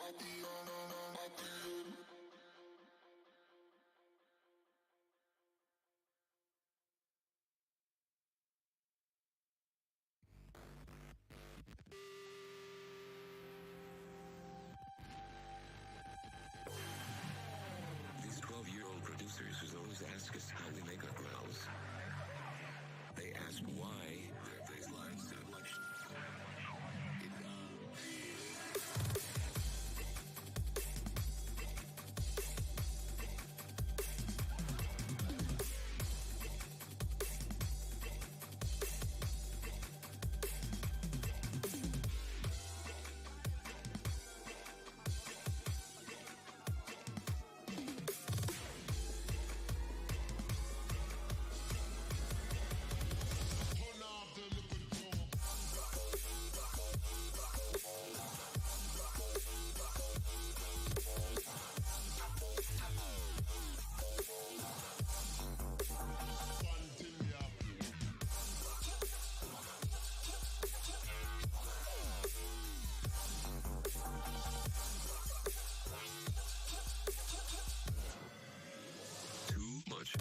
These 12-year-old producers who always ask us how we make our growls. They ask why their baseline so much.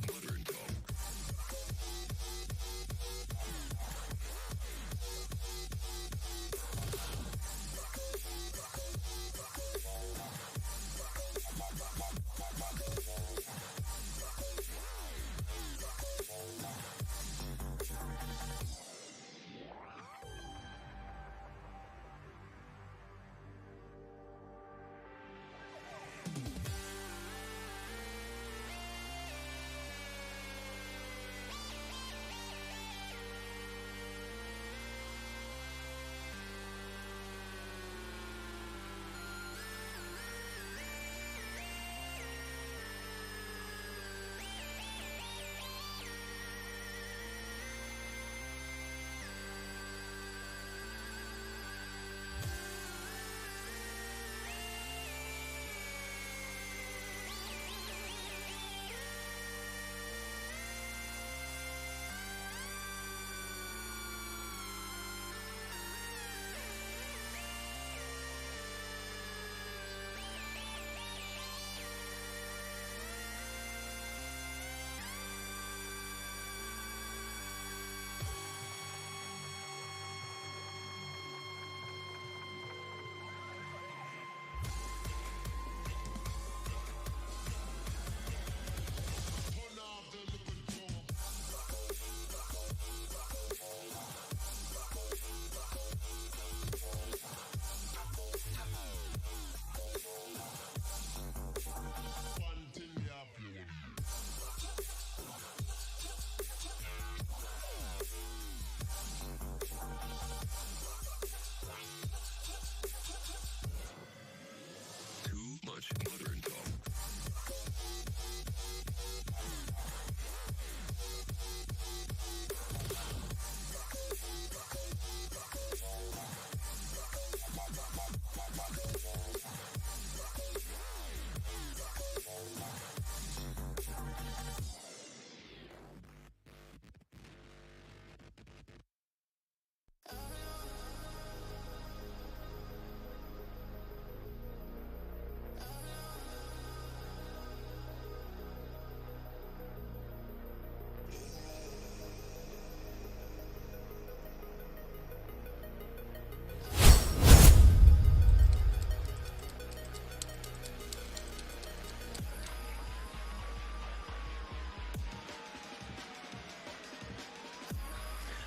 Modern talk. Modern talk.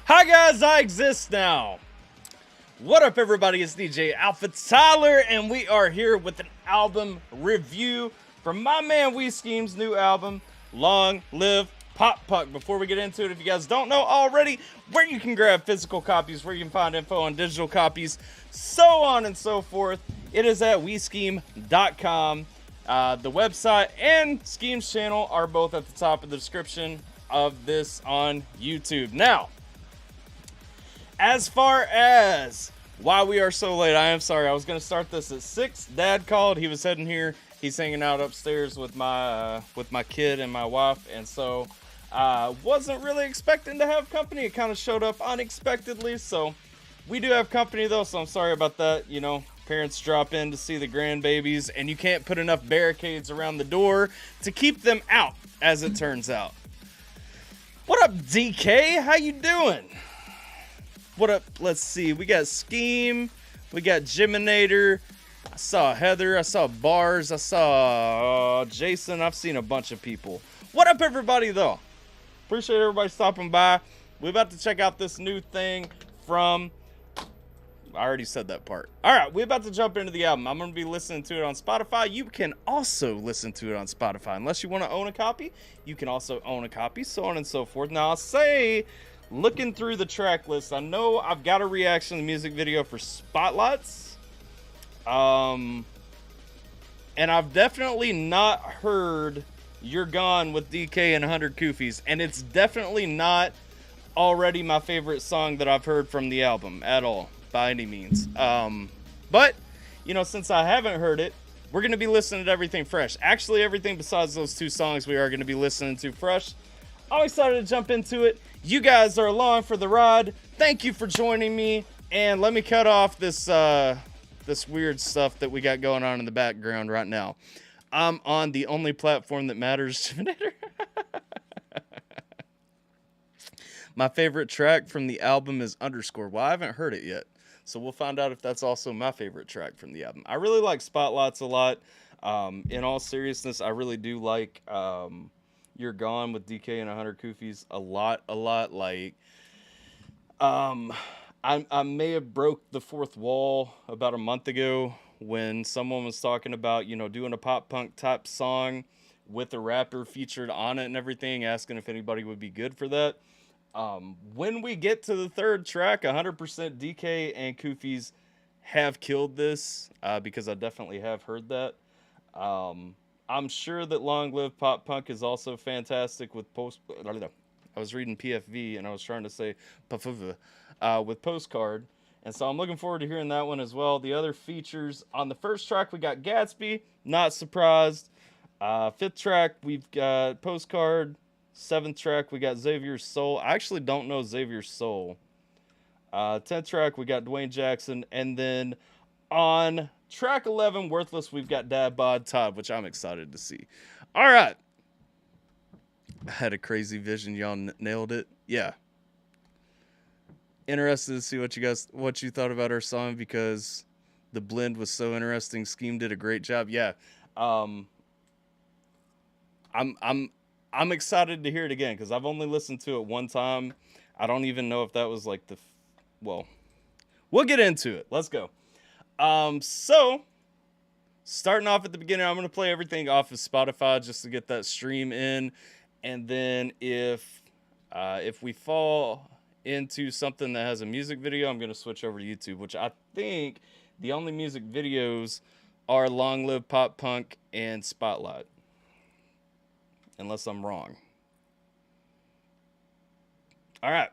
Hi guys, I exist now. What up everybody, it's DJ AlphaTyler and we are here with an album review from my man Skeem's new album, Long Live Pop Puck. Before we get into it, if you guys don't know already, where you can grab physical copies, where you can find info on digital copies, so on and so forth, it is at WeSkeem.com. The website and Skeem's channel are both at the top of the description of this on YouTube. Now, as far as why we are so late, I am sorry. I was going to start this at 6. Dad called. He was heading here. He's hanging out upstairs with my kid and my wife. And so wasn't really expecting to have company. It kind of showed up unexpectedly. So we do have company, though. So I'm sorry about that. You know, Parents drop in to see the grandbabies, and you can't put enough barricades around the door to keep them out, as it turns out. What up, DK? How you doing? What up? Let's see. We got Skeem. We got Jiminator. I saw Heather. I saw Bars. I saw Jason. I've seen a bunch of people. What up, everybody, though? Appreciate everybody stopping by. We're about to check out this new thing from... I already said that part. All right, we're about to jump into the album. I'm going to be listening to it on Spotify. You can also listen to it on Spotify. Unless you want to own a copy, you can also own a copy, so on and so forth. Now, I'll say, looking through the track list, I know I've got a reaction to the music video for Spotlights. And I've definitely not heard You're Gone with DK and 100 Koofies. And it's definitely not already my favorite song that I've heard from the album at all. By any means. But, you know, since I haven't heard it, we're going to be listening to everything fresh. Actually, everything besides those two songs we are going to be listening to fresh. I'm excited to jump into it. You guys are along for the ride. Thank you for joining me. And let me cut off this this weird stuff that we got going on in the background right now. I'm on the only platform that matters. My favorite track from the album is Underscore. Well, I haven't heard it yet, so we'll find out if that's also my favorite track from the album. I really like Spotlights a lot. In all seriousness, I really do like You're Gone with DK and 100 Koofies a lot. Like, I may have broke the fourth wall about a month ago when someone was talking about, you know, doing a pop punk type song with a rapper featured on it and everything, asking if anybody would be good for that. When we get to the third track, 100% DK and Koofies have killed this, because I definitely have heard that. I'm sure that Long Live Pop Punk is also fantastic with I was reading PFV and I was trying to say with Postcard. And so I'm looking forward to hearing that one as well. The other features on the first track, we got Gatsby, not surprised. Fifth track, we've got Postcard. Seventh track, we got Xavier's Soul. I actually don't know Xavier's Soul. 10th track, we got Dwayne Jackson. And then on track 11, Worthless, we've got Dad Bod Todd, which I'm excited to see. All right. I had a crazy vision. Y'all nailed it. Yeah. Interested to see what you thought about our song, because the blend was so interesting. Skeem did a great job. Yeah. I'm excited to hear it again, because I've only listened to it one time. I don't even know if that was like well, we'll get into it. Let's go. So starting off at the beginning, I'm going to play everything off of Spotify just to get that stream in. And then if we fall into something that has a music video, I'm going to switch over to YouTube, which I think the only music videos are Long Live Pop Punk and Spotlight. Unless I'm wrong. All right.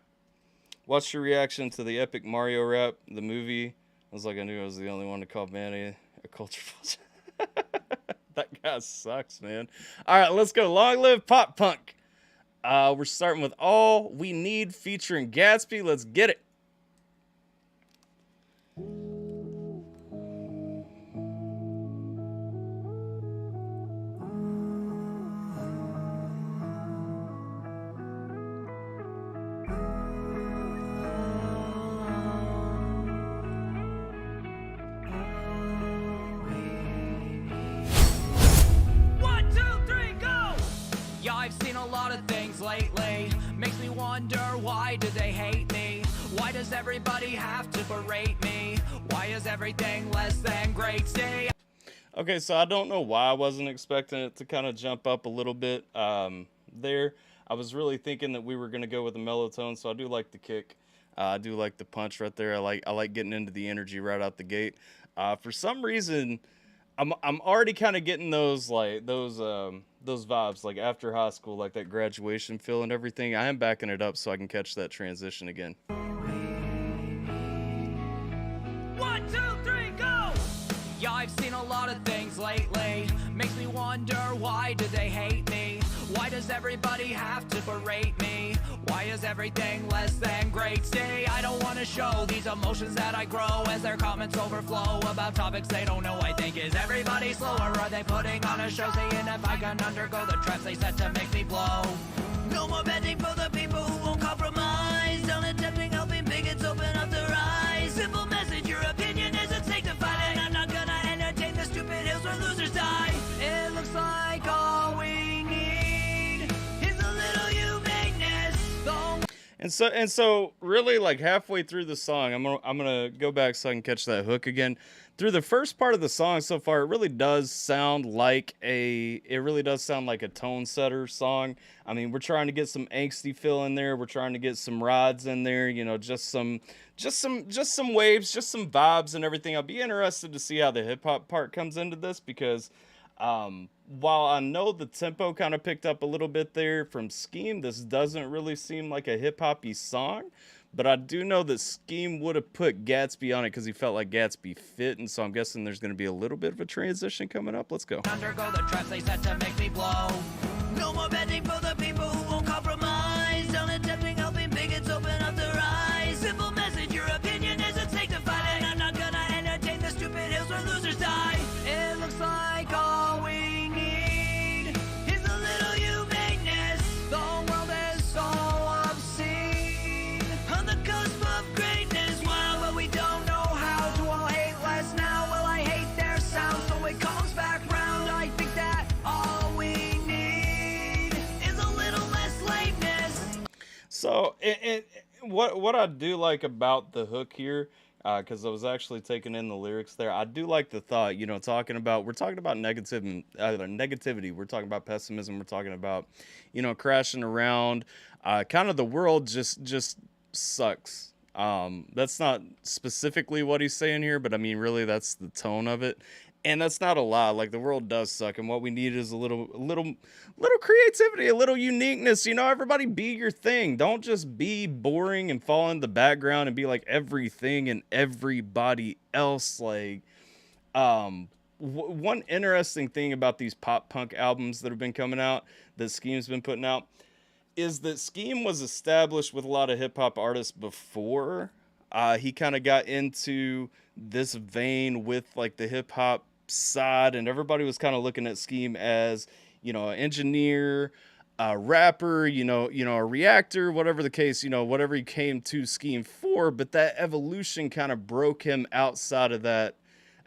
What's your reaction to the epic Mario rap, the movie? I was like, I knew I was the only one to call Manny a culture vulture. That guy sucks, man. All right, let's go. Long Live Pop Punk. We're starting with All We Need featuring Gatsby. Let's get it. I've seen a lot of things lately. Makes me wonder, why do they hate me? Why does everybody have to berate me? Why is everything less than great? See? Okay, so I don't know why I wasn't expecting it to kind of jump up a little bit there. I was really thinking that we were going to go with a mellow tone, so I do like the kick. I do like the punch right there. I like getting into the energy right out the gate. For some reason, I'm already kind of getting those vibes, like after high school, like that graduation feel and everything. I am backing it up so I can catch that transition again. 1, 2, 3, go! Yeah, I've seen a lot of things lately. Makes me wonder, why do they hate me? Why does everybody have to berate me? Why is everything less than great? See, I don't want to show these emotions that I grow as their comments overflow about topics they don't know. I think, is everybody slow, or are they putting on a show, saying if I can undergo the traps they set to make me blow? No more bending for the people who won't compromise. Don't attempting helping bigots open up their eyes. Simple message, your opinion isn't sanctified, and I'm not gonna entertain the stupid hills where losers die. It looks like all we need is a little humaneness. And so really, like halfway through the song, I'm gonna go back so I can catch that hook again. Through the first part of the song so far, it really does sound like a tone setter song. I mean, we're trying to get some angsty feel in there. We're trying to get some rods in there, you know, just some waves, just some vibes and everything. I'll be interested to see how the hip hop part comes into this, because while I know the tempo kind of picked up a little bit there from Skeem, this doesn't really seem like a hip hoppy song. But I do know that Skeem would have put Gatsby on it because he felt like Gatsby fit, and so I'm guessing there's going to be a little bit of a transition coming up. Let's go. Undergo the traps they set to make me blow. No more bending for the people who won't compromise. Don't attempting helping bigots open up their eyes. Simple message, your opinion isn't sanctified, and I'm not gonna entertain the stupid hills where losers die. It looks like all we need is a little humaneness. The world is so obscene on the cusp of greatness. Wow, but we don't know how to all hate less now. Well, I hate their sound, so it comes back round. I think that all we need is a little less lameness. So what I do like about the hook here, because I was actually taking in the lyrics there, I do like the thought, you know, we're talking about negativity, we're talking about pessimism, we're talking about, you know, crashing around, kind of the world just sucks. That's not specifically what he's saying here, but I mean, really, that's the tone of it. And that's not a lie. Like, the world does suck, and what we need is a little creativity, a little uniqueness. You know, everybody be your thing. Don't just be boring and fall in the background and be like everything and everybody else. Like, one interesting thing about these pop punk albums that have been coming out, that Skeem's been putting out, is that Skeem was established with a lot of hip hop artists before he kind of got into this vein with like the hip hop side, and everybody was kind of looking at Skeem as, you know, an engineer, a rapper, you know, a reactor, whatever the case, you know, whatever he came to Skeem for. But that evolution kind of broke him outside of that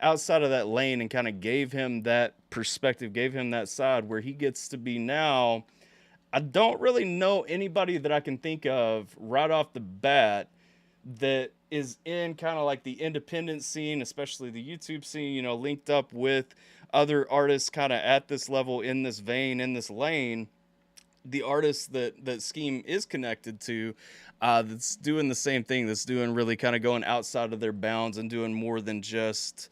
lane, and kind of gave him that perspective, gave him that side where he gets to be now. I don't really know anybody that I can think of right off the bat that is in kind of like the independent scene, especially the YouTube scene, you know, linked up with other artists kind of at this level, in this vein, in this lane. The artists that Skeem is connected to, that's doing the same thing, that's doing really kind of going outside of their bounds and doing more than just,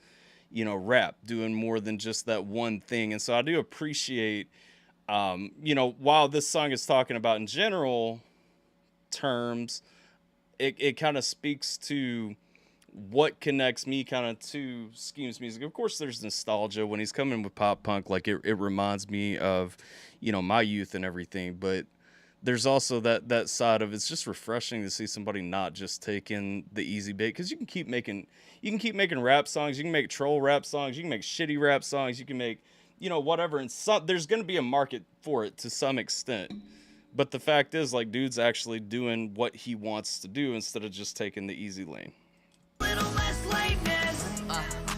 you know, rap, doing more than just that one thing. And so I do appreciate, you know, while this song is talking about in general terms, it kind of speaks to what connects me kind of to Skeem's music. Of course, there's nostalgia when he's coming with pop punk. Like, it reminds me of, you know, my youth and everything. But there's also that side of, it's just refreshing to see somebody not just taking the easy bait, because you can keep making rap songs, you can make troll rap songs, you can make shitty rap songs, you can make, you know, whatever. And there's going to be a market for it to some extent. But the fact is, like, dude's actually doing what he wants to do instead of just taking the easy lane. Little less lameness.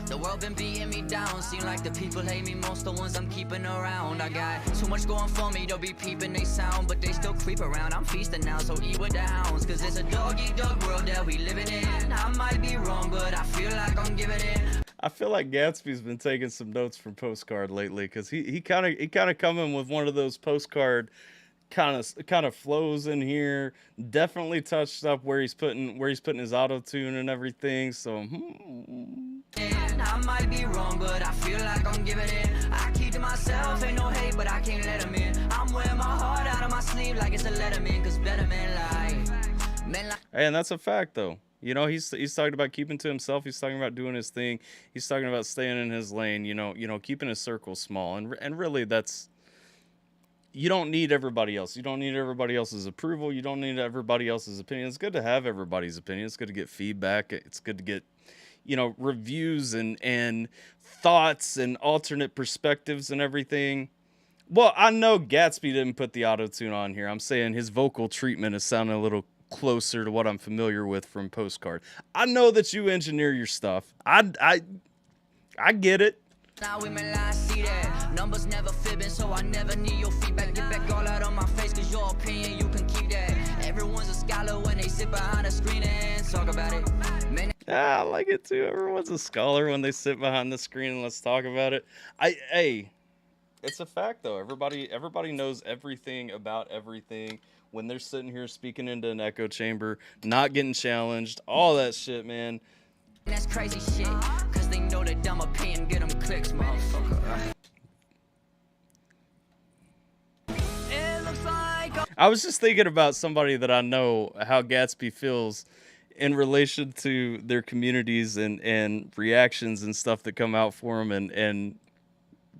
The world been beating me down. Seem like the people hate me most, the ones I'm keeping around. I got too much going for me, they'll be peeping they sound, but they still creep around. I'm feasting now, so eat with the hounds, cause it's a dog-eat-dog world that we living in. I might be wrong, but I feel like I'm giving in. I feel like Gatsby's been taking some notes from Postcard lately, because he kind of coming with one of those Postcard kind of flows in here. Definitely touched up where he's putting his auto tune and everything. So I might be wrong, but I feel like I'm giving in. I keep to myself, ain't no hate, but I can't let them in. I'm wearing my heart out of my sleeve like it's a letterman, cause better men lie. Hey, and that's a fact though. You know, he's talking about keeping to himself. He's talking about doing his thing. He's talking about staying in his lane. You know, keeping his circle small. And really, that's, you don't need everybody else. You don't need everybody else's approval. You don't need everybody else's opinion. It's good to have everybody's opinion. It's good to get feedback. It's good to get, reviews and thoughts and alternate perspectives and everything. Well, I know Gatsby didn't put the auto-tune on here. I'm saying his vocal treatment is sounding a little closer to what I'm familiar with from Postcard. I know that you engineer your stuff. I get it. Now we may lie, see that numbers never fibbing, so I never need your feedback. Get back all out on my face, cause your opinion, you can keep that. Everyone's a scholar when they sit behind a screen and talk about it. Man, I like it too. Everyone's a scholar when they sit behind the screen and let's talk about it. Hey, it's a fact though. Everybody knows everything about everything when they're sitting here speaking into an echo chamber, not getting challenged, all that shit, man. that's crazy shit, cause they know that dumb opinion get them clicks, motherfucker. It looks like I was just thinking about somebody that I know, how Gatsby feels in relation to their communities and reactions and stuff that come out for them,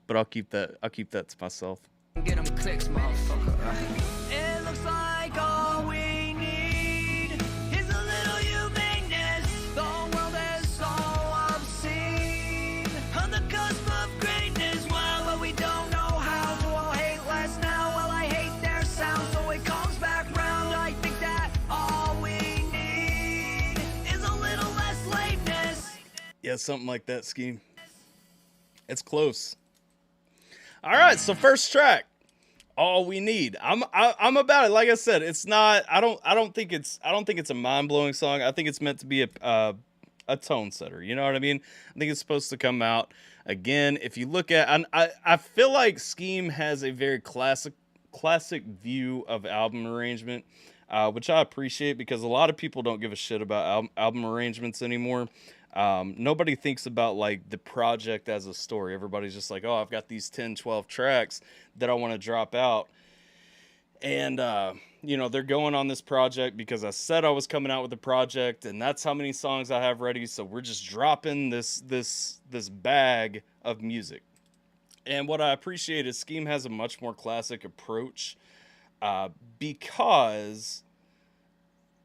but I'll keep that to myself. get them clicks, motherfucker. It looks like all we need is a little humaneness. The world is so obscene, on the cusp of greatness. Well, but we don't know how to all hate less now. Well, I hate their sound, so it comes back round. I think that all we need is a little less lameness. Yeah, something like that, Skeem. It's close. All right, so first track, All We Need. I'm about it. Like I said, it's not. I don't think it's a mind-blowing song. I think it's meant to be a tone setter. You know what I mean? I think it's supposed to come out again. If you look at, I feel like Skeem has a very classic view of album arrangement, which I appreciate because a lot of people don't give a shit about album arrangements anymore. Nobody thinks about like the project as a story. Everybody's just like, oh, I've got these 10, 12 tracks that I want to drop out. And, they're going on this project because I said I was coming out with a project and that's how many songs I have ready. So we're just dropping this bag of music. And what I appreciate is Skeem has a much more classic approach, because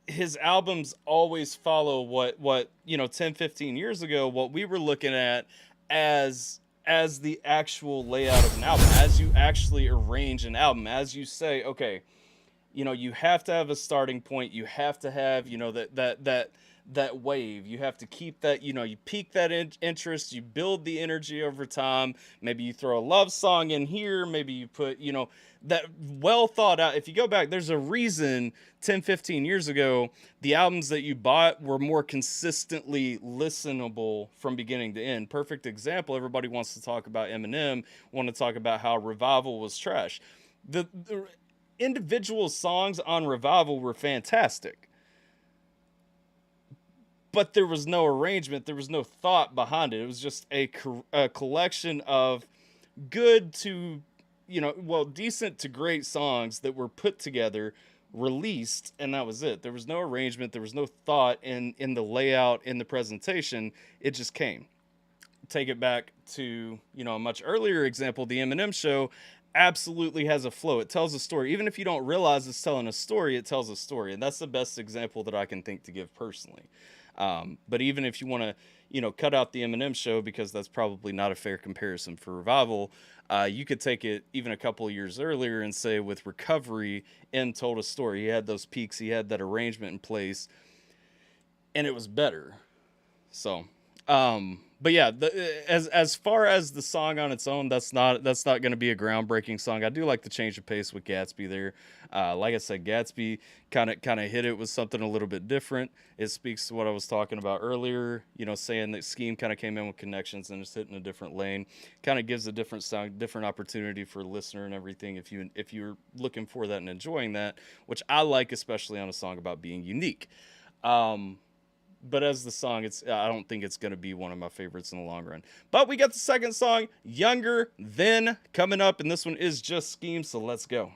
his albums always follow what 10, 15 years ago, what we were looking at as the actual layout of an album, as you actually arrange an album, as you say, okay, you have to have a starting point, you have to have, that wave, you have to keep that, you peak that interest, you build the energy over time, maybe you throw a love song in here, maybe you put, that well thought out. If you go back, there's a reason 10, 15 years ago, the albums that you bought were more consistently listenable from beginning to end. Perfect example. Everybody wants to talk about Eminem, want to talk about how Revival was trash. The individual songs on Revival were fantastic, but there was no arrangement. There was no thought behind it. It was just a collection of good to, decent to great songs that were put together, released, and that was it. There was no arrangement. There was no thought in the layout, in the presentation. It just came. Take it back to, a much earlier example, the Eminem show absolutely has a flow. It tells a story. Even if you don't realize it's telling a story, it tells a story. And that's the best example that I can think to give personally. But even if you want to, cut out the Eminem show, because that's probably not a fair comparison for Revival, you could take it even a couple of years earlier and say with Recovery, M told a story. He had those peaks, he had that arrangement in place, and it was better. So, but yeah, as far as the song on its own, that's not going to be a groundbreaking song. I do like the change of pace with Gatsby there. Like I said, Gatsby kind of hit it with something a little bit different. It speaks to what I was talking about earlier, saying that Skeem kind of came in with connections and just hitting a different lane. Kind of gives a different sound, different opportunity for a listener and everything if you're looking for that and enjoying that, which I like, especially on a song about being unique. But as the song, I don't think it's going to be one of my favorites in the long run. But we got the second song, Younger Then, coming up, and this one is just Skeem, so let's go.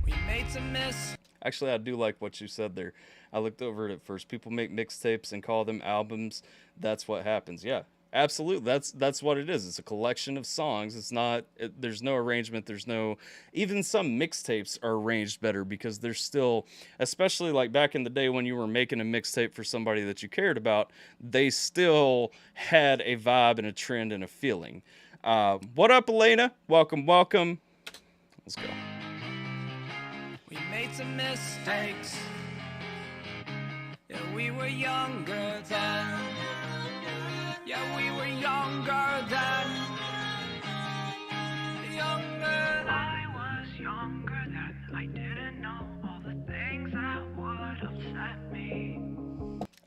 We made some miss. Actually, I do like what you said there. I looked over it at first. People make mixtapes and call them albums. That's what happens. Yeah, Absolutely. That's what it is. It's a collection of songs. It's not there's no arrangement, there's no, even some mixtapes are arranged better because there's still, especially like back in the day when you were making a mixtape for somebody that you cared about, they still had a vibe and a trend and a feeling. What up, Elena? Welcome, welcome. Let's go. We made some mistakes. Yeah, we were younger then. Yeah, we were younger then. Younger. I was younger then. I didn't know all the things that would upset me.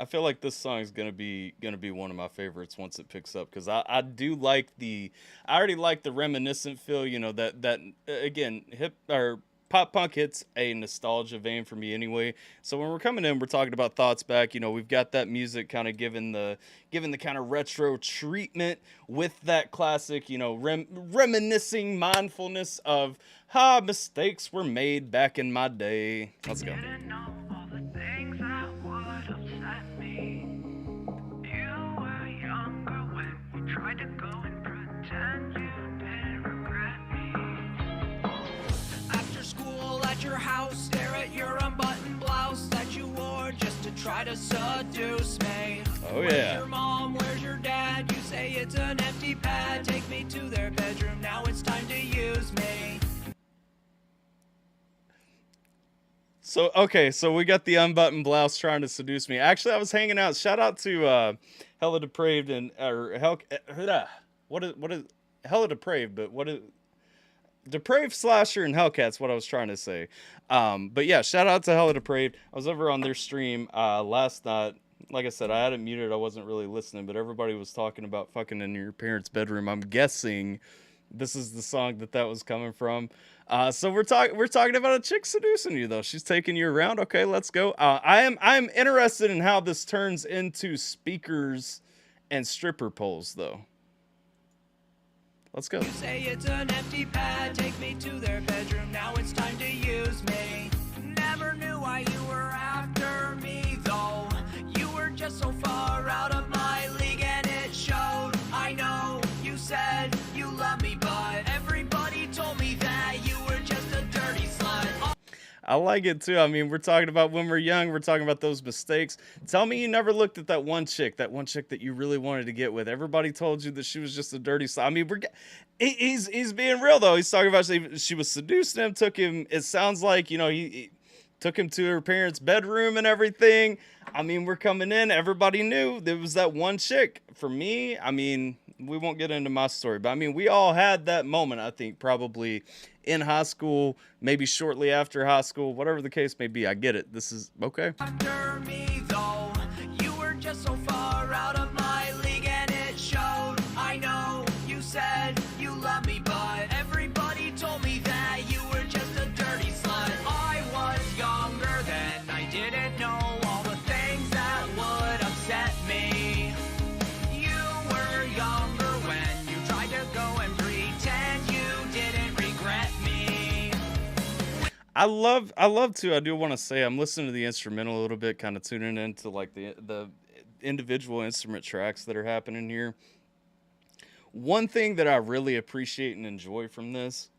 I feel like this song is gonna be one of my favorites once it picks up, because I do like I already like the reminiscent feel, you know, that again, hip or pop punk hits a nostalgia vein for me anyway. So when we're coming in, we're talking about Thoughts Back. You know, we've got that music kind of given the kind of retro treatment with that classic, you know, reminiscing mindfulness of how mistakes were made back in my day. Let's go. Didn't know all the things that would upset me. You were younger when you tried to go and pretend you didn't regret me. After school at your house, stare at your unbuttoned blouse that you wore just to try to seduce me. Oh, Where's yeah. your mom? Where's your dad? You say it's an empty pad. Take me to their bedroom. Now it's time to use me. So, okay, so we got the unbuttoned blouse trying to seduce me. Actually, I was hanging out. Shout out to Hella Depraved and what is Hella Depraved, but what is Depraved Slasher and Hellcat's what I was trying to say. But yeah, shout out to Hella Depraved. I was over on their stream last night. Like I said, I had it muted. I wasn't really listening, but everybody was talking about fucking in your parents' bedroom. I'm guessing this is the song that was coming from. So we're talking about a chick seducing you, though. She's taking you around. Okay, let's go. I'm interested in how this turns into speakers and stripper poles, though. Let's go. You say it's an empty pad. Take me to their bedroom. Now it's time to use me. Never knew why you were after me, though. You were just so far out of my league, and it showed. I know you said you love me, but everybody told me that you were just a dirty slut. I like it too. I mean, we're talking about when we're young, we're talking about those mistakes. Tell me you never looked at that one chick that you really wanted to get with. Everybody told you that she was just a dirty slut. I mean, he's being real though. He's talking about she was seducing him, took him. It sounds like, you know, he took him to her parents' bedroom and everything. I mean, we're coming in. Everybody knew there was that one chick. For me, I mean, we won't get into my story, but I mean, we all had that moment, I think, probably in high school, maybe shortly after high school, whatever the case may be. I get it. This is okay. After me, though, you were just so far out of my league, and it showed. I know you said you love me, but everybody told me that you were just a dirty slut. I was younger then. I didn't know all the things that would upset me. You were younger when you tried to go and pretend you didn't regret me. I love to. I do want to say I'm listening to the instrumental a little bit, kind of tuning into like the individual instrument tracks that are happening here. One thing that I really appreciate and enjoy from this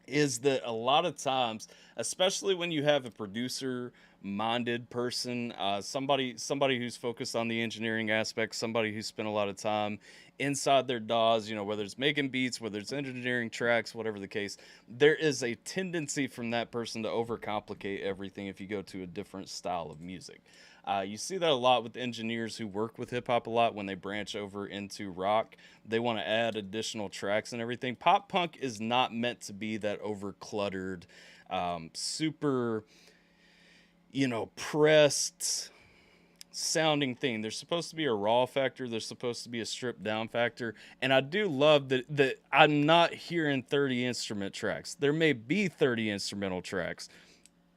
is that a lot of times, especially when you have a producer-minded person, somebody who's focused on the engineering aspect, somebody who spent a lot of time inside their DAWs, you know, whether it's making beats, whether it's engineering tracks, whatever the case, there is a tendency from that person to overcomplicate everything if you go to a different style of music. You see that a lot with engineers who work with hip-hop a lot when they branch over into rock. They want to add additional tracks and everything. Pop punk is not meant to be that over-cluttered, super, you know, pressed sounding thing. There's supposed to be a raw factor. There's supposed to be a stripped down factor. And I do love that I'm not hearing 30 instrument tracks. There may be 30 instrumental tracks.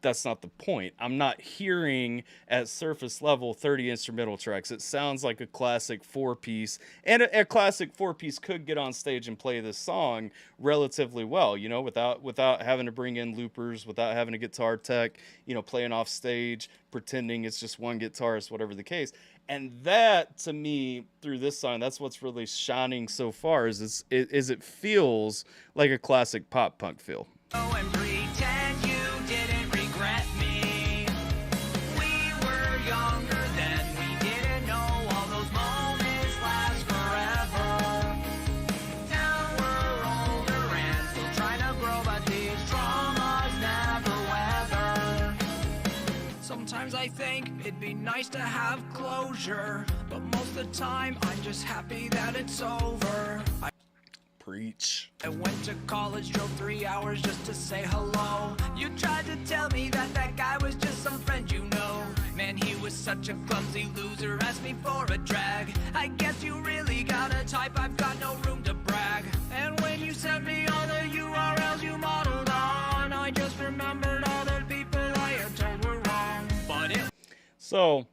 that's not the point. I'm not hearing at surface level 30 instrumental tracks. It sounds like a classic 4-piece, and a classic 4-piece could get on stage and play this song relatively well, you know, without having to bring in loopers, without having a guitar tech, you know, playing off stage, pretending it's just one guitarist, whatever the case. And that, to me, through this song, that's what's really shining so far, is it feels like a classic pop punk feel. Oh, and pretend you didn't regret me. We were younger then, we didn't know all those moments last forever. Now we're older and still trying to grow, but these traumas never weather. Sometimes I think it'd be nice to have closure, but most of the time I'm just happy that it's over. Preach. I went to college, drove 3 hours just to say hello. You tried to tell me that that guy was just some friend you know. Man, he was such a clumsy loser, asked me for a drag. I guess you really got a type, I've got no room to brag. And when you sent me all the URLs you modeled on, I just remembered all the people I had told were wrong. But it... So,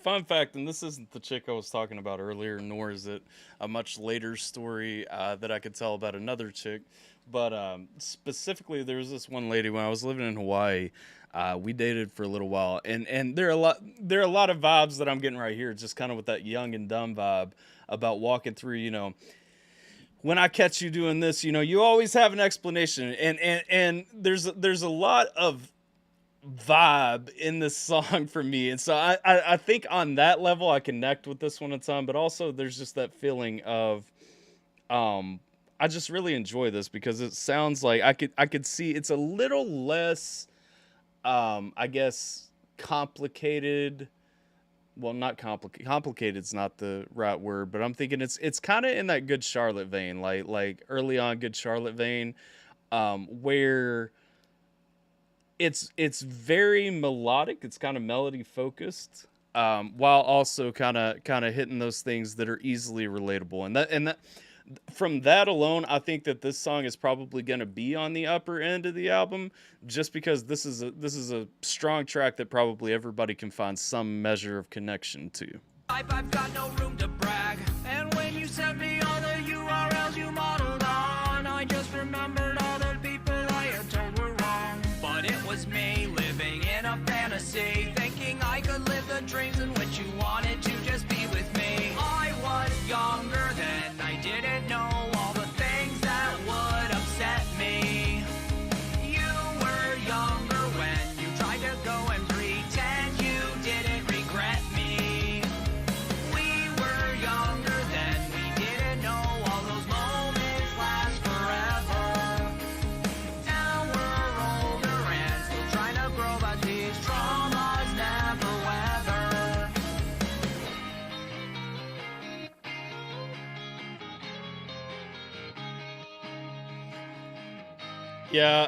fun fact, and this isn't the chick I was talking about earlier, nor is it a much later story that I could tell about another chick. But specifically, there was this one lady when I was living in Hawaii. We dated for a little while, and there are a lot of vibes that I'm getting right here, just kind of with that young and dumb vibe about walking through, you know. When I catch you doing this, you know, you always have an explanation, and there's a lot of vibe in this song for me, and so I think on that level I connect with this one a ton, but also there's just that feeling of I just really enjoy this because it sounds like I could see it's a little less I guess complicated. Well, not complicated's not the right word, but I'm thinking it's kind of in that Good Charlotte vein, like early on Good Charlotte vein, where it's very melodic. It's kind of melody focused, while also kind of hitting those things that are easily relatable. And that from that alone, I think that this song is probably going to be on the upper end of the album, just because this is a strong track that probably everybody can find some measure of connection to. I've got no room to brag. And when you sent me all the URLs you modeled on, I just remembered all the people I had told were wrong. But it was me living in a fantasy, thinking I could live the dreams in which you wanted to just be with me. I was younger then, I didn't know all the things that would upset me. You were younger when you tried to go and pretend you didn't regret me. We were younger then, we didn't know all those moments last forever. Now we're older and still trying to grow, but these traumas never weather. Yeah,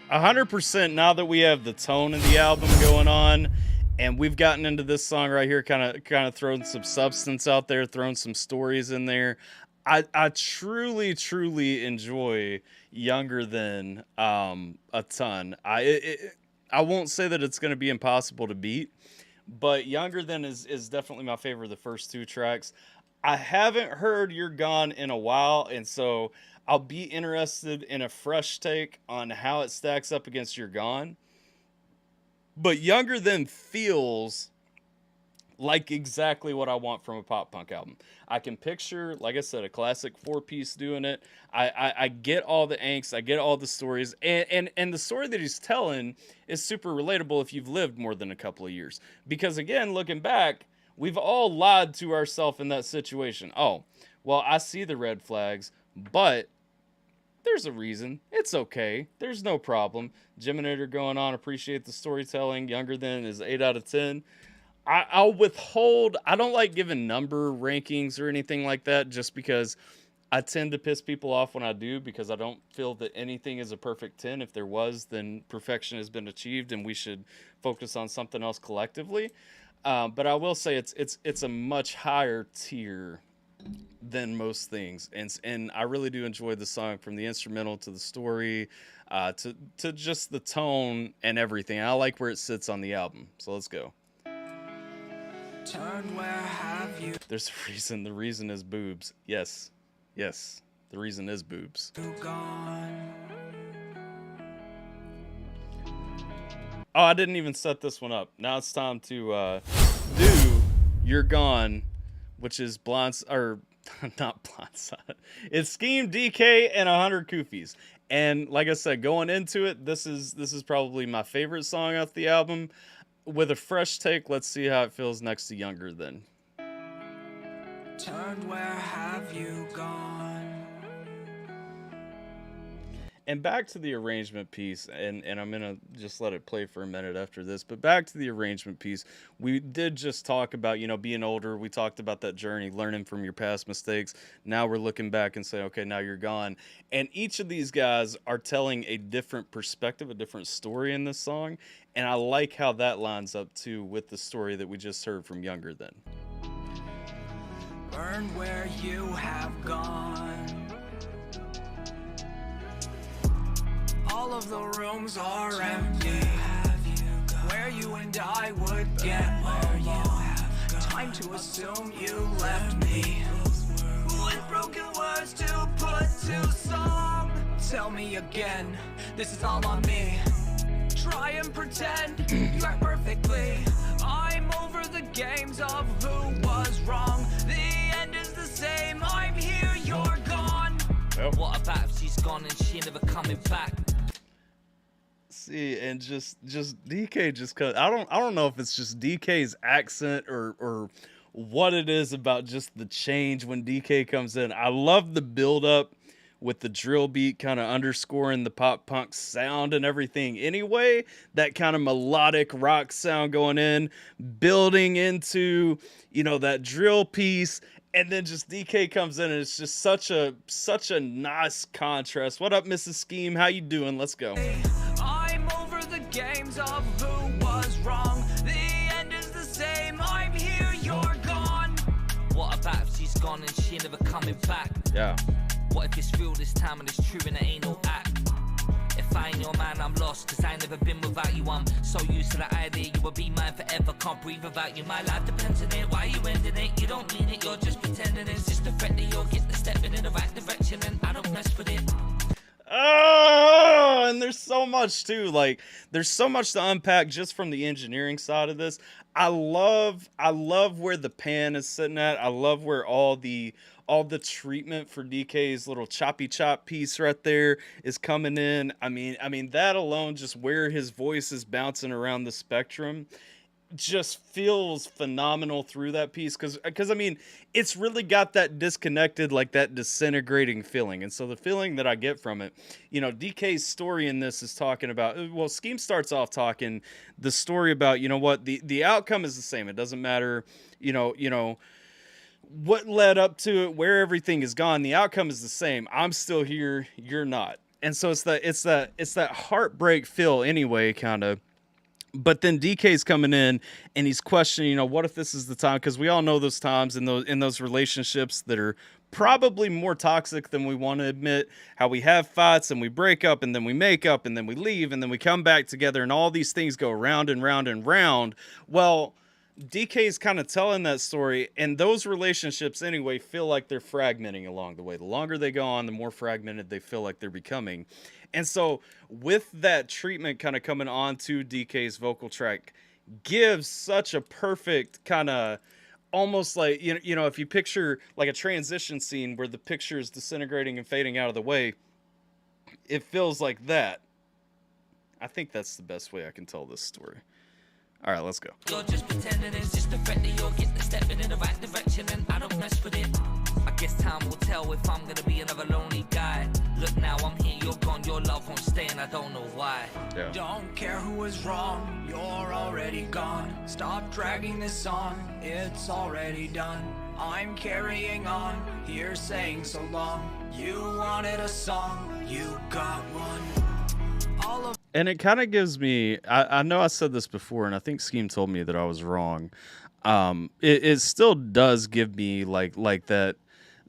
100%. Now that we have the tone of the album going on, and we've gotten into this song right here, kind of throwing some substance out there, throwing some stories in there. I truly enjoy Younger Than a ton. I won't say that it's going to be impossible to beat, but Younger Than is definitely my favorite of the first two tracks. I haven't heard You're Gone in a while, and so I'll be interested in a fresh take on how it stacks up against You're Gone. But Younger Than feels like exactly what I want from a pop punk album. I can picture, like I said, a classic 4-piece doing it. I get all the angst, I get all the stories, and the story that he's telling is super relatable if you've lived more than a couple of years. Because again, looking back, we've all lied to ourselves in that situation. Oh, well, I see the red flags, but there's a reason. It's okay. There's no problem. Geminator going on. Appreciate the storytelling. Younger Than is 8 out of 10. I'll withhold. I don't like giving number rankings or anything like that, just because I tend to piss people off when I do, because I don't feel that anything is a perfect 10. If there was, then perfection has been achieved and we should focus on something else collectively. But I will say it's a much higher tier than most things, and I really do enjoy the song, from the instrumental to the story, to just the tone and everything. I like where it sits on the album. So let's go. Turned, where have you There's a reason. The reason is boobs. Yes, yes. The reason is boobs. gone? Oh, I didn't even set this one up. Now it's time to do "You're Gone," which is or not Blindside. It's Skeem, DK, and 100 Koofies. And like I said, going into it, this is probably my favorite song off the album. With a fresh take, let's see how it feels next to "Younger Than." Turned, where have you gone? And back to the arrangement piece, and I'm going to just let it play for a minute after this, but back to the arrangement piece, we did just talk about, being older. We talked about that journey, learning from your past mistakes. Now we're looking back and say, okay, now you're gone. And each of these guys are telling a different perspective, a different story in this song, and I like how that lines up, too, with the story that we just heard from Younger Than. Burned where you have gone. All of the rooms are empty. Where you and I would get along. Time to assume you left me. With broken words to put to song. Tell me again, this is all on me. Try and pretend you act perfectly. I'm over the games of who was wrong. The end is the same. I'm here, you're gone. Yep. What about if she's gone and she never coming back? See, and just DK just cut. I don't know if it's just DK's accent or what it is about just the change when DK comes in. I love the build up with the drill beat kind of underscoring the pop punk sound and everything. Anyway, that kind of melodic rock sound going in, building into, that drill piece. And then just DK comes in, and it's just such a nice contrast. What up, Mrs. Skeem? How you doing? Let's go. I'm over the games of who was wrong. The end is the same. I'm here, you're gone. What about if she's gone and she never coming back? Yeah. What if it's real this time and it's true and it ain't no act? If I ain't your man, I'm lost, cause I ain't never been without you. I'm so used to the idea you will be mine forever. Can't breathe without you, my life depends on it. Why you ending it? You don't mean it, you're just pretending. It's just a threat that you'll get the stepping in the right direction, and I don't mess with it. Oh, and there's so much too. Like, there's so much to unpack just from the engineering side of this. I love where the pan is sitting at. I love where all the treatment for DK's little choppy chop piece right there is coming in. I mean that alone, just where his voice is bouncing around the spectrum, just feels phenomenal through that piece, because it's really got that disconnected, like that disintegrating feeling. And so the feeling that I get from it, DK's story in this is talking about, well, Skeem starts off talking the story about, the outcome is the same. It doesn't matter, what led up to it, where everything is gone. The outcome is the same. I'm still here, you're not. And so it's that heartbreak feel anyway, kind of. But then DK's coming in and he's questioning, what if this is the time? Because we all know those times in those relationships that are probably more toxic than we want to admit, how we have fights and we break up and then we make up and then we leave and then we come back together and all these things go round and round and round. Well, DK's kind of telling that story, and those relationships anyway feel like they're fragmenting along the way. The longer they go on, the more fragmented they feel like they're becoming. And so with that treatment kind of coming onto DK's vocal track gives such a perfect kind of almost like, if you picture like a transition scene where the picture is disintegrating and fading out of the way, it feels like that. I think that's the best way I can tell this story. All right, let's go. You're just pretending it's just a threat that you'll get the stepping in the right direction, and I don't mess with it. I guess time will tell if I'm gonna be another lonely guy. Look now, I'm here, you're gone, your love won't stay, and I don't know why. Yeah. Don't care who was wrong, you're already gone. Stop dragging this on, it's already done. I'm carrying on, here saying so long. You wanted a song, you got one. And it kind of gives me, I know I said this before, and I think Skeem told me that I was wrong. It still does give me like that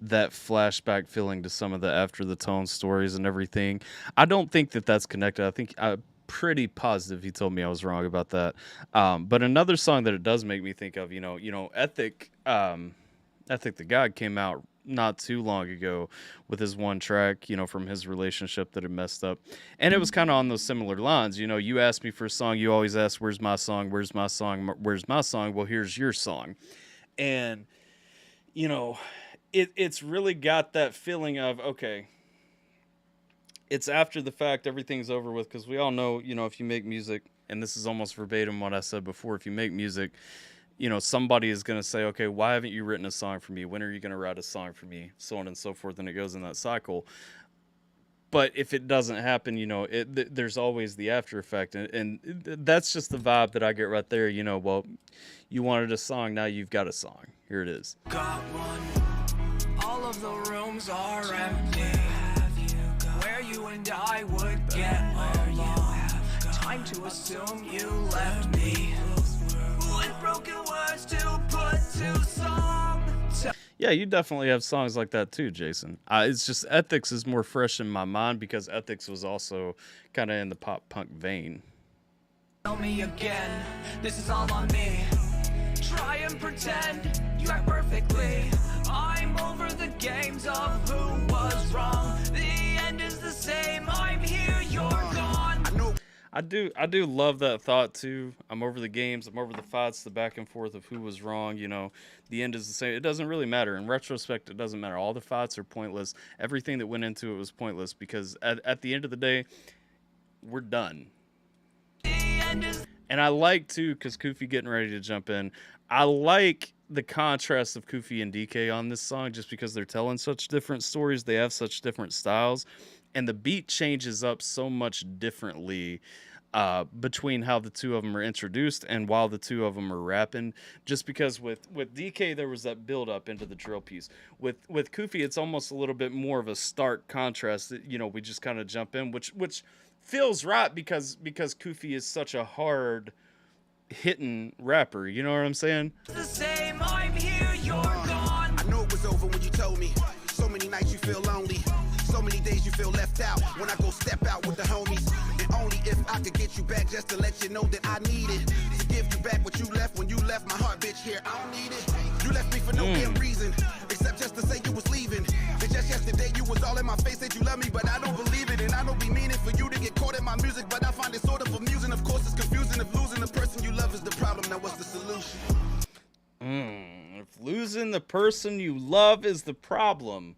that flashback feeling to some of the After the Tone stories and everything. I don't think that that's connected. I think I'm pretty positive he told me I was wrong about that. But another song that it does make me think of, Ethic the God came out not too long ago with his one track, from his relationship that had messed up. And it was kind of on those similar lines. You ask me for a song, you always ask, where's my song? Where's my song? Where's my song? Well, here's your song. And, it's really got that feeling of, okay, it's after the fact, everything's over with, because we all know, if you make music, and this is almost verbatim what I said before, if you make music, somebody is going to say, okay, why haven't you written a song for me? When are you going to write a song for me? So on and so forth. And it goes in that cycle. But if it doesn't happen, there's always the after effect. And that's just the vibe that I get right there. Well, you wanted a song. Now you've got a song. Here it is. Got one. All of the rooms are empty. Where you and I would get along. Time to assume you left me. With broken words to put to song. Yeah, you definitely have songs like that too, Jason. It's just Ethics is more fresh in my mind because Ethics was also kind of in the pop punk vein. Tell me again, this is all on me. Try and pretend you act perfectly. I'm over the games of who was wrong. The end is the same. I'm here, you're gone. I do love that thought too. I'm over the games, I'm over the fights, the back and forth of who was wrong. The end is the same. It doesn't really matter. In retrospect, it doesn't matter. All the fights are pointless. Everything that went into it was pointless because at the end of the day, we're done. And I like too, because Koofy getting ready to jump in, I like the contrast of Koofy and DK on this song just because they're telling such different stories. They have such different styles. And the beat changes up so much differently between how the two of them are introduced and while the two of them are rapping. Just because with DK, there was that build up into the drill piece. With Koofy, it's almost a little bit more of a stark contrast that, we just kind of jump in, which feels right because Koofy is such a hard hitting rapper. You know what I'm saying? The same, I'm here, you're gone. I knew it was over when you told me. So many nights you feel lonely. So many days you feel left out when I go step out with the homies. And only if I could get you back just to let you know that I need it. To give you back what you left when you left my heart, bitch, here, I don't need it. You left me for no damn reason, except just to say you was leaving. And just yesterday you was all in my face, said you love me, but I don't believe it. And I don't be meaning for you to get caught in my music, but I find it sort of amusing. Of course it's confusing if losing the person you love is the problem. Now what's the solution? If losing the person you love is the problem,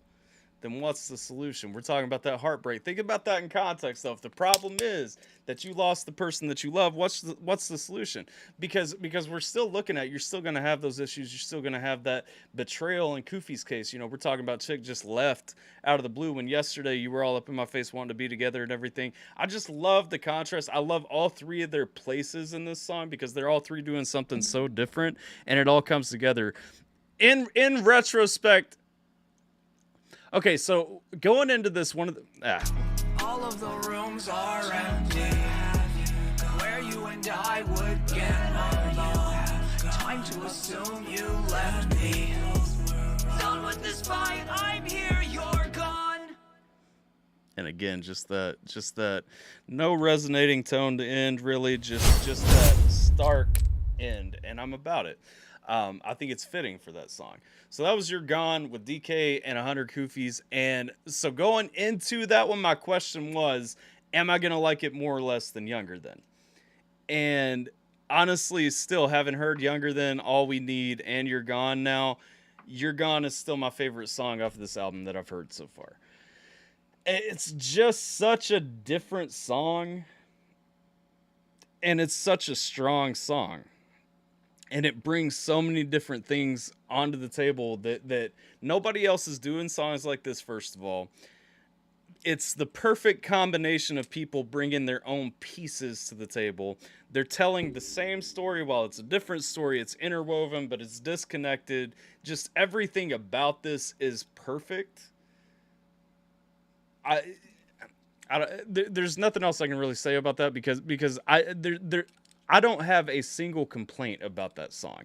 then what's the solution? We're talking about that heartbreak. Think about that in context, though. If the problem is that you lost the person that you love, what's the solution? Because we're still looking at, you're still going to have those issues. You're still going to have that betrayal in Koofy's case. We're talking about chick just left out of the blue when yesterday you were all up in my face wanting to be together and everything. I just love the contrast. I love all three of their places in this song because they're all three doing something so different, and it all comes together. In retrospect, okay, so going into this, one of the All of the rooms are empty. Where you and I would get along. Time to assume you left me. Done with this fight, I'm here, you're gone. And again, just that no resonating tone to end, really, just that stark end, and I'm about it. I think it's fitting for that song. So that was You're Gone with DK and 100 Koofies. And so going into that one, my question was, am I going to like it more or less than Younger Than? And honestly, still haven't heard Younger Than, All We Need, and You're Gone now. You're Gone is still my favorite song off of this album that I've heard so far. It's just such a different song. And it's such a strong song. And it brings so many different things onto the table that nobody else is doing songs like this, first of all. It's the perfect combination of people bringing their own pieces to the table. They're telling the same story while it's a different story. It's interwoven, but it's disconnected. Just everything about this is perfect. There's nothing else I can really say about that because I don't have a single complaint about that song.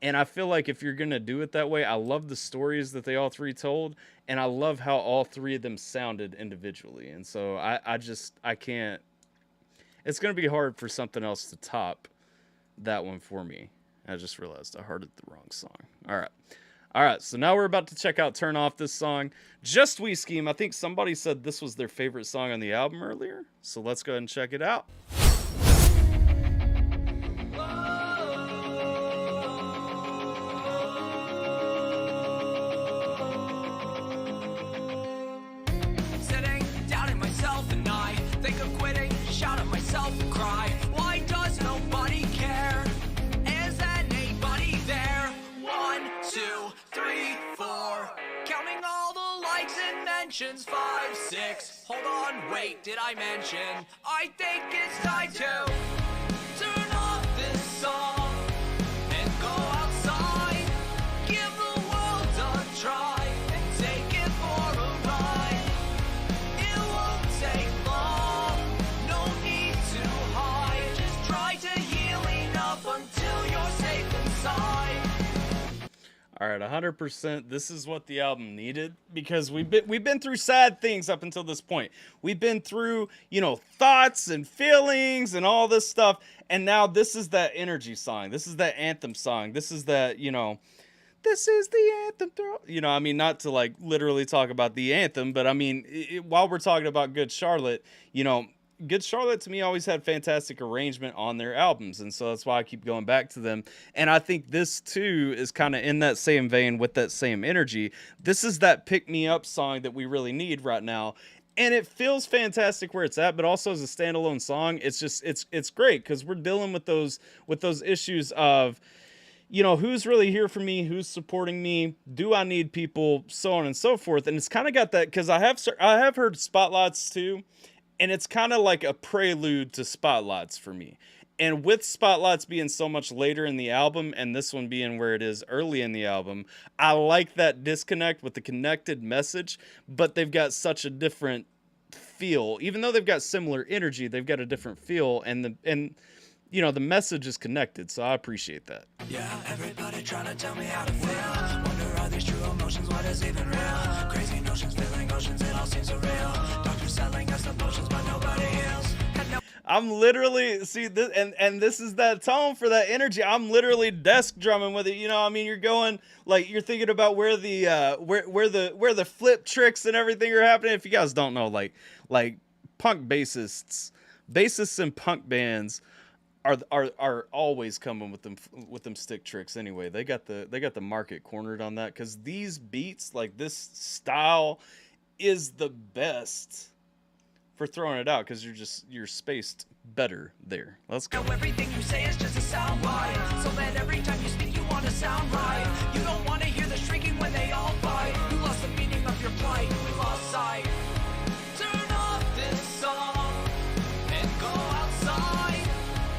And I feel like if you're going to do it that way, I love the stories that they all three told, and I love how all three of them sounded individually. And so I can't, it's going to be hard for something else to top that one for me. I just realized I hearted the wrong song. All right. So now we're about to check out Turn Off this song. Just We Scheme. I think somebody said this was their favorite song on the album earlier. So let's go ahead and check it out. Mentions 5, 6. Hold on, wait, did I mention? I think it's time to turn off this song and go outside. Give the world a try and take it for a ride. It won't take long, no need to hide. Just try to heal enough until you're safe inside. All right, 100%. This is what the album needed, because we've been through sad things up until this point. We've been through, thoughts and feelings and all this stuff, and now this is that energy song. This is that anthem song. This is that, this is the anthem. Not to like literally talk about the anthem, but while we're talking about Good Charlotte, Good Charlotte to me always had fantastic arrangement on their albums, and so that's why I keep going back to them. And I think this too is kind of in that same vein with that same energy. This is that pick me up song that we really need right now, and it feels fantastic where it's at, but also as a standalone song, it's just it's great because we're dealing with those issues of, who's really here for me, who's supporting me, do I need people, so on and so forth. And it's kind of got that, because I have heard Spotlights too. And it's kind of like a prelude to Spotlights for me. And with Spotlights being so much later in the album and this one being where it is early in the album, I like that disconnect with the connected message, but they've got such a different feel. Even though they've got similar energy, they've got a different feel, and the message is connected, so I appreciate that. Yeah, everybody trying to tell me how to feel. Wonder are these true emotions, what is even real? Crazy notions, filling oceans, it all seems surreal. Doctors selling us the potions, but nobody heals. I'm literally, see this, and this is that tone for that energy. I'm literally desk drumming with it. You're going, like, you're thinking about where the flip tricks and everything are happening. If you guys don't know, like punk bassists and punk bands are always coming with them stick tricks anyway. They got the market cornered on that, because these beats, like this style, is the best for throwing it out, because you're spaced better there. Let's go. Now everything you say is just a sound bite, so that every time you speak you want to sound right. You don't want to hear the shrieking when they all fight. You lost the meaning of your plight, we lost sight. Turn off this song and go outside.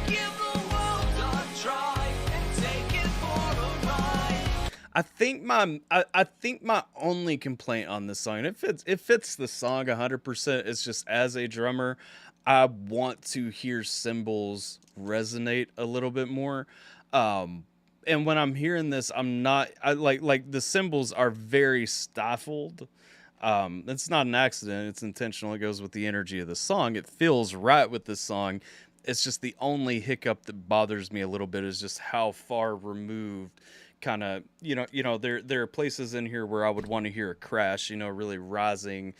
Give the world a try and take it for a ride. I think my only complaint on this song, and it fits the song 100%, is just as a drummer, I want to hear cymbals resonate a little bit more. And when I'm hearing this, like the cymbals are very stifled. It's not an accident, it's intentional. It goes with the energy of the song. It feels right with this song. It's just the only hiccup that bothers me a little bit is just how far removed, kind of, there are places in here where I would want to hear a crash, really rising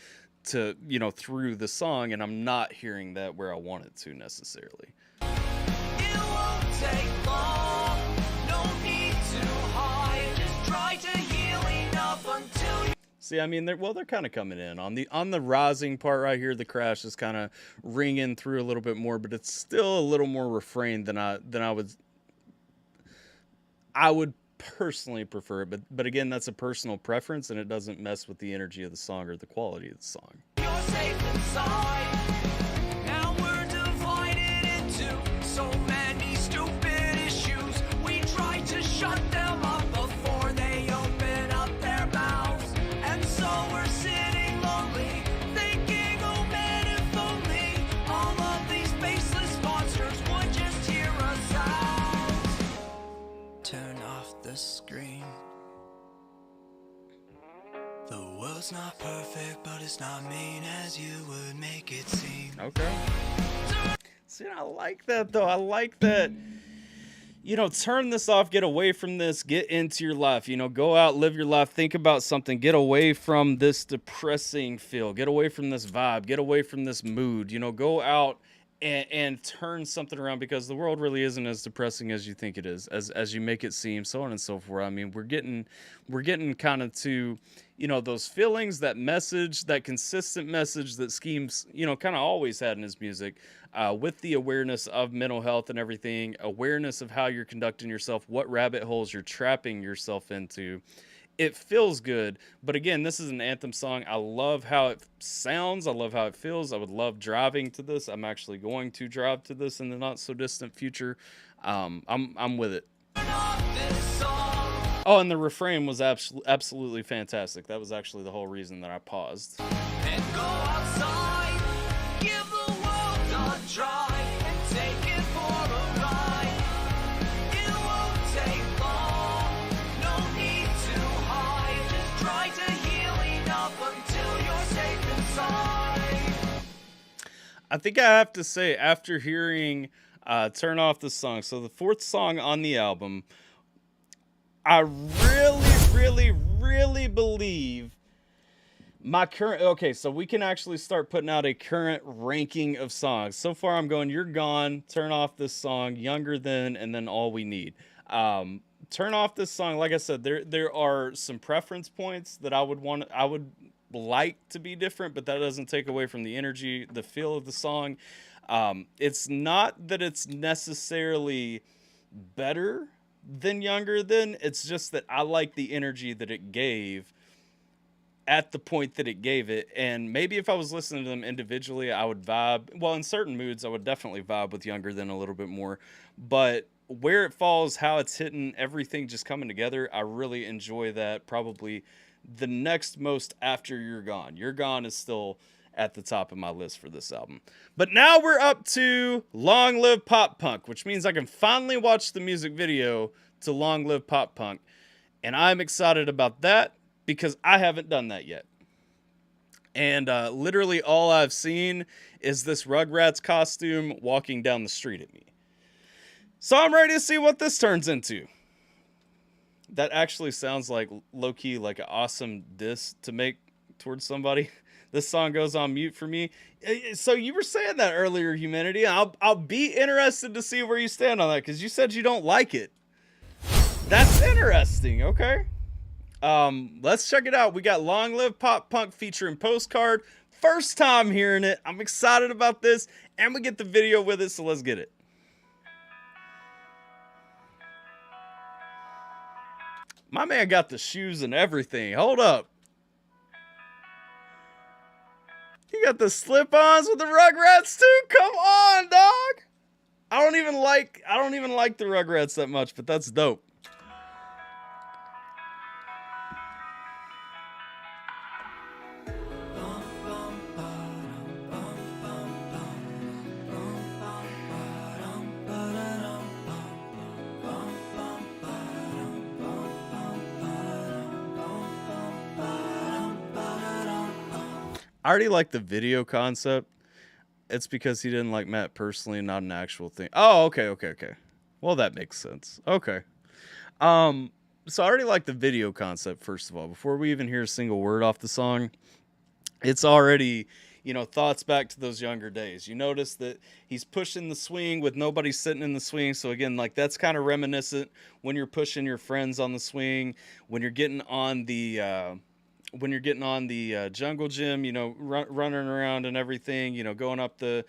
to, through the song, and I'm not hearing that where I want it to necessarily. It won't take long, no need to hide. Just try to heal enough until you... See, they're kind of coming in on the rising part right here. The crash is kind of ringing through a little bit more, but it's still a little more refrained than I would personally prefer it. But again, that's a personal preference, and it doesn't mess with the energy of the song or the quality of the song. You're safe inside. Now we're divided into so many stupid issues. We try to shut them up before they open up their mouths. And so we're sitting lonely, thinking, oh man, if only all of these faceless monsters would just hear us out. Turn off the it's not perfect, but it's not mean as you would make it seem. Okay. See, I like that, though. I like that. You know, turn this off, get away from this, get into your life, you know, go out, live your life, think about something, get away from this depressing feel, get away from this vibe, get away from this mood, you know, go out and turn something around, because the world really isn't as depressing as you think it is, as you make it seem, so on and so forth. I mean, we're getting kind of to, you know, those feelings, that message, that consistent message that Skeem's, you know, kind of always had in his music, with the awareness of mental health and everything, awareness of how you're conducting yourself, what rabbit holes you're trapping yourself into. It feels good, but again, this is an anthem song. I love how it sounds. I love how it feels. I would love driving to this. I'm actually going to drive to this in the not so distant future. I'm with it. Oh, and the refrain was absolutely fantastic. That was actually the whole reason that I paused. And go outside, give the world a try, and take it for a ride. It won't take long, no need to hide. Just try to heal enough until you're safe inside. I think I have to say, after hearing Turn Off the Song, so the 4th song on the album, I really believe my current... Okay, so we can actually start putting out a current ranking of songs. So far, I'm going You're Gone, Turn Off This Song, Younger Than, and then All We Need. Turn Off This Song, like I said, there are some preference points that I would like to be different, but that doesn't take away from the energy, the feel of the song. It's not that it's necessarily better than Younger Than, it's just that I like the energy that it gave at the point that it gave it. And maybe if I was listening to them individually, I would vibe. Well, in certain moods, I would definitely vibe with Younger Than a little bit more. But where it falls, how it's hitting, everything just coming together, I really enjoy that. Probably the next most after You're Gone. You're Gone is still at the top of my list for this album. But now we're up to Long Live Pop Punk, which means I can finally watch the music video to Long Live Pop Punk. And I'm excited about that because I haven't done that yet. And literally all I've seen is this Rugrats costume walking down the street at me. So I'm ready to see what this turns into. That actually sounds like low-key like an awesome diss to make towards somebody. This song goes on mute for me. So you were saying that earlier, Humanity. I'll be interested to see where you stand on that, because you said you don't like it. That's interesting. Okay. Let's check it out. We got Long Live Pop Punk featuring Postcard. First time hearing it. I'm excited about this, and we get the video with it, so let's get it. My man got the shoes and everything. Hold up. You got the slip-ons with the Rugrats too? Come on, dog. I don't even like the Rugrats that much, but that's dope. I already like the video concept. It's because he didn't like Matt personally, not an actual thing. Oh, okay. Well, that makes sense. Okay. So I already like the video concept, first of all. Before we even hear a single word off the song, it's already, you know, thoughts back to those younger days. You notice that he's pushing the swing with nobody sitting in the swing. So again, like that's kind of reminiscent when you're pushing your friends on the swing, when you're getting on the jungle gym, you know, running around and everything, you know, going up the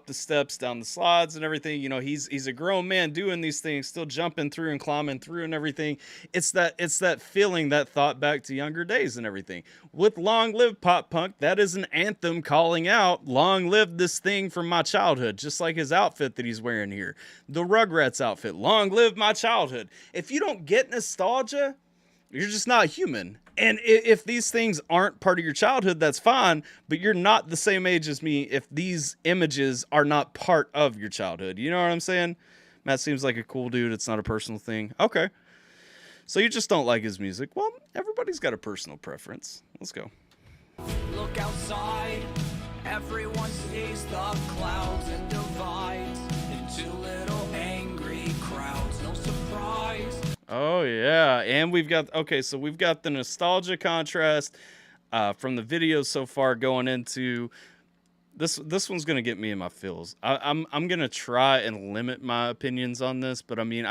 steps, down the slides and everything. You know, he's a grown man doing these things, still jumping through and climbing through and everything. It's that feeling, that thought back to younger days and everything. With Long Live Pop Punk, that is an anthem calling out, long live this thing from my childhood, just like his outfit that he's wearing here. The Rugrats outfit, long live my childhood. If you don't get nostalgia, you're just not human. And if these things aren't part of your childhood, that's fine, but you're not the same age as me if these images are not part of your childhood. You know what I'm saying? Matt seems like a cool dude. It's not a personal thing. Okay. So you just don't like his music. Well, everybody's got a personal preference. Let's go. look outside. Everyone sees the clouds and divides into little angry crowds. No surprise. Oh yeah, and we've got so we've got the nostalgia contrast from the videos so far going into this. This one's gonna get me in my feels. I'm gonna try and limit my opinions on this, but I mean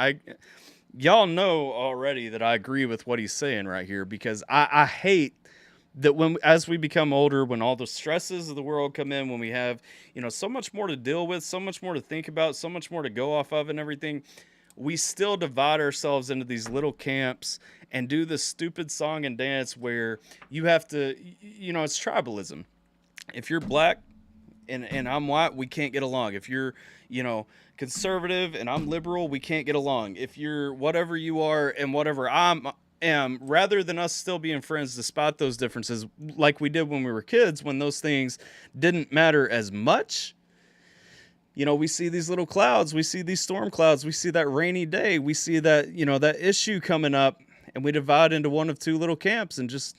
y'all know already that I agree with what he's saying right here, because I hate that as we become older, when all the stresses of the world come in, when we have, so much more to deal with, so much more to think about, so much more to go off of and everything, we still divide ourselves into these little camps and do this stupid song and dance where you have to, it's tribalism. If you're black and I'm white, we can't get along. If you're, conservative and I'm liberal, we can't get along. If you're whatever you are and whatever I am, rather than us still being friends despite those differences, like we did when we were kids, when those things didn't matter as much. We see these little clouds, we see these storm clouds, we see that rainy day, we see that, that issue coming up, and we divide into one of two little camps and just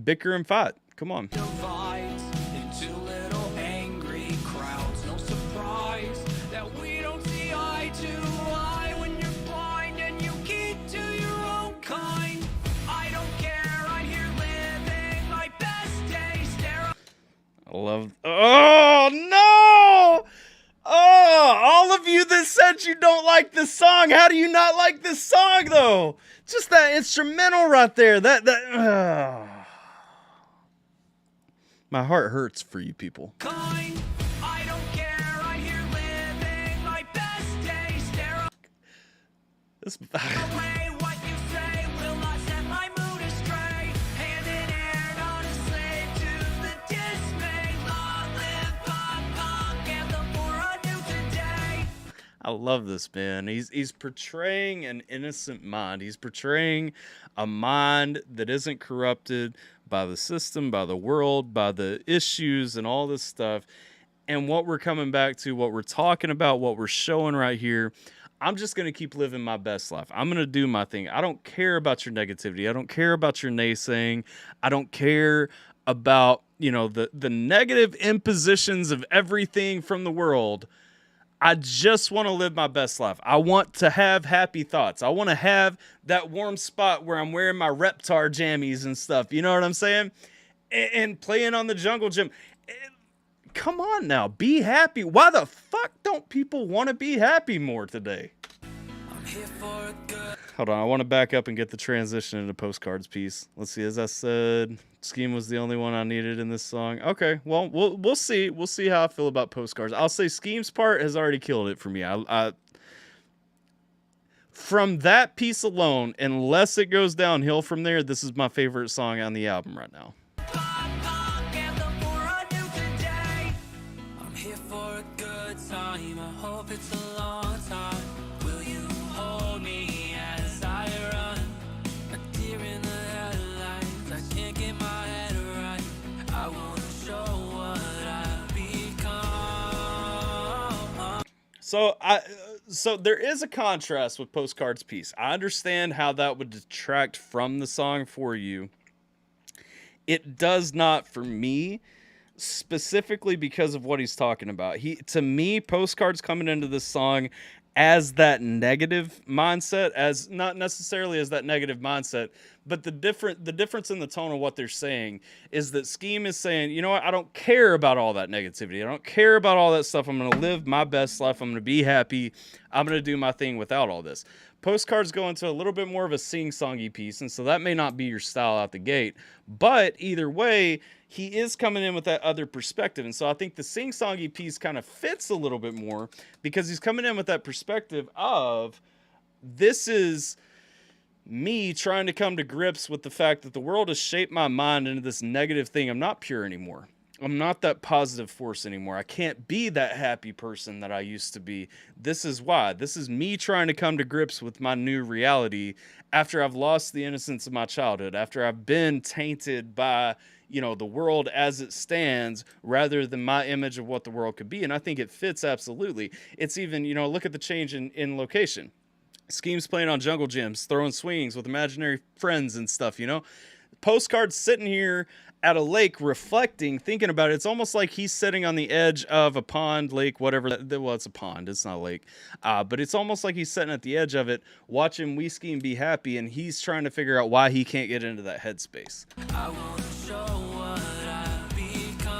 bicker and fight. Come on. Divides into little angry crowds. No surprise that we don't see eye to eye when you're blind and you keep to your own kind. I don't care, I'm here living my best days. I love. Oh no! Oh, all of you that said you don't like this song, how do you not like this song though? Just that instrumental right there. My heart hurts for you people. Kind. I don't care, I'm here living my best days. This. Away what you say will not set my mood astray. Hand in hand, on a slave to the dismay. Long live pop, anthem for a new today. I love this man. He's portraying an innocent mind. He's portraying a mind that isn't corrupted by the system, by the world, by the issues and all this stuff. And what we're coming back to, what we're talking about, what we're showing right here, I'm just going to keep living my best life. I'm going to do my thing. I don't care about your negativity. I don't care about your naysaying. I don't care about, the negative impositions of everything from the world. I just want to live my best life. I want to have happy thoughts. I want to have that warm spot where I'm wearing my Reptar jammies and stuff. You know what I'm saying? And playing on the jungle gym. Come on now, be happy. Why the fuck don't people want to be happy more today? I'm here for a good. Hold on, I want to back up and get the transition into postcards piece. Let's see, as I said, Skeem was the only one I needed in this song. Okay, well, we'll see. We'll see how I feel about postcards. I'll say Skeem's part has already killed it for me. I from that piece alone, unless it goes downhill from there, this is my favorite song on the album right now. Anthem for a new today. I'm here for a good time. I hope it's a long time. Will you hold me as I run? A deer in the headlights. I can't get my head right. I want to show what I've become. So there is a contrast with postcards piece. I understand how that would detract from the song for you. It does not for me, specifically because of what he's talking about. To me, postcards coming into this song as that negative mindset, as not necessarily as that negative mindset, but the difference in the tone of what they're saying is that Skeem is saying, you know what, I don't care about all that negativity. I don't care about all that stuff. I'm going to live my best life. I'm going to be happy. I'm going to do my thing without all this. Postcards go into a little bit more of a sing-songy piece, and so that may not be your style out the gate. But either way, he is coming in with that other perspective. And so I think the sing-songy piece kind of fits a little bit more because he's coming in with that perspective of this is me trying to come to grips with the fact that the world has shaped my mind into this negative thing. I'm not pure anymore. I'm not that positive force anymore. I can't be that happy person that I used to be. This is why. This is me trying to come to grips with my new reality after I've lost the innocence of my childhood, after I've been tainted by, the world as it stands rather than my image of what the world could be. And I think it fits absolutely. It's even, look at the change in location. Skeem's playing on jungle gyms, throwing swings with imaginary friends and stuff, Postcard's sitting here at a lake reflecting, thinking about it. It's almost like he's sitting on the edge of a pond, lake, whatever. Well, it's a pond. It's not a lake. But it's almost like he's sitting at the edge of it, watching We Scheme be happy, and he's trying to figure out why he can't get into that headspace. I wanna show what I've become.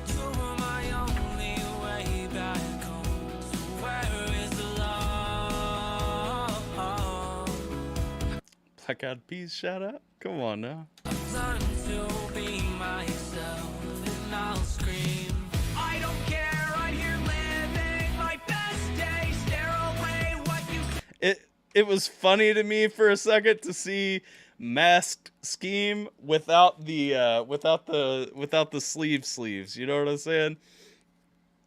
You were my only way back home. So where is the love? Black Eyed Peas shout out. Come on now. I'm starting to be myself, and I'll scream. I don't care, I'm here living my best day. Stare away what you It was funny to me for a second to see masked Skeem without the sleeves. You know what I'm saying?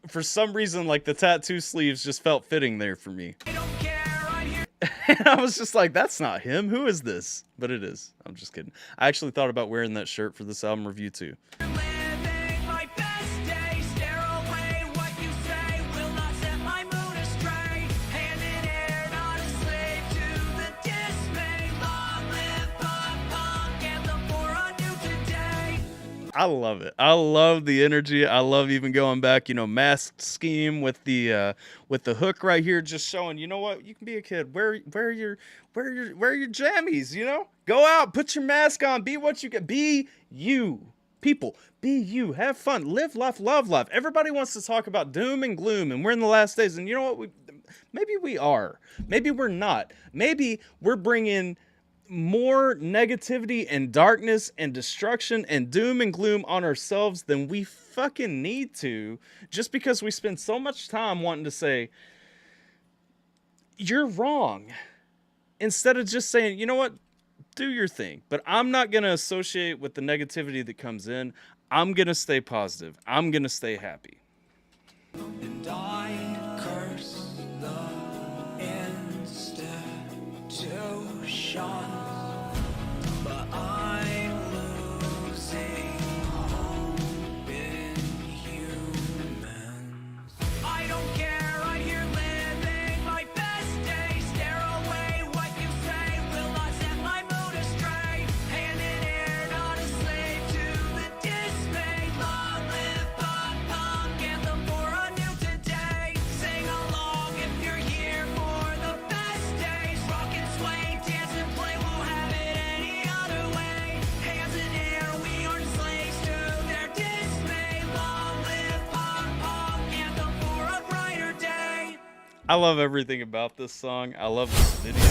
For some reason, like the tattoo sleeves just felt fitting there for me. I don't care, I'm here And I was just like, that's not him. Who is this? But it is. I'm just kidding. I actually thought about wearing that shirt for this album review too. living my best day. Stare away what you say will not set my mood astray. Hand in air, not a slave to the dismay. Long live punk, anthem for a new today. I love it. I love the energy. I love even going back, masked Skeem with the hook right here, just showing, you know what, you can be a kid. Wear your jammies, Go out, put your mask on, be what you can. Be you. People, be you. Have fun. Live life, love life. Everybody wants to talk about doom and gloom, and we're in the last days. And you know what? Maybe we are. Maybe we're not. Maybe we're bringing more negativity and darkness and destruction and doom and gloom on ourselves than we fucking need to, just because we spend so much time wanting to say, you're wrong, instead of just saying, you know what, do your thing. But I'm not going to associate with the negativity that comes in. I'm going to stay positive. I'm going to stay happy. And I curse the institution, but I'm losing hope in humans. I don't care, I'm here living my best day. Stare away what you say will not set my mood astray. Hand in air, not a slave to the dismay. Long live punk, anthem for a new today. Sing along if you're here for the best days. Rock and sway, dance and play, won't have it any other way. Hands in air, we aren't slaves to their dismay. Long live punk, anthem for a brighter day. I love everything about this song. I love this video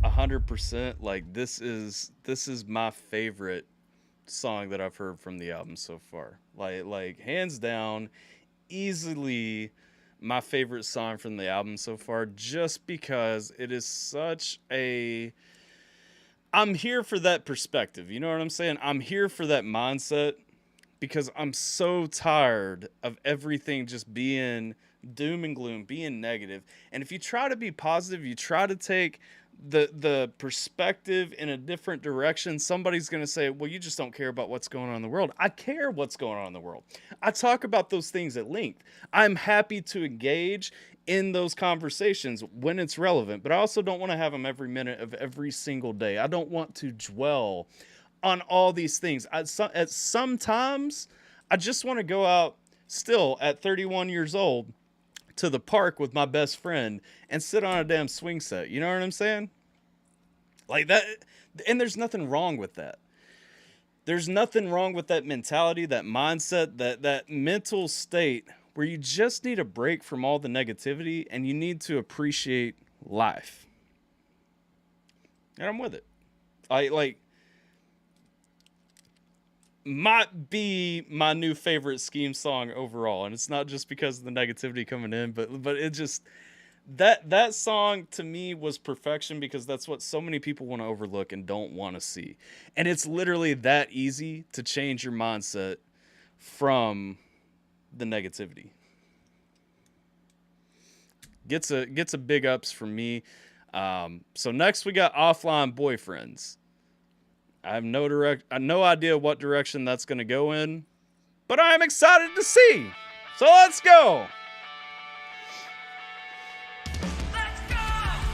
100%. Like, this is my favorite song that I've heard from the album so far. Like hands down, easily my favorite song from the album so far, just because it is such a, I'm here for that perspective. You know what I'm saying? I'm here for that mindset, because I'm so tired of everything just being doom and gloom, being negative. And if you try to be positive, you try to take the perspective in a different direction, somebody's going to say, well, you just don't care about what's going on in the world. I care what's going on in the world. I talk about those things at length. I'm happy to engage in those conversations when it's relevant, but I also don't want to have them every minute of every single day. I don't want to dwell on all these things. Sometimes I just want to go out still at 31 years old to the park with my best friend and sit on a damn swing set. You know what I'm saying? Like that. And there's nothing wrong with that. There's nothing wrong with that mentality, that mindset, that mental state where you just need a break from all the negativity and you need to appreciate life. And I'm with it. Might be my new favorite Skeem song overall, and it's not just because of the negativity coming in, but it just, that song to me was perfection, because that's what so many people want to overlook and don't want to see. And it's literally that easy to change your mindset from the negativity. Gets a big ups from me. So next we got Offline Boyfriends. I have no idea what direction that's going to go in, but I'm excited to see. So let's go. Let's go!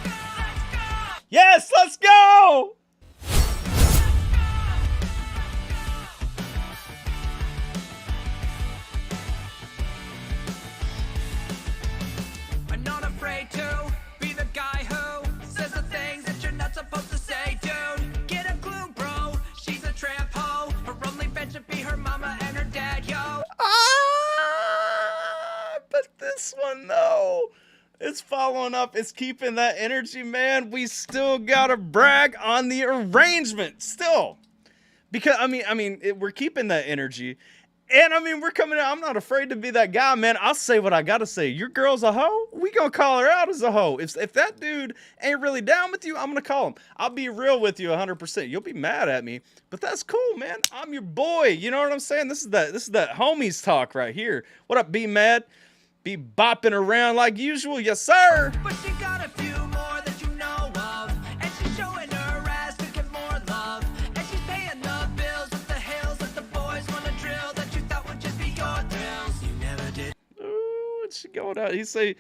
Let's go! Yes, let's go! I'm not afraid to be the guy who says the things that you're not supposed to say, dude. Get a clue, bro. She's a tramp hoe. Her only friend should be her mama and her dad, yo. But this one, though, it's following up. It's keeping that energy, man. We still gotta brag on the arrangement, still. Because, we're keeping that energy. And, we're coming out. I'm not afraid to be that guy, man. I'll say what I gotta say. Your girl's a hoe? We gonna call her out as a hoe. If that dude ain't really down with you, I'm gonna call him. I'll be real with you 100%. You'll be mad at me, but that's cool, man. I'm your boy. You know what I'm saying? This is that homies talk right here. What up, be mad? Be bopping around like usual, yes sir. But she got a few more that you know of. And she's showing her ass to get more love. And she's paying the bills with the hills that the boys wanna drill that you thought would just be your thrills. You never did. Ooh, what's she going out? He say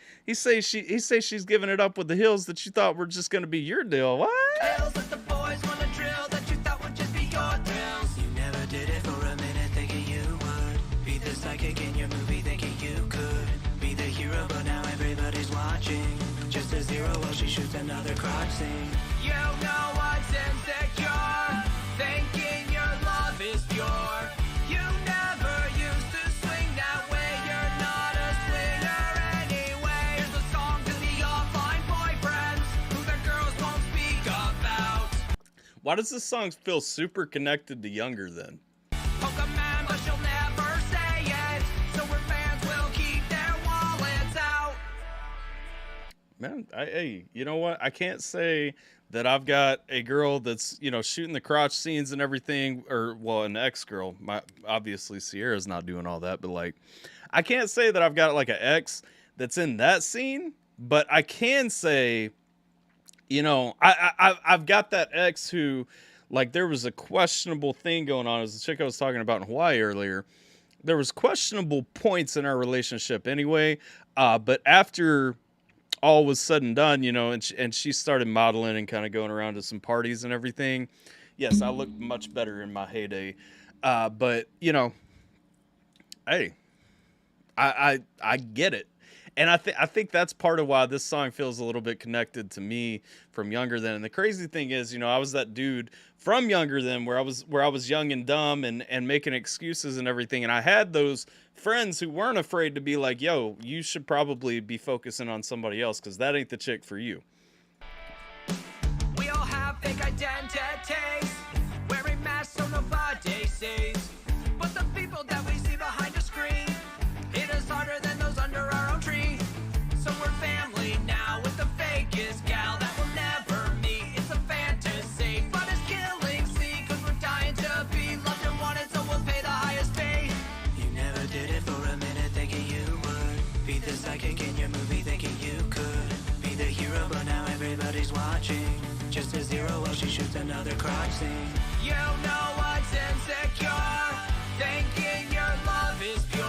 she's giving it up with the hills that you thought were just gonna be your deal. What? Hills that the boys wanna drill that you thought would just be your thrills. You never did it for a minute thinking you would. Be the psychic in your movie thinking you could. The hero, but now everybody's watching. Just a zero while she shoots another crotch scene. You know what's insecure, thinking your love is pure. You never used to swing that way. You're not a swinger anyway. Here's a song to the offline boyfriends who their girls won't speak about. Why does this song feel super connected to Younger then? Pokemon, but she'll never say it. So her fans will keep their wallets out. Man, hey, you know what? I can't say that I've got a girl that's, shooting the crotch scenes and everything, or, well, an ex-girl. Obviously, Sierra's not doing all that, but, like, I can't say that I've got, like, an ex that's in that scene, but I can say, I've got that ex who, like, there was a questionable thing going on. It was the chick I was talking about in Hawaii earlier. There was questionable points in our relationship anyway, but after all was said and done, and she started modeling and kind of going around to some parties and everything. Yes, I looked much better in my heyday. But, hey, I get it. And I think that's part of why this song feels a little bit connected to me from Younger Than. And the crazy thing is, I was that dude from Younger Than where I was young and dumb and making excuses and everything. And I had those friends who weren't afraid to be like, yo, you should probably be focusing on somebody else because that ain't the chick for you. We all have fake identities, wearing masks so nobody sees. But the people that we see behind a screen hit us harder than those under our own tree. So we're family now with the fakest gal that we'll never meet. It's a fantasy, but it's killing, see, cause we're dying to be loved and wanted, so we'll pay the highest fee. You never did it for a minute thinking you would. Be the psychic in your movie thinking you could. Be the hero, but now everybody's watching. Just a zero while she shoots another crotch scene. You know what's insecure, thinking your love is pure.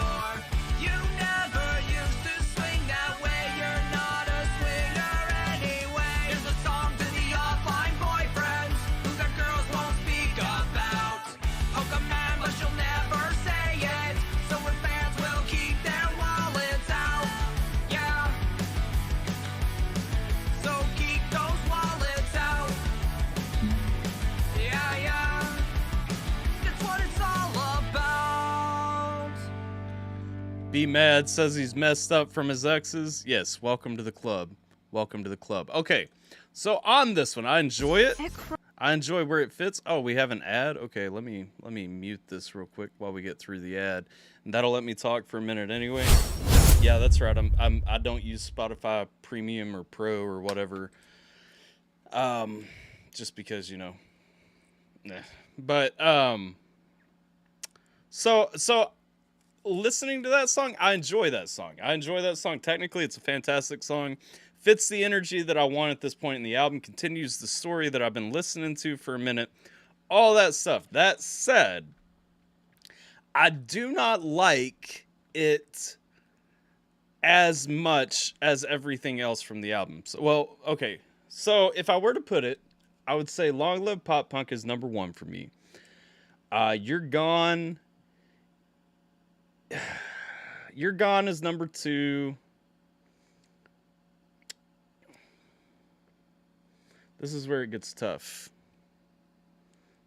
You never used to swing that way. You're not a swinger anyway. Here's a song to the offline boyfriends who their girls won't speak about. Pokemon, but she'll never say it. So her fans will keep their wallets out. Yeah. So keep those wallets out. Yeah. That's what it's all about. Be Mad says he's messed up from his exes. Yes, welcome to the club. Welcome to the club. Okay, so on this one, I enjoy it. I enjoy where it fits. Oh, we have an ad? Okay, let me mute this real quick while we get through the ad. And that'll let me talk for a minute anyway. Yeah, that's right. I don't use Spotify Premium or Pro or whatever. Just because, nah. But so listening to that song, I enjoy that song. Technically, it's a fantastic song. Fits the energy that I want at this point in the album. Continues the story that I've been listening to for a minute. All that stuff. That said, I do not like it as much as everything else from the album. So, well, okay. So if I were to put it, I would say Long Live Pop Punk is number 1 for me. You're Gone. You're Gone is number 2. This is where it gets tough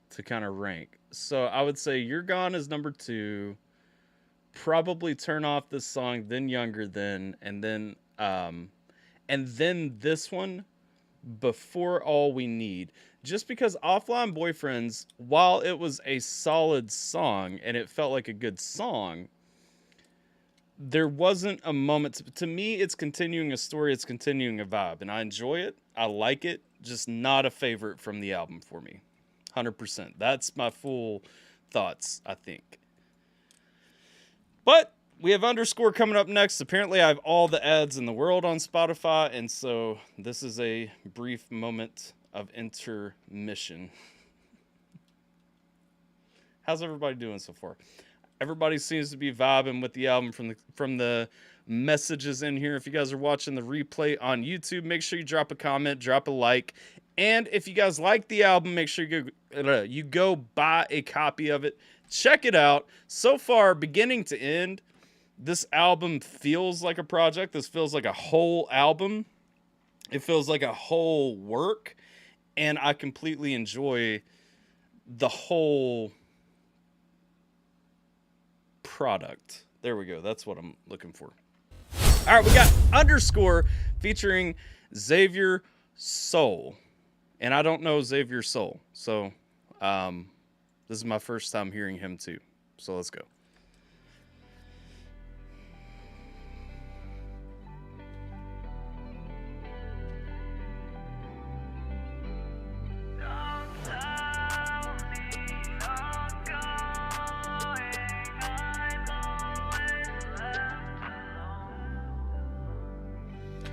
to kind of rank. So I would say You're Gone is number 2. Probably Turn Off This Song, then Younger Than, and then this one, Before All We Need. Just because Offline Boyfriends, while it was a solid song and it felt like a good song, there wasn't a moment. To me, it's continuing a story. It's continuing a vibe. And I enjoy it. I like it. Just not a favorite from the album for me. 100%. That's my full thoughts, I think. But we have Underscore coming up next. Apparently, I have all the ads in the world on Spotify. And so this is a brief moment of intermission. How's everybody doing so far? Everybody seems to be vibing with the album from the messages in here. If you guys are watching the replay on YouTube, make sure you drop a comment, drop a like. And if you guys like the album, make sure you go buy a copy of it. Check it out. So far, beginning to end, this album feels like a project. This feels like a whole album. It feels like a whole work. And I completely enjoy the whole product. There we go. That's what I'm looking for. All right, we got Underscore featuring Xavier Soul. And I don't know Xavier Soul. So this is my first time hearing him too. So let's go.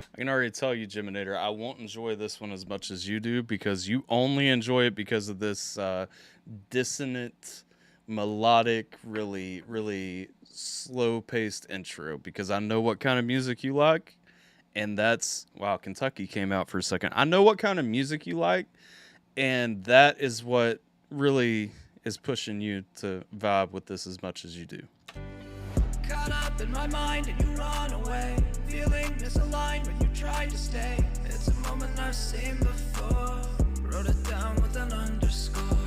I can already tell you, Jiminator, I won't enjoy this one as much as you do because you only enjoy it because of this dissonant, melodic, really, really slow-paced intro. Because I know what kind of music you like, and that's... Wow, Kentucky came out for a second. I know what kind of music you like, and that is what really is pushing you to vibe with this as much as you do. Caught up in my mind and you run away, feeling misaligned when you try to stay. It's a moment I've seen before, wrote it down with an underscore.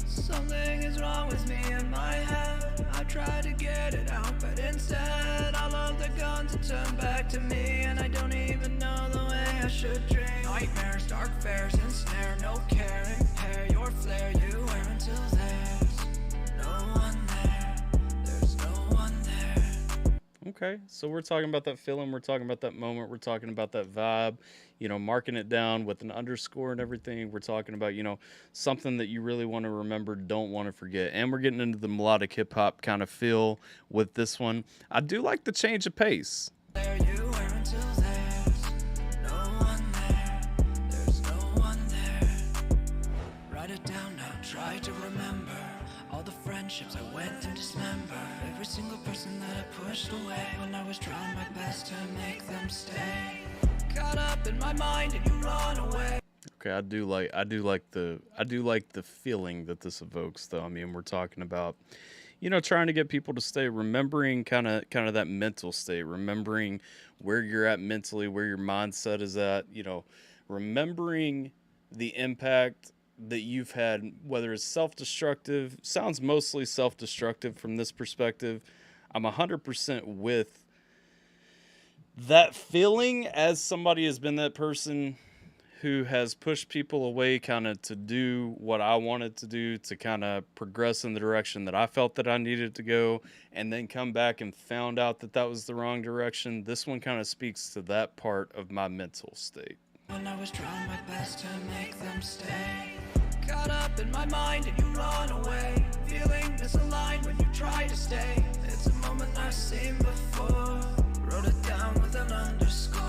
Something is wrong with me in my head, I try to get it out, but instead all of the guns have turned back to me, and I don't even know the way I should dream. Nightmares, dark fares, ensnare, no caring, pair your flare you wear until there's no one there, there's no one there. Okay, so we're talking about that feeling, we're talking about that moment, we're talking about that vibe, you know, marking it down with an underscore and everything. We're talking about, you know, something that you really want to remember, don't want to forget. And we're getting into the melodic hip-hop kind of feel with this one. I do like the change of pace. There you were until there's no one there, there's no one there. Write it down now, try to remember all the friendships I went through, dismember every single person that I pushed away when I was trying my best to make them stay. Caught up in my mind and you run away. Okay, I do like the feeling that this evokes, though. I mean, we're talking about, you know, trying to get people to stay, remembering kind of that mental state, remembering where you're at mentally, where your mindset is at, you know, remembering the impact that you've had, whether it's self-destructive, sounds mostly self-destructive from this perspective. I'm 100% with that feeling, as somebody has been that person who has pushed people away kind of to do what I wanted to do, to kind of progress in the direction that I felt that I needed to go, and then come back and found out that that was the wrong direction. This one kind of speaks to that part of my mental state. When I was trying my best to make them stay. Caught up in my mind and you run away, feeling misaligned when you try to stay. It's a moment I've seen before, wrote it down with an underscore.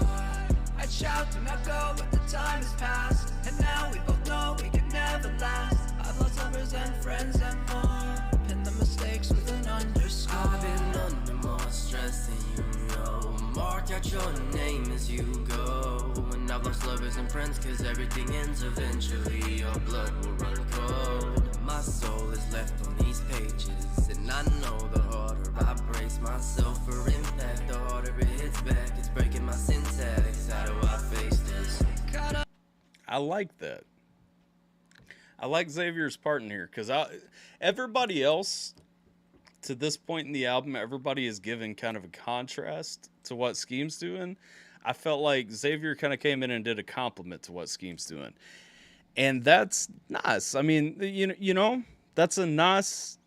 I'd shout to not go, but the time has passed, and now we both know we can never last. I've lost lovers and friends and more, pin the mistakes with an underscore. I've been under more stress than you know. Mark out your name as you go, and I've lost lovers and friends, cause everything ends eventually. Your blood will run cold. My soul is left on these pages, and I know the harder I brace myself for impact, the harder it hits back. It's breaking my syntax. How do I face this? I like that. I like Xavier's part in here, because everybody else to this point in the album, everybody is given kind of a contrast to what Skeem's doing. I felt like Xavier kind of came in and did a compliment to what Skeem's doing. And that's nice. I mean, you know, that's a nice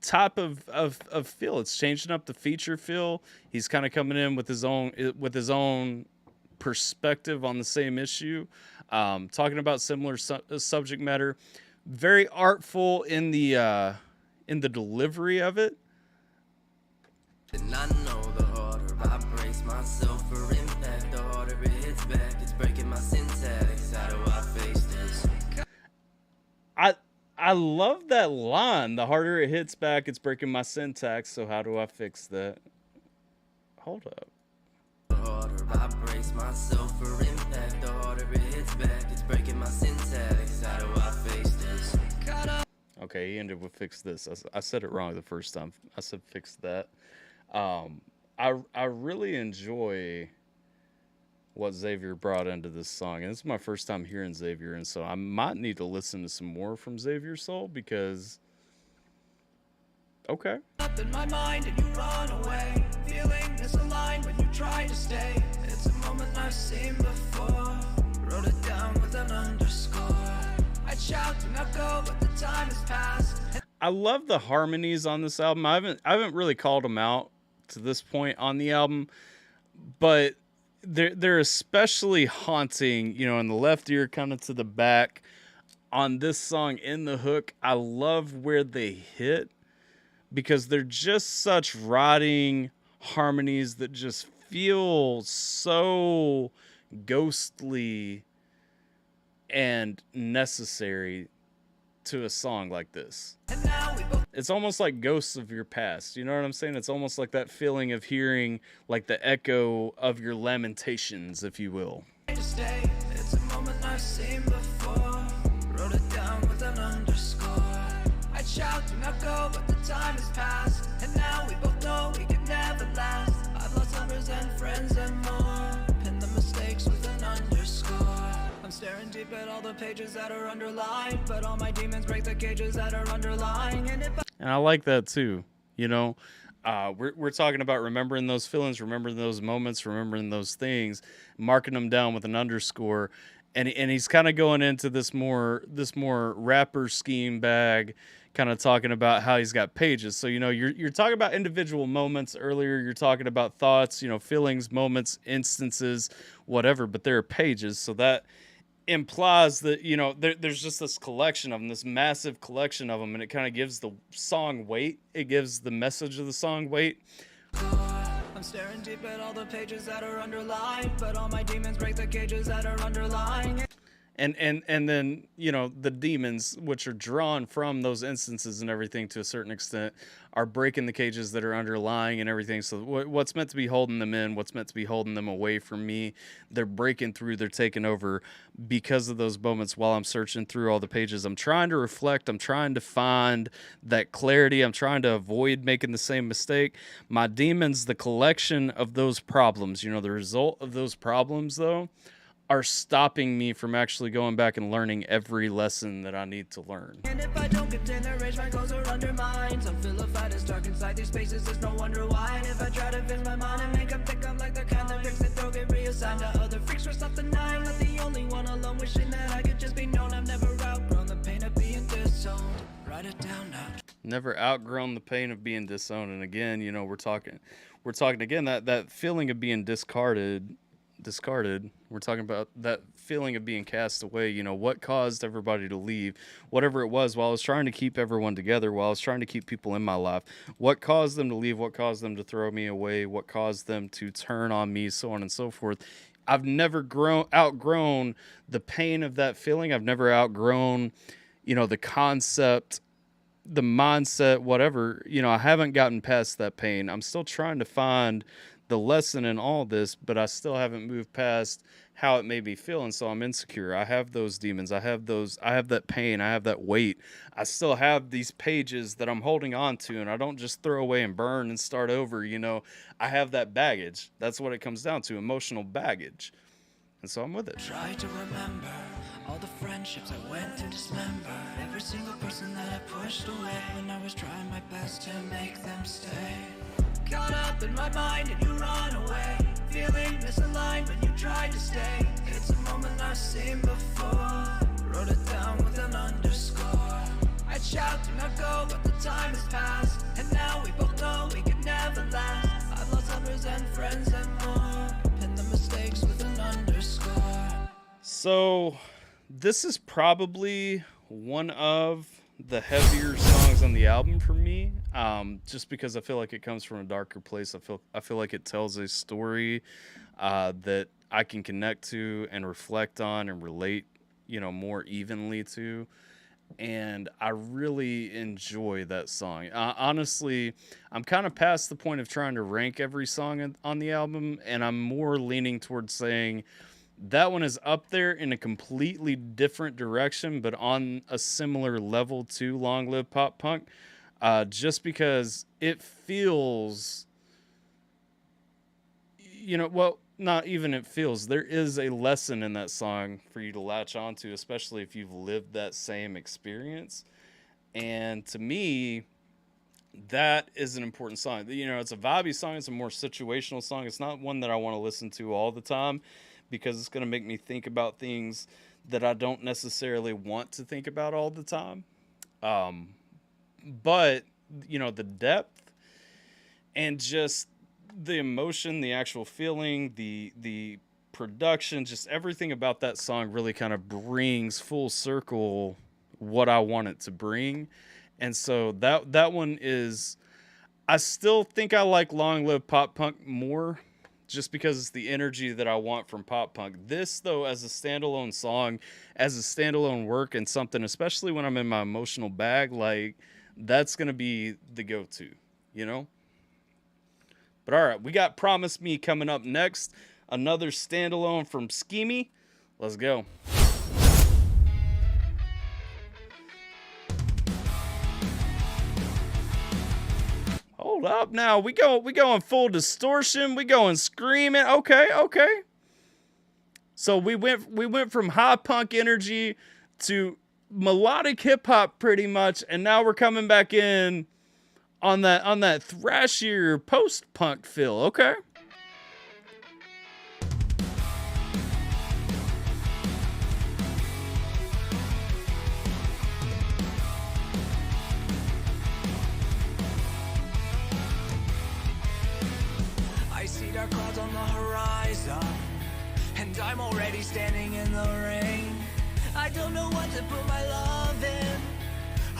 type of feel. It's changing up the feature feel. He's kind of coming in with his own perspective on the same issue, talking about similar subject matter. Very artful in the delivery of it. And I know the harder I brace myself for impact, the harder it hits back. It's breaking my syntax. How do I face this? I love that line. The harder it hits back, it's breaking my syntax. So how do I fix that? Hold up. The harder I brace myself for impact, the harder it hits back. It's breaking my syntax. How do I face this? Okay, he ended with fix this. I said it wrong the first time. I said fix that. I really enjoy what Xavier brought into this song, and this is my first time hearing Xavier, and so I might need to listen to some more from Xavier's soul, because okay. Up in my mind and you run away, feeling misaligned when you try to stay. It's a moment I've seen before, wrote it down with an underscore. I'd shout to not go, but the time has passed. I love the harmonies on this album. I haven't really called them out to this point on the album, but they're especially haunting, you know, in the left ear kind of to the back on this song in the hook. I love where they hit, because they're just such rotting harmonies that just feel so ghostly and necessary to a song like this. It's almost like ghosts of your past. You know what I'm saying? It's almost like that feeling of hearing like the echo of your lamentations, if you will. It's a moment I've seen before, wrote it down with an underscore. I'd shout to not go, but the time has passed, and now we both know we can never last. I've lost lovers and friends and more, pin the mistakes with an underscore. I'm staring deep at all the pages that are underlined, but all my demons break the cages that are underlying. And I like that too. You know, we're talking about remembering those feelings, remembering those moments, remembering those things, marking them down with an underscore. And he's kind of going into this more rapper scheme bag, kind of talking about how he's got pages. So, you know, you're talking about individual moments earlier. You're talking about thoughts, you know, feelings, moments, instances, whatever. But there are pages. So that implies that, you know, there's just this collection of them, this massive collection of them, and it kind of gives the song weight. It gives the message of the song weight. I'm staring deep at all the pages that are underlined, but all my demons break the cages that are underlying. And then, you know, the demons, which are drawn from those instances and everything to a certain extent, are breaking the cages that are underlying and everything. So what's meant to be holding them in, what's meant to be holding them away from me, they're breaking through, they're taking over because of those moments while I'm searching through all the pages. I'm trying to reflect. I'm trying to find that clarity. I'm trying to avoid making the same mistake. My demons, the collection of those problems, you know, the result of those problems, though, are stopping me from actually going back and learning every lesson that I need to learn. And if I don't continue to rage, my goals are undermined. So fill a fight is dark inside these spaces, there's no wonder why. And if I try to fix my mind and make them think I'm like the kind that bricks that don't get reassigned to other freaks for something I'm not the only one alone, wishing that I could just be known. I've never outgrown the pain of being disowned. Write it down now. Never outgrown the pain of being disowned. And again, you know, we're talking again, that feeling of being discarded. We're talking about that feeling of being cast away. You know, what caused everybody to leave, whatever it was, while I was trying to keep everyone together, while I was trying to keep people in my life, what caused them to leave, what caused them to throw me away, what caused them to turn on me, so on and so forth. I've never outgrown the pain of that feeling. I've never outgrown, you know, the concept, the mindset, whatever. You know, I haven't gotten past that pain. I'm still trying to find the lesson in all this, but I still haven't moved past how it made me feel. And so I'm insecure. I have those demons. I have that pain. I have that weight. I still have these pages that I'm holding on to, and I don't just throw away and burn and start over. You know, I have that baggage. That's what it comes down to, emotional baggage. And so I'm with it. Try to remember all the friendships I went to dismember. Every single person that I pushed away when I was trying my best to make them stay. Caught up in my mind and you run away. Feeling misaligned when you tried to stay. It's a moment I've seen before. Wrote it down with an underscore. I'd shout to not go, but the time has passed. And now we both know we could never last. I've lost lovers and friends and more. Pin the mistakes with an underscore. So this is probably one of the heavier songs on the album for me, just because I feel like it comes from a darker place. I feel like it tells a story that I can connect to and reflect on and relate, you know, more evenly to. And I really enjoy that song. Honestly, I'm kind of past the point of trying to rank every song on the album, and I'm more leaning towards saying that one is up there in a completely different direction, but on a similar level to Long Live Pop Punk, just because it feels, you know, well, not even it feels. There is a lesson in that song for you to latch onto, especially if you've lived that same experience. And to me, that is an important song. You know, it's a vibey song. It's a more situational song. It's not one that I want to listen to all the time, because it's going to make me think about things that I don't necessarily want to think about all the time. But, you know, the depth and just the emotion, the actual feeling, the production, just everything about that song really kind of brings full circle what I want it to bring. And so that one is, I still think I like Long Live Pop Punk more, just because it's the energy that I want from pop punk. This, though, as a standalone song, as a standalone work and something, especially when I'm in my emotional bag, like, that's going to be the go-to, you know? But all right, we got Promise Me coming up next. Another standalone from Skeemy. Let's go. Hold up now. We going full distortion. We going screaming. Okay. So we went from high punk energy to melodic hip hop pretty much, and now we're coming back in on that thrashier post punk feel. Okay. Dark clouds on the horizon, and I'm already standing in the rain. I don't know what to put my love in.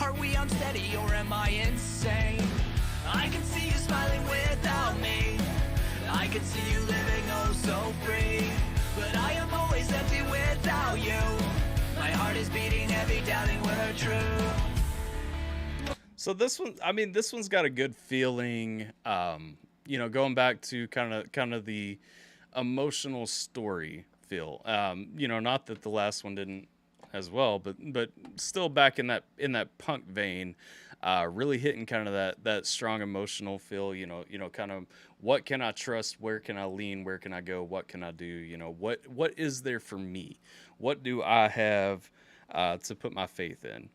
Are we unsteady or am I insane? I can see you smiling without me. I can see you living oh so free. But I am always empty without you. My heart is beating heavy, doubting we're true. So this one, I mean, this one's got a good feeling. You know, going back to kind of the emotional story feel. You know, not that the last one didn't as well, but still back in that punk vein, really hitting kind of that strong emotional feel. You know, kind of what can I trust? Where can I lean? Where can I go? What can I do? You know, what is there for me? What do I have to put my faith in?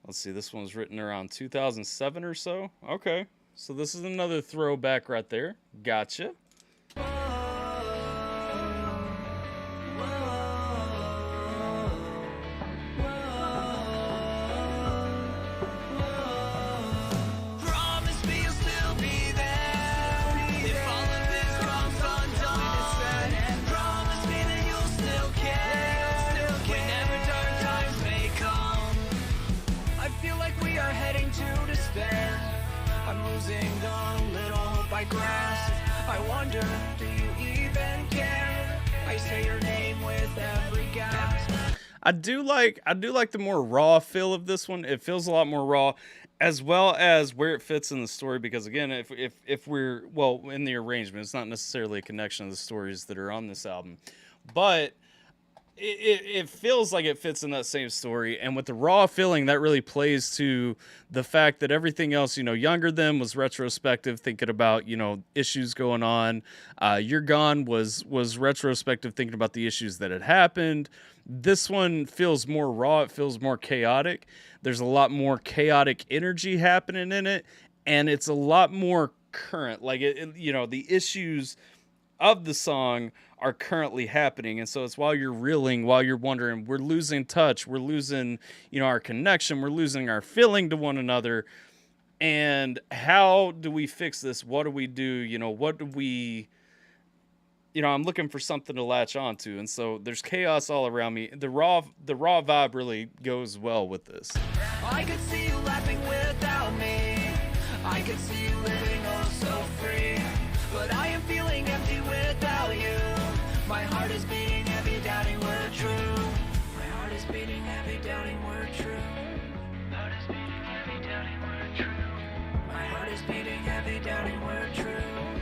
Let's see. This one was written around 2007 or so. Okay. So this is another throwback right there. Gotcha. Promise me you'll still be there if all of this comes undone. Promise me that you'll still care whenever dark times may come. I feel like we are heading to despair. I'm losing the little hope I grasp. I wonder, do you even care? I say your name with every gasp. I do like the more raw feel of this one. It feels a lot more raw. as well as where it fits in the story, because again, if we're, well, in the arrangement, it's not necessarily a connection of the stories that are on this album, but it feels like it fits in that same story. And with the raw feeling, that really plays to the fact that everything else, you know, Younger Them was retrospective, thinking about, you know, issues going on. You're Gone was retrospective, thinking about the issues that had happened. This one feels more raw. It feels more chaotic. There's a lot more chaotic energy happening in it, and it's a lot more current. Like, you know, the issues of the song are currently happening. And so it's while you're reeling, while you're wondering, we're losing touch, we're losing, you know, our connection, we're losing our feeling to one another. And how do we fix this? What do we do? You know, what do we, you know, I'm looking for something to latch onto. And so there's chaos all around me. The raw vibe really goes well with this. I could see you laughing without me. I could see you living oh so free. But I am feeling empty without you. My heart is beating heavy, doubting we're true. My heart is beating heavy, doubting we're true. Heart is beating heavy, doubting we're true. My heart is beating heavy, doubting we're true.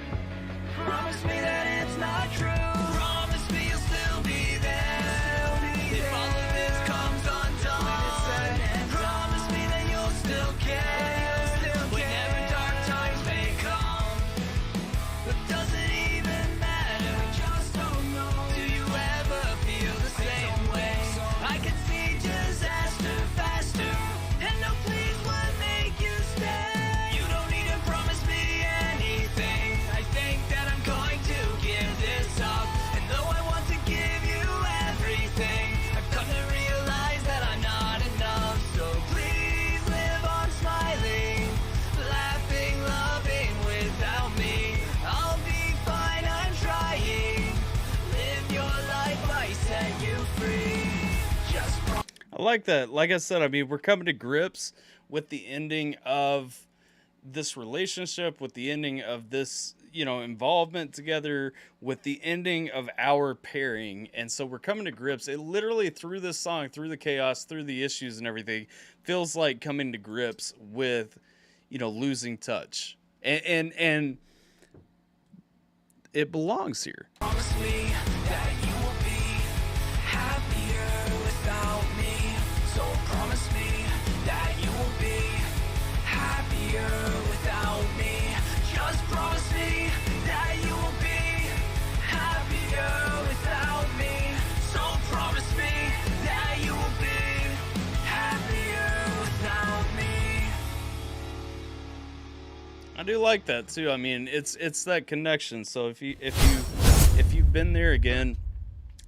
Promise me that it's not true. Promise me you'll still be there. If all of this comes undone, promise me that you'll still care. Whenever dark times may come. But does it even matter? We just don't know. Do you ever feel the same way? I can see disaster faster. And no, please, what make you stay? You don't need to promise me anything. I think that I'm going to give this up. And though I want to give you everything, I've come to realize that I'm not enough. So please live on smiling, laughing, loving without me. I'll be fine, I'm trying. Live your life, I set you free. Just I like that. Like I said, I mean, we're coming to grips with the ending of this relationship, with the ending of this, you know, involvement together, with the ending of our pairing. And so we're coming to grips. It literally, through this song, through the chaos, through the issues and everything, feels like coming to grips with, you know, losing touch. And it belongs here. promise me that you will be happier without me. So promise me that you will be happier without me. Just promise me that you will be happier without me. So promise me that you will be happier without me. I do like that too. I mean, it's that connection. So if you've been there, again,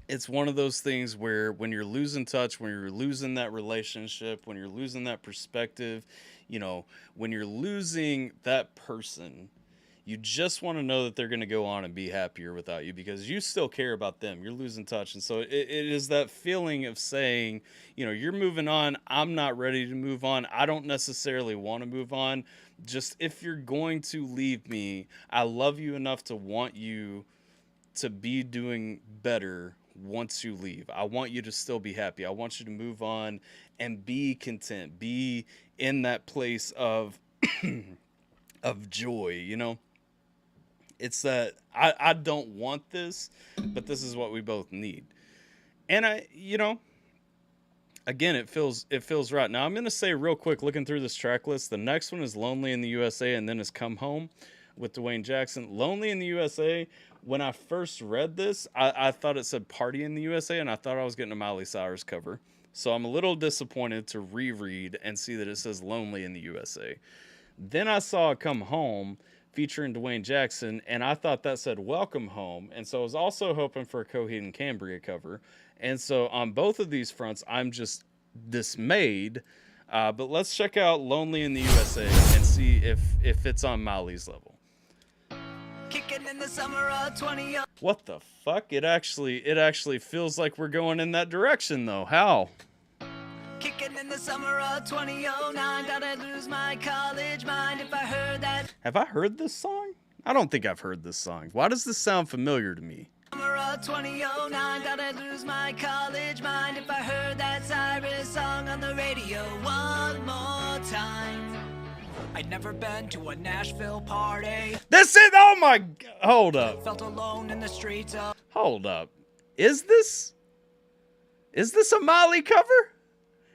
it's one of those things where when you're losing touch, when you're losing that relationship, when you're losing that perspective, you know, when you're losing that person, you just want to know that they're going to go on and be happier without you, because you still care about them. You're losing touch. And so it is that feeling of saying, you know, you're moving on. I'm not ready to move on. I don't necessarily want to move on. Just, if you're going to leave me, I love you enough to want you to be doing better once you leave. I want you to still be happy. I want you to move on and be content, be in that place of of joy, you know? It's that I don't want this, but this is what we both need. And I, you know, again, it feels right. Now, I'm going to say real quick, looking through this track list, the next one is Lonely in the USA, and then is Come Home with Dwayne Jackson. Lonely in the USA, when I first read this, I thought it said Party in the USA, and I thought I was getting a Miley Cyrus cover. So I'm a little disappointed to reread and see that it says Lonely in the USA. Then I saw Come Home featuring Dwayne Jackson, and I thought that said Welcome Home. And so I was also hoping for a Coheed and Cambria cover. And so on both of these fronts, I'm just dismayed. But let's check out Lonely in the USA and see if it's on Miley's level. Kicking in the summer of 20. What the fuck? It actually feels like we're going in that direction, though. How? Kicking in the summer of 2009. Thought I'd lose my college mind if I heard that. Have I heard this song? I don't think I've heard this song. Why does this sound familiar to me? Summer of 2009. Thought I'd lose my college mind if I heard that Cyrus song on the radio one more time. I'd never been to a Nashville party. This is, oh my, hold up. Felt alone in the streets of... Hold up. Is this a Molly cover?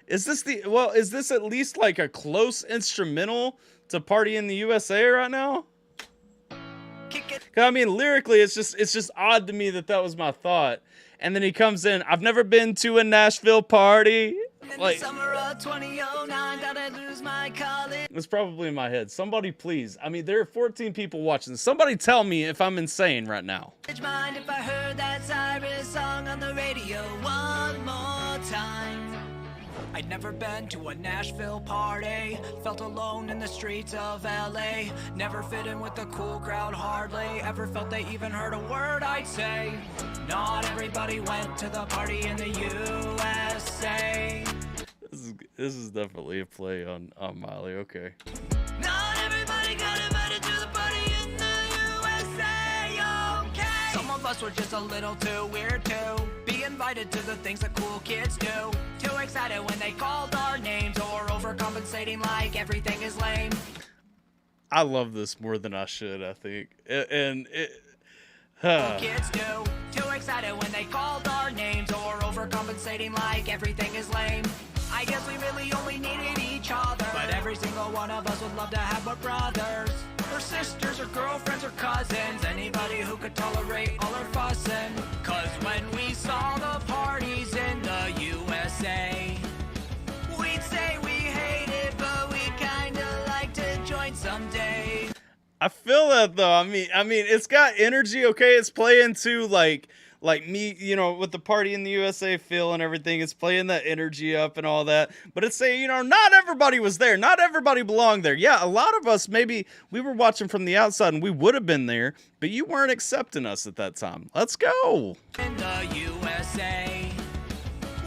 Is this is this at least like a close instrumental to Party in the USA right now? Kick it. 'Cause I mean, lyrically, it's just odd to me that was my thought. And then he comes in, I've never been to a Nashville party. In Like, the summer of 2009, thought I'd lose my college. it's probably in my head. Somebody please. I mean, there are 14 people watching. Somebody tell me if I'm insane right now. Mind if I heard that Cyrus song on the radio one more time. I'd never been to a Nashville party. Felt alone in the streets of LA. Never fit in with the cool crowd hardly. Ever felt they even heard a word I'd say. Not everybody went to the party in the USA. This is definitely a play on Molly. Okay. Not everybody got invited to the party in the USA, okay? Some of us were just a little too weird to be invited to the things that cool kids do. Too excited when they called our names, or overcompensating like everything is lame. I love this more than I should, I think. Kids do. Too excited when they called our names, or overcompensating like everything is lame. I guess we really only needed each other, but every single one of us would love to have our brothers, or sisters, or girlfriends, or cousins, anybody who could tolerate all our fussing. Cause when we saw the parties in the USA, we'd say we hate it, but we kinda like to join someday. I feel that though. I mean, it's got energy. Okay, it's playing to like me, you know, with the Party in the USA feel and everything. It's playing that energy up and all that. But it's saying, you know, not everybody was there. Not everybody belonged there. Yeah, a lot of us, maybe we were watching from the outside and we would have been there, but you weren't accepting us at that time. Let's go. In the USA,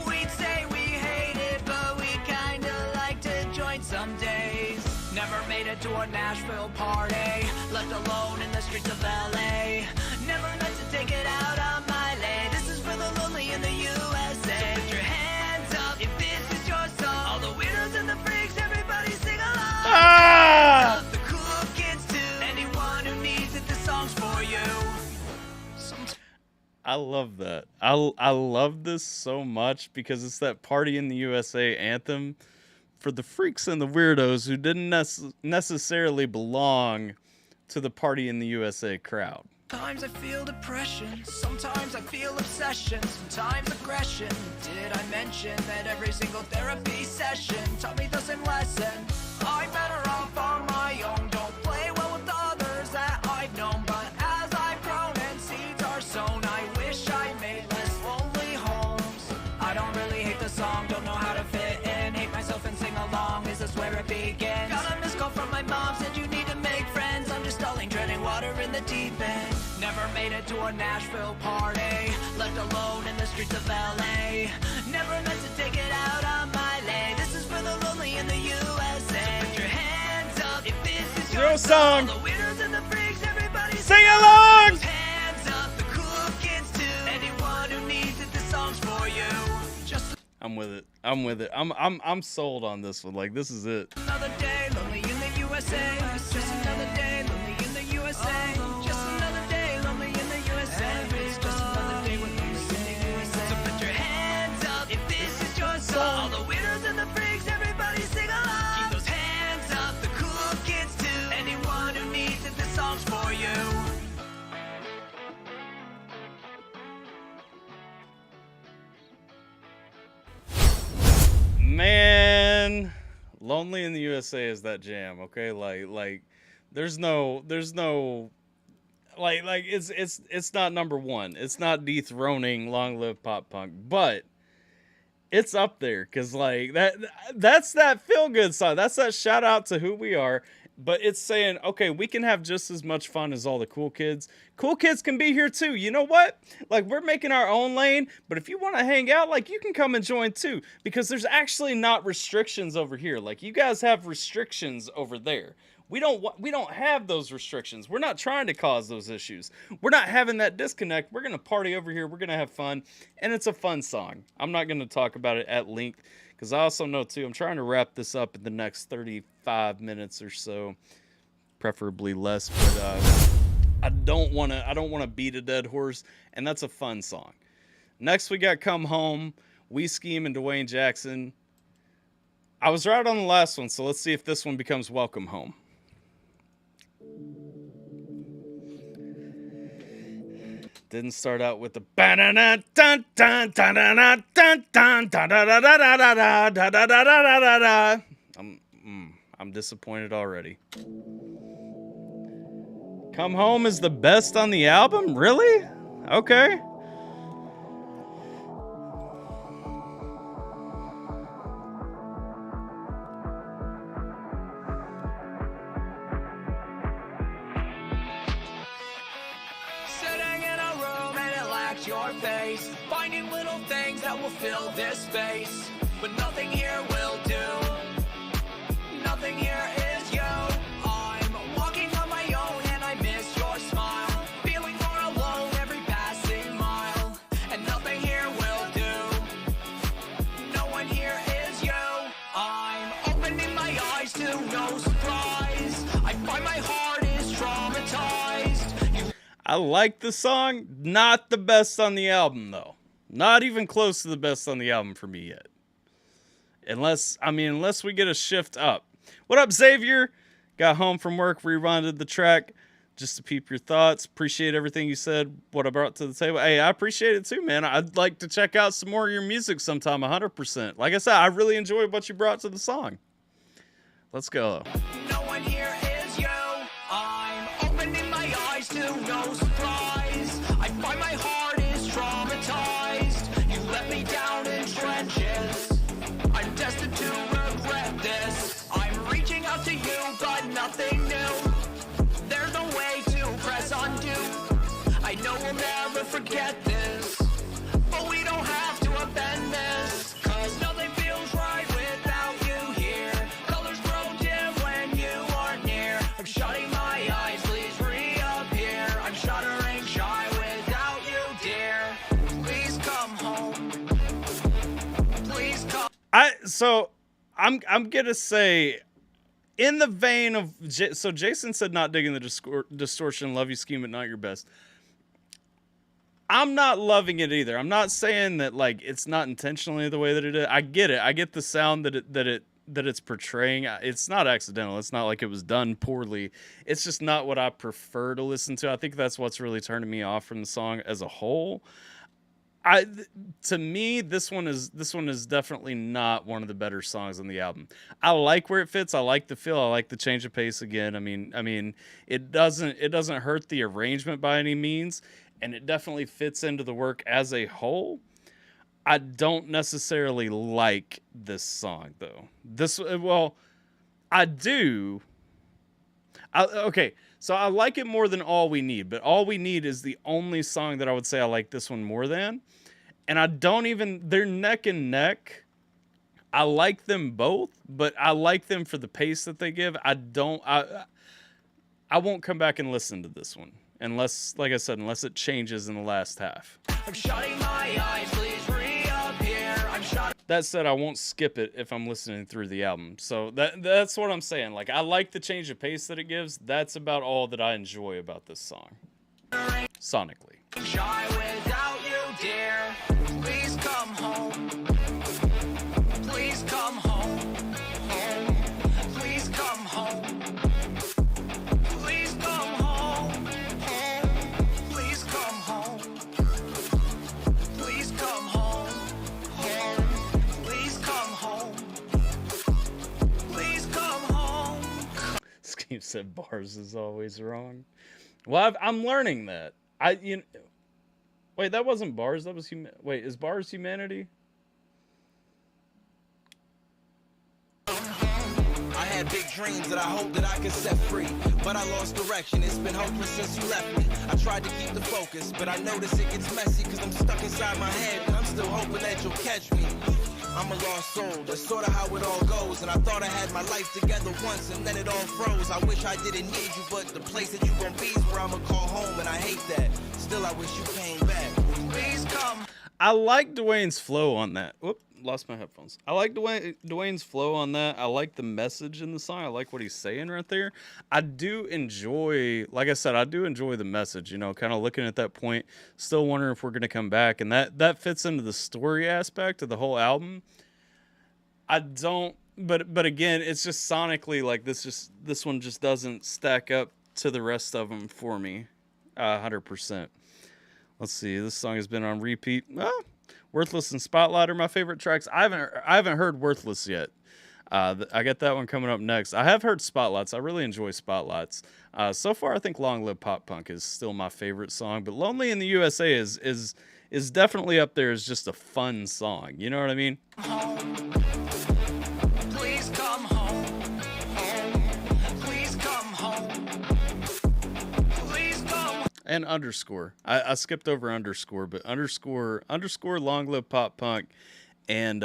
we'd say we hate it, but we kinda like to join some days. Never made it to a Nashville party, left alone in the streets of LA. Never meant to take it out on my lay. This is for the lonely in the USA. So put your hands up if this is your song. All the weirdos and the freaks, everybody sing along. Ah! The cool kids too. Anyone who needs it, this song's for you. I love that. I love this so much because it's that Party in the USA anthem for the freaks and the weirdos who didn't necessarily belong to the Party in the USA crowd. Sometimes I feel depression, sometimes I feel obsession, sometimes aggression. Did I mention that every single therapy session taught me the same lesson? I'm better off on my own, don't play well with others that I've known. But as I've grown and seeds are sown, I wish I made less lonely homes. I don't really hate the song, don't know how to fit in, hate myself and sing along, is this where it begins? Got a missed call from my mom, said you need to make friends. I'm just stalling, treading water in the deep end. Never made it to a Nashville party, left alone in the streets of LA. Never meant to take it out on my lay. This is for the lonely in the USA. So put your hands up if this is your song. All the winners and the freaks, everybody Sing along! Those hands up, the cool kids too. Anyone who needs it, this song's for you. Just I'm with it. I'm sold on this one. Like, this is it. another day, lonely in the USA. Just another day, lonely in the USA. Just another day, lonely in the USA. It's just another day with lonely in the USA. So put your hands up if this is your song. All the winners and the freaks, everybody sing along. Keep those hands up, the cool kids too. Anyone who needs it, this song's for you. Man, Lonely in the USA is that jam, okay? Like there's no like it's not number one. It's not dethroning Long Live Pop Punk, but it's up there cuz like that's that feel good song. That's that shout out to who we are. But it's saying, okay, we can have just as much fun as all the cool kids. Cool kids can be here too. You know what? Like, we're making our own lane, but if you want to hang out, like, you can come and join too. Because there's actually not restrictions over here. Like, you guys have restrictions over there. We don't have those restrictions. We're not trying to cause those issues. We're not having that disconnect. We're going to party over here. We're going to have fun. And it's a fun song. I'm not going to talk about it at length because I also know too, I'm trying to wrap this up in the next 35 minutes or so, preferably less, but I don't want to beat a dead horse, and that's a fun song. Next we got Come Home, We Skeem and Dwayne Jackson. I was right on the last one, so let's see if this one becomes Welcome Home. Didn't start out with the I'm disappointed already. Come Home is the best on the album? Really? Okay. Your face, finding little things that will fill this space, but nothing here will do. Nothing here is you. I'm walking on my own and I miss your smile, feeling more alone every passing mile, and nothing here will do. No one here is you. I'm opening my eyes to no surprise. I find my heart is traumatized. I like the song, not the best on the album though. Not even close to the best on the album for me yet. Unless we get a shift up. What up, Xavier? Got home from work, rewinded the track just to peep your thoughts. Appreciate everything you said, what I brought to the table. Hey, I appreciate it too, man. I'd like to check out some more of your music sometime, 100%. Like I said, I really enjoyed what you brought to the song. Let's go. No one here is you. I'm opening my eyes to no surprise. I find my heart is traumatized. You let me down in trenches. I'm destined to regret this. I'm reaching out to you, but nothing new. There's no way to press undo. I know we'll never forget this, but we don't have to upend this, 'cause nothing feels right without you here. Colors grow dim when you are near. I'm shutting my eyes, please reappear. I'm shuddering shy without you, dear. Please come home. Please come. I'm gonna say, in the vein of so Jason said not digging the distortion, love you Skeem, but not your best. I'm not loving it either. I'm not saying that like it's not intentionally the way that it is. I get it. I get the sound that it's portraying. It's not accidental. It's not like it was done poorly. It's just not what I prefer to listen to. I think that's what's really turning me off from the song as a whole. To me, this one is definitely not one of the better songs on the album. I like where it fits. I like the feel. I like the change of pace again. I mean, it doesn't hurt the arrangement by any means, and it definitely fits into the work as a whole. I don't necessarily like this song though. I do. Okay, so I like it more than All We Need, but All We Need is the only song that I would say I like this one more than. And they're neck and neck. I like them both, but I like them for the pace that they give. I won't come back and listen to this one unless, like I said, unless it changes in the last half. I'm shutting my eyes, please reappear. That said, I won't skip it if I'm listening through the album. So that's what I'm saying. Like, I like the change of pace that it gives. That's about all that I enjoy about this song. Sonically. Shy without you, dear. Please come home. Please come home. Home. Please come home. Please come home. Home. Please come home. Please come home. Home. Please come home. Please come home. Skeem said bars is always wrong. Well, I'm learning that. Wait, that wasn't bars. That was wait, is bars humanity? I had big dreams that I hoped that I could set free, but I lost direction. It's been hopeless since you left me. I tried to keep the focus, but I notice it gets messy because I'm stuck inside my head, and I'm still hoping that you'll catch me. I'm a lost soul, that's sort of how it all goes. And I thought I had my life together once, and then it all froze. I wish I didn't need you, but the place that you gon' be is where I'ma call home, and I hate that. Still, I wish you came back. Please come. I like Dwayne's flow on that. Whoop, lost my headphones. I like Dwayne's flow on that. I like the message in the song. I like what he's saying right there. I do enjoy, like I said, I do enjoy the message, you know, kind of looking at that point, still wondering if we're going to come back. And that fits into the story aspect of the whole album. I don't, but again, it's just sonically like this one just doesn't stack up to the rest of them for me 100%. Let's see, this song has been on repeat. Worthless and Spotlight are my favorite tracks. I haven't heard Worthless yet. I got that one coming up next. I have heard Spotlights. I really enjoy Spotlights. So far, I think Long Live Pop Punk is still my favorite song, but Lonely in the USA is definitely up there as just a fun song. You know what I mean? Please come home. Please come home. Please come. And underscore. I skipped over underscore, but underscore Long Live Pop Punk and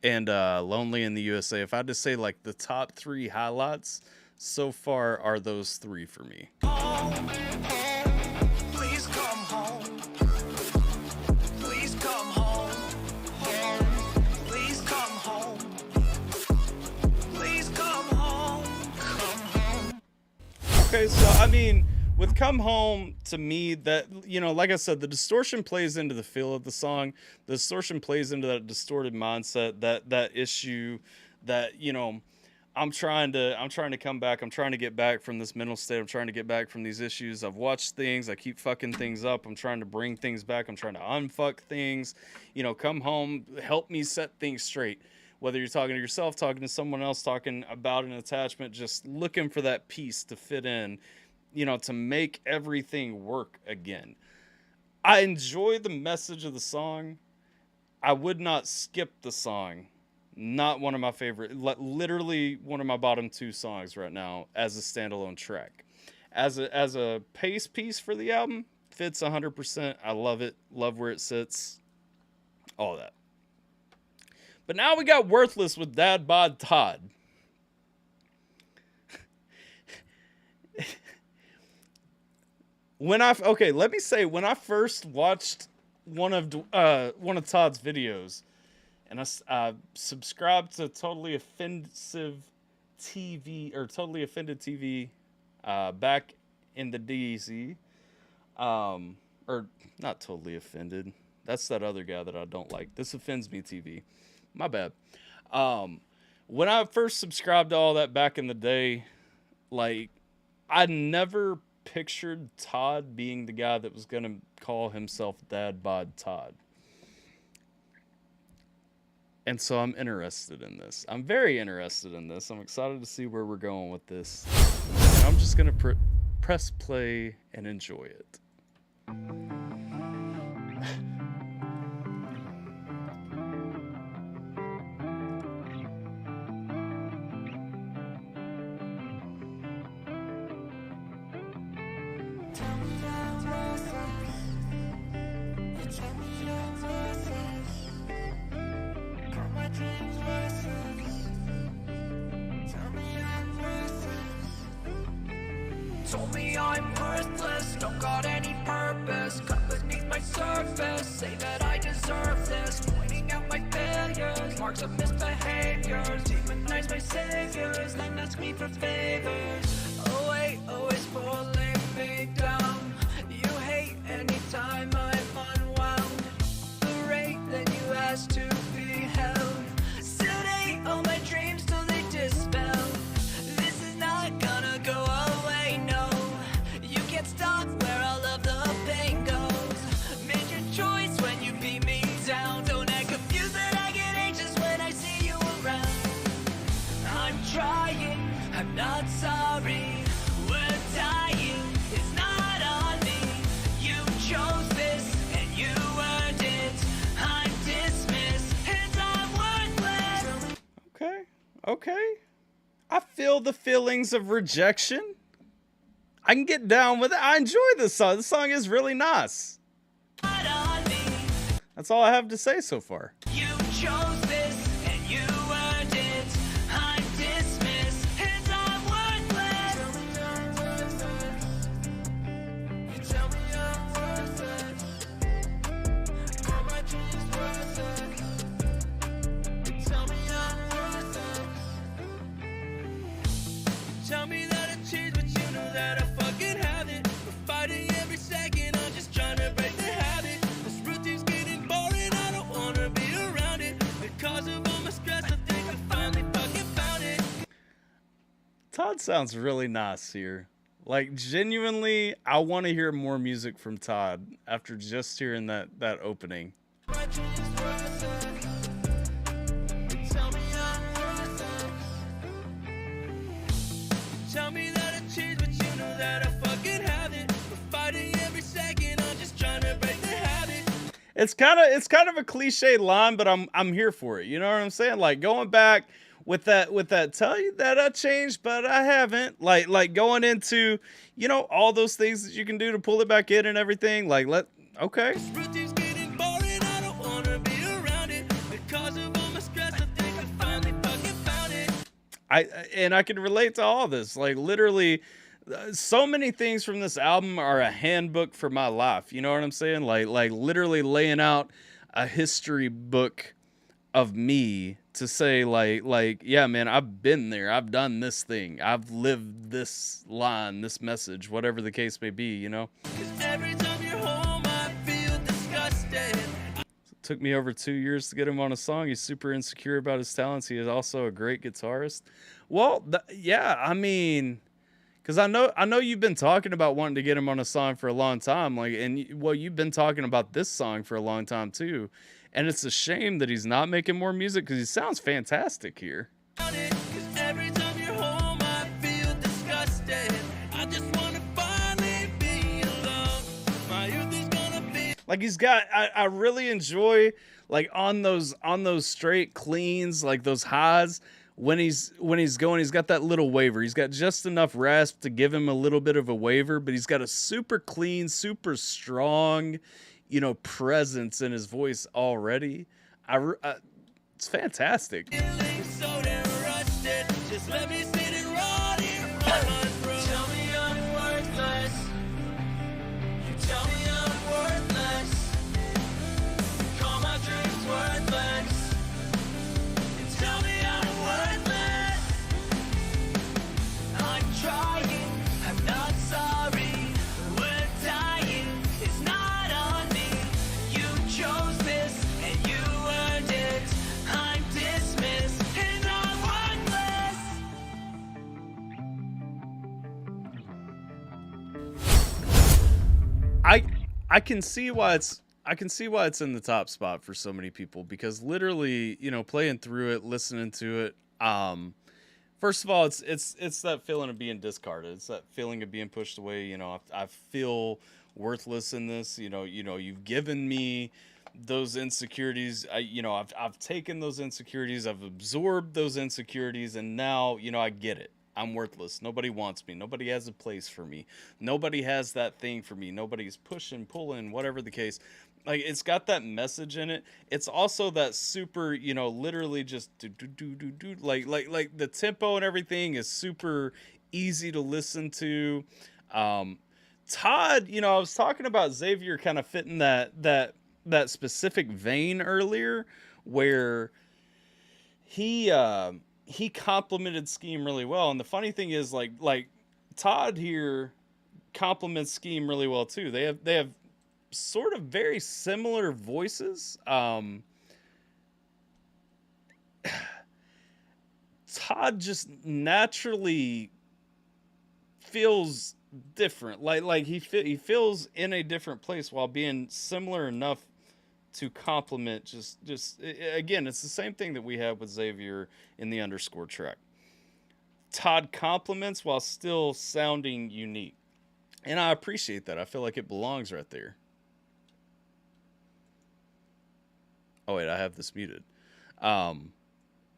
Lonely in the USA. If I had to say like the top 3 highlights so far are those 3 for me. Please come home. Please come home. Please come home. Please come home. Come home. Okay, so I mean, with Come Home, to me, that, you know, like I said, the distortion plays into the feel of the song. The distortion plays into that distorted mindset, that issue that, you know, I'm trying to come back. I'm trying to get back from this mental state. I'm trying to get back from these issues. I've watched things. I keep fucking things up. I'm trying to bring things back. I'm trying to unfuck things. You know, come home, help me set things straight. Whether you're talking to yourself, talking to someone else, talking about an attachment, just looking for that piece to fit in, you know, to make everything work again. I enjoy the message of the song. I would not skip the song. Not one of my favorite, literally one of my bottom 2 songs right now as a standalone track. As a pace piece for the album, fits 100%. I love it. Love where it sits. All that. But now we got Worthless with Dad Bod Todd. When I first watched one of Todd's videos, and I subscribed to Totally Offended TV back in the DZ, or not Totally Offended. That's that other guy that I don't like. This Offends Me TV. My bad. When I first subscribed to all that back in the day, like, I never pictured Todd being the guy that was going to call himself Dad Bod Todd. And so I'm interested in this. I'm very interested in this. I'm excited to see where we're going with this. And I'm just going to press play and enjoy it. Told me I'm worthless, don't got any purpose. Cut beneath my surface, say that I deserve this. Pointing out my failures, marks of misbehaviors. Demonize my saviors, then ask me for favors. Oh wait, always pulling me down. You hate anytime I'm unwound. The rate that you ask to be held. Sedate all my dreams till they dispel. This is not gonna go away, no. You can't stop where all of the pain goes. Made your choice when you beat me down. Don't act confused that I get anxious when I see you around. I'm trying, I'm not sorry. We're dying, it's not on me. You chose this and you earned it. I'm dismissed and I'm worthless. Okay. I feel the feelings of rejection. I can get down with it. I enjoy this song. This song is really nice. Not on me. That's all I have to say so far. You chose this and you earned it. I'm dismissed and I'm worthless. You tell me I'm worthless. Call my Todd sounds really nice here. Like, genuinely, I want to hear more music from Todd after just hearing that opening. Tell me that I changed, but you know that I fucking haven't. We're fighting every second, I'm just trying to break the habit. It's kind of a cliche line, but I'm here for it. You know what I'm saying? Like, going back with that tell you that I changed, but I haven't. Like going into, you know, all those things that you can do to pull it back in and everything. Like, okay. This routine's getting boring, I don't wanna be around it. Because of all my stress, I think I finally fucking found it. I can relate to all this. Like, literally, so many things from this album are a handbook for my life. You know what I'm saying? Like literally laying out a history book of me to say, like, yeah, man, I've been there. I've done this thing. I've lived this line, this message, whatever the case may be, you know? 'Cause every time you're home, I feel disgusted. It took me over 2 years to get him on a song. He's super insecure about his talents. He is also a great guitarist. Well, yeah, I mean, because I know you've been talking about wanting to get him on a song for a long time. Like, and well, you've been talking about this song for a long time too. And it's a shame that he's not making more music because he sounds fantastic here. 'Cause every time you're home, I feel disgusted. I just wanna finally be alone. My youth is gonna be. Like, he's got, I really enjoy, like, on those straight cleans, like those highs, when he's going, he's got that little waver. He's got just enough rasp to give him a little bit of a waver, but he's got a super clean, super strong, you know, presence in his voice already. It's fantastic. Feeling so damn rusted. Just let me sit and rot here on my throat. Tell me I'm worthless. You tell me I'm worthless. Call my dreams worthless. And tell me I'm worthless. I'm trying, I'm not sorry. We're dying, it's not on me. You chose this and you earned it. I'm dismissed and I'm worthless. I can see why it's in the top spot for so many people, because literally, you know, playing through it, listening to it, first of all, it's that feeling of being discarded. It's that feeling of being pushed away. You know, I feel worthless in this. You know, you've given me those insecurities. I've taken those insecurities. I've absorbed those insecurities, and now, you know, I get it. I'm worthless. Nobody wants me. Nobody has a place for me. Nobody has that thing for me. Nobody's pushing, pulling, whatever the case. Like, it's got that message in it. It's also that super, you know, literally just do, like the tempo and everything is super easy to listen to. Todd, you know, I was talking about Xavier kind of fitting that specific vein earlier, where he complimented Skeem really well. And the funny thing is, like Todd here compliments Skeem really well too. They have sort of very similar voices. Todd just naturally feels different. Like he feels in a different place while being similar enough to compliment. Just again, it's the same thing that we have with Xavier in the underscore track. Todd compliments while still sounding unique, and I appreciate that. I feel like it belongs right there. Oh wait, I have this muted. But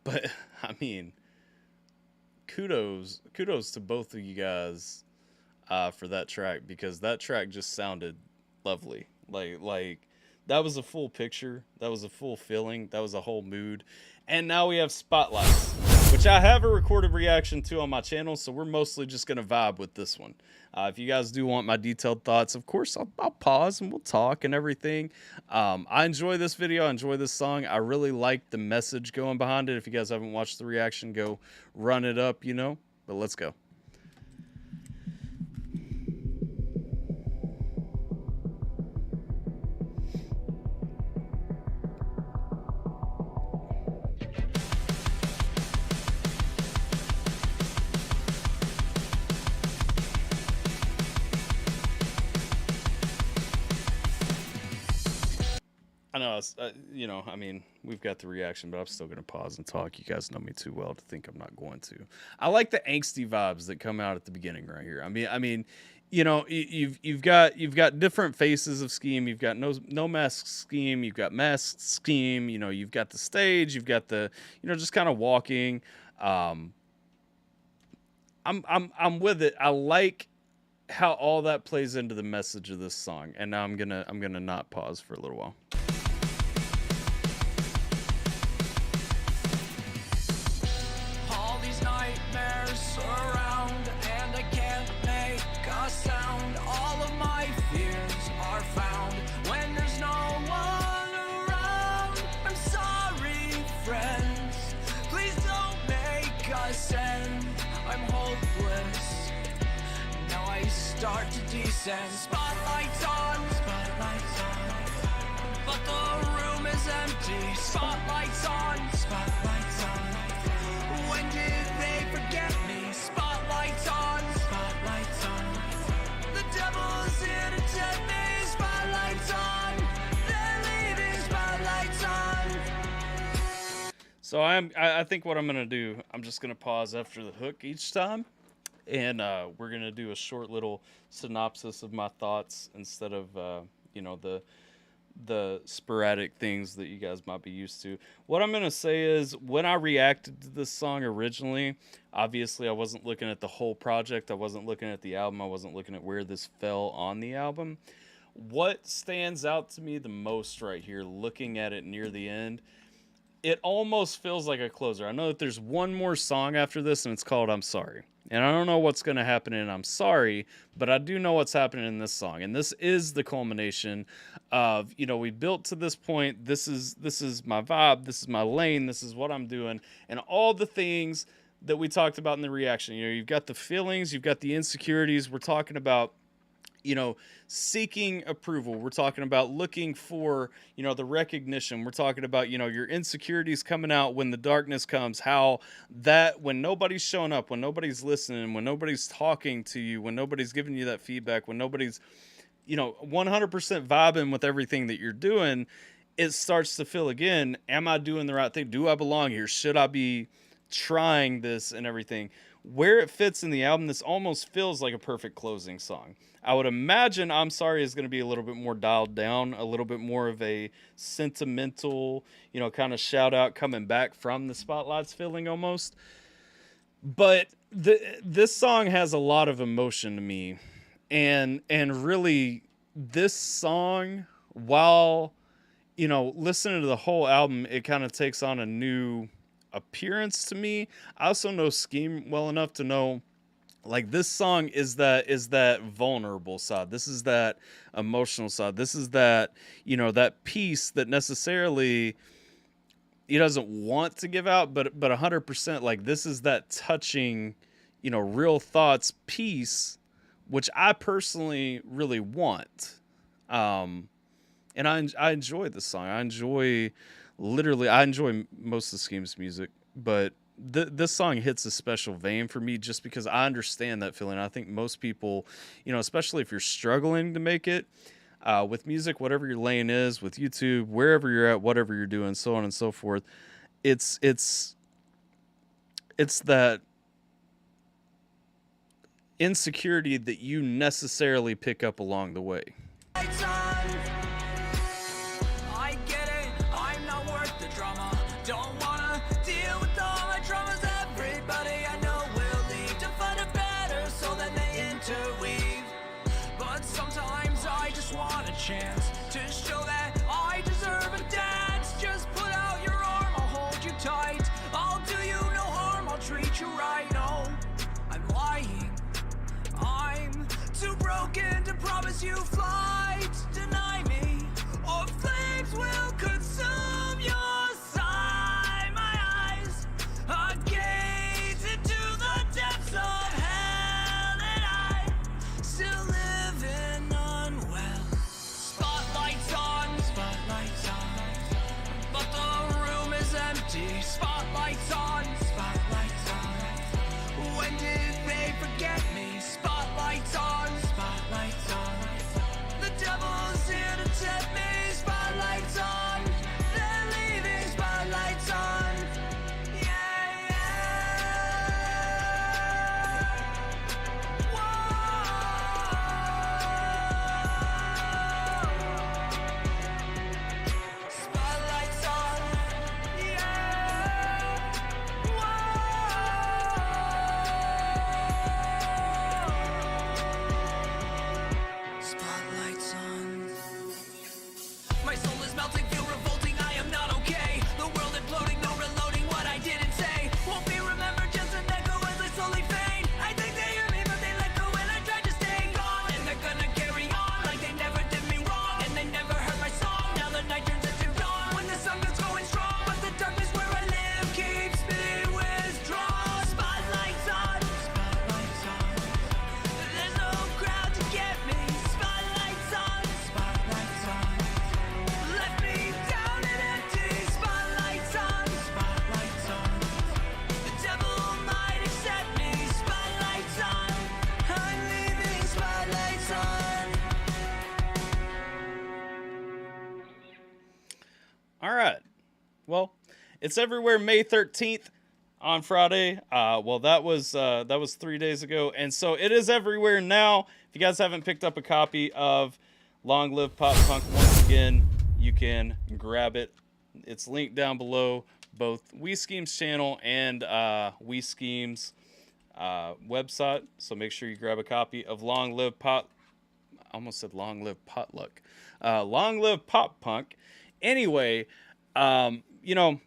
I mean, kudos to both of you guys for that track, because that track just sounded lovely. Like that was a full picture. That was a full feeling. That was a whole mood. And now we have Spotlights, which I have a recorded reaction to on my channel, so we're mostly just going to vibe with this one. If you guys do want my detailed thoughts, of course, I'll pause and we'll talk and everything. I enjoy this video. I enjoy this song. I really like the message going behind it. If you guys haven't watched the reaction, go run it up, you know. But let's go. I know, you know, I mean, we've got the reaction, but I'm still going to pause and talk. You guys know me too well to think I'm not going to. I like the angsty vibes that come out at the beginning right here. I mean, you know, you've got different faces of Skeem. You've got no mask Skeem. You've got masked Skeem. You know, you've got the stage. You've got the, you know, just kind of walking. I'm with it. I like how all that plays into the message of this song. And now I'm gonna not pause for a little while. All these nightmares surround, and I can't make a sound. All of my fears are found when there's no one around. I'm sorry, friends, please don't make us end. I'm hopeless, now I start to descend. Spotlights on, but the room is empty. Spotlights on, when did they forget me? Spotlights on, the devil's here to tempt me. Spotlights on, they're leaving. Spotlights on. So I think what I'm gonna do, I'm just gonna pause after the hook each time, and we're gonna do a short little synopsis of my thoughts instead of you know, the sporadic things that you guys might be used to. What I'm gonna say is, when I reacted to this song originally, obviously I wasn't looking at the whole project. I wasn't looking at the album. I wasn't looking at where this fell on the album. What stands out to me the most right here, looking at it near the end, it almost feels like a closer. I know that there's one more song after this, and it's called I'm Sorry. And I don't know what's going to happen in I'm Sorry, but I do know what's happening in this song. And this is the culmination of, you know, we built to this point. This is my vibe. This is my lane. This is what I'm doing. And all the things that we talked about in the reaction. You know, you've got the feelings. You've got the insecurities. We're talking about, you know, seeking approval. We're talking about looking for, you know, the recognition. We're talking about, you know, your insecurities coming out when the darkness comes, how that when nobody's showing up, when nobody's listening, when nobody's talking to you, when nobody's giving you that feedback, when nobody's, you know, 100% vibing with everything that you're doing, it starts to feel again, am I doing the right thing? Do I belong here? Should I be trying this and everything? Where it fits in the album, this almost feels like a perfect closing song. I would imagine I'm Sorry is going to be a little bit more dialed down, a little bit more of a sentimental, you know, kind of shout out coming back from the spotlights feeling almost. But this song has a lot of emotion to me. And really, this song, while, you know, listening to the whole album, it kind of takes on a new appearance to me. I also know Skeem well enough to know, like, this song is that vulnerable side. This is that emotional side. This is that, you know, that piece that necessarily he doesn't want to give out, but 100%, like, this is that touching, you know, real thoughts piece, which I personally really want. And I enjoy this song. I enjoy most of Skeem's music, but this song hits a special vein for me just because I understand that feeling. I think most people, you know, especially if you're struggling to make it with music, whatever your lane is, with YouTube, wherever you're at, whatever you're doing, so on and so forth, it's that insecurity that you necessarily pick up along the way. I get it, I'm not worth the drama. Don't wanna deal with all my dramas. Everybody I know will leave to find it better, so then they interweave. But sometimes I just want a chance to show that I deserve a dance. Just put out your arm, I'll hold you tight. I'll do you no harm, I'll treat you right. No, I'm lying, I'm too broken to promise you flight. Deny me, or flames will consume your side. My eyes are gates into the depths of hell, and I still living unwell. Spotlights on, but the room is empty. Spotlights on, when did they forget me? Spotlights on, the devil's here to tempt me. Spotlights on. All right. Well, it's everywhere May 13th on Friday. Well, that was 3 days ago, and so it is everywhere now. If you guys haven't picked up a copy of Long Live Pop Punk, once again, you can grab it. It's linked down below, both We Scheme's channel and We Scheme's website. So make sure you grab a copy of Long Live Pop. I almost said Long Live Potluck. Long Live Pop Punk. Anyway, you know,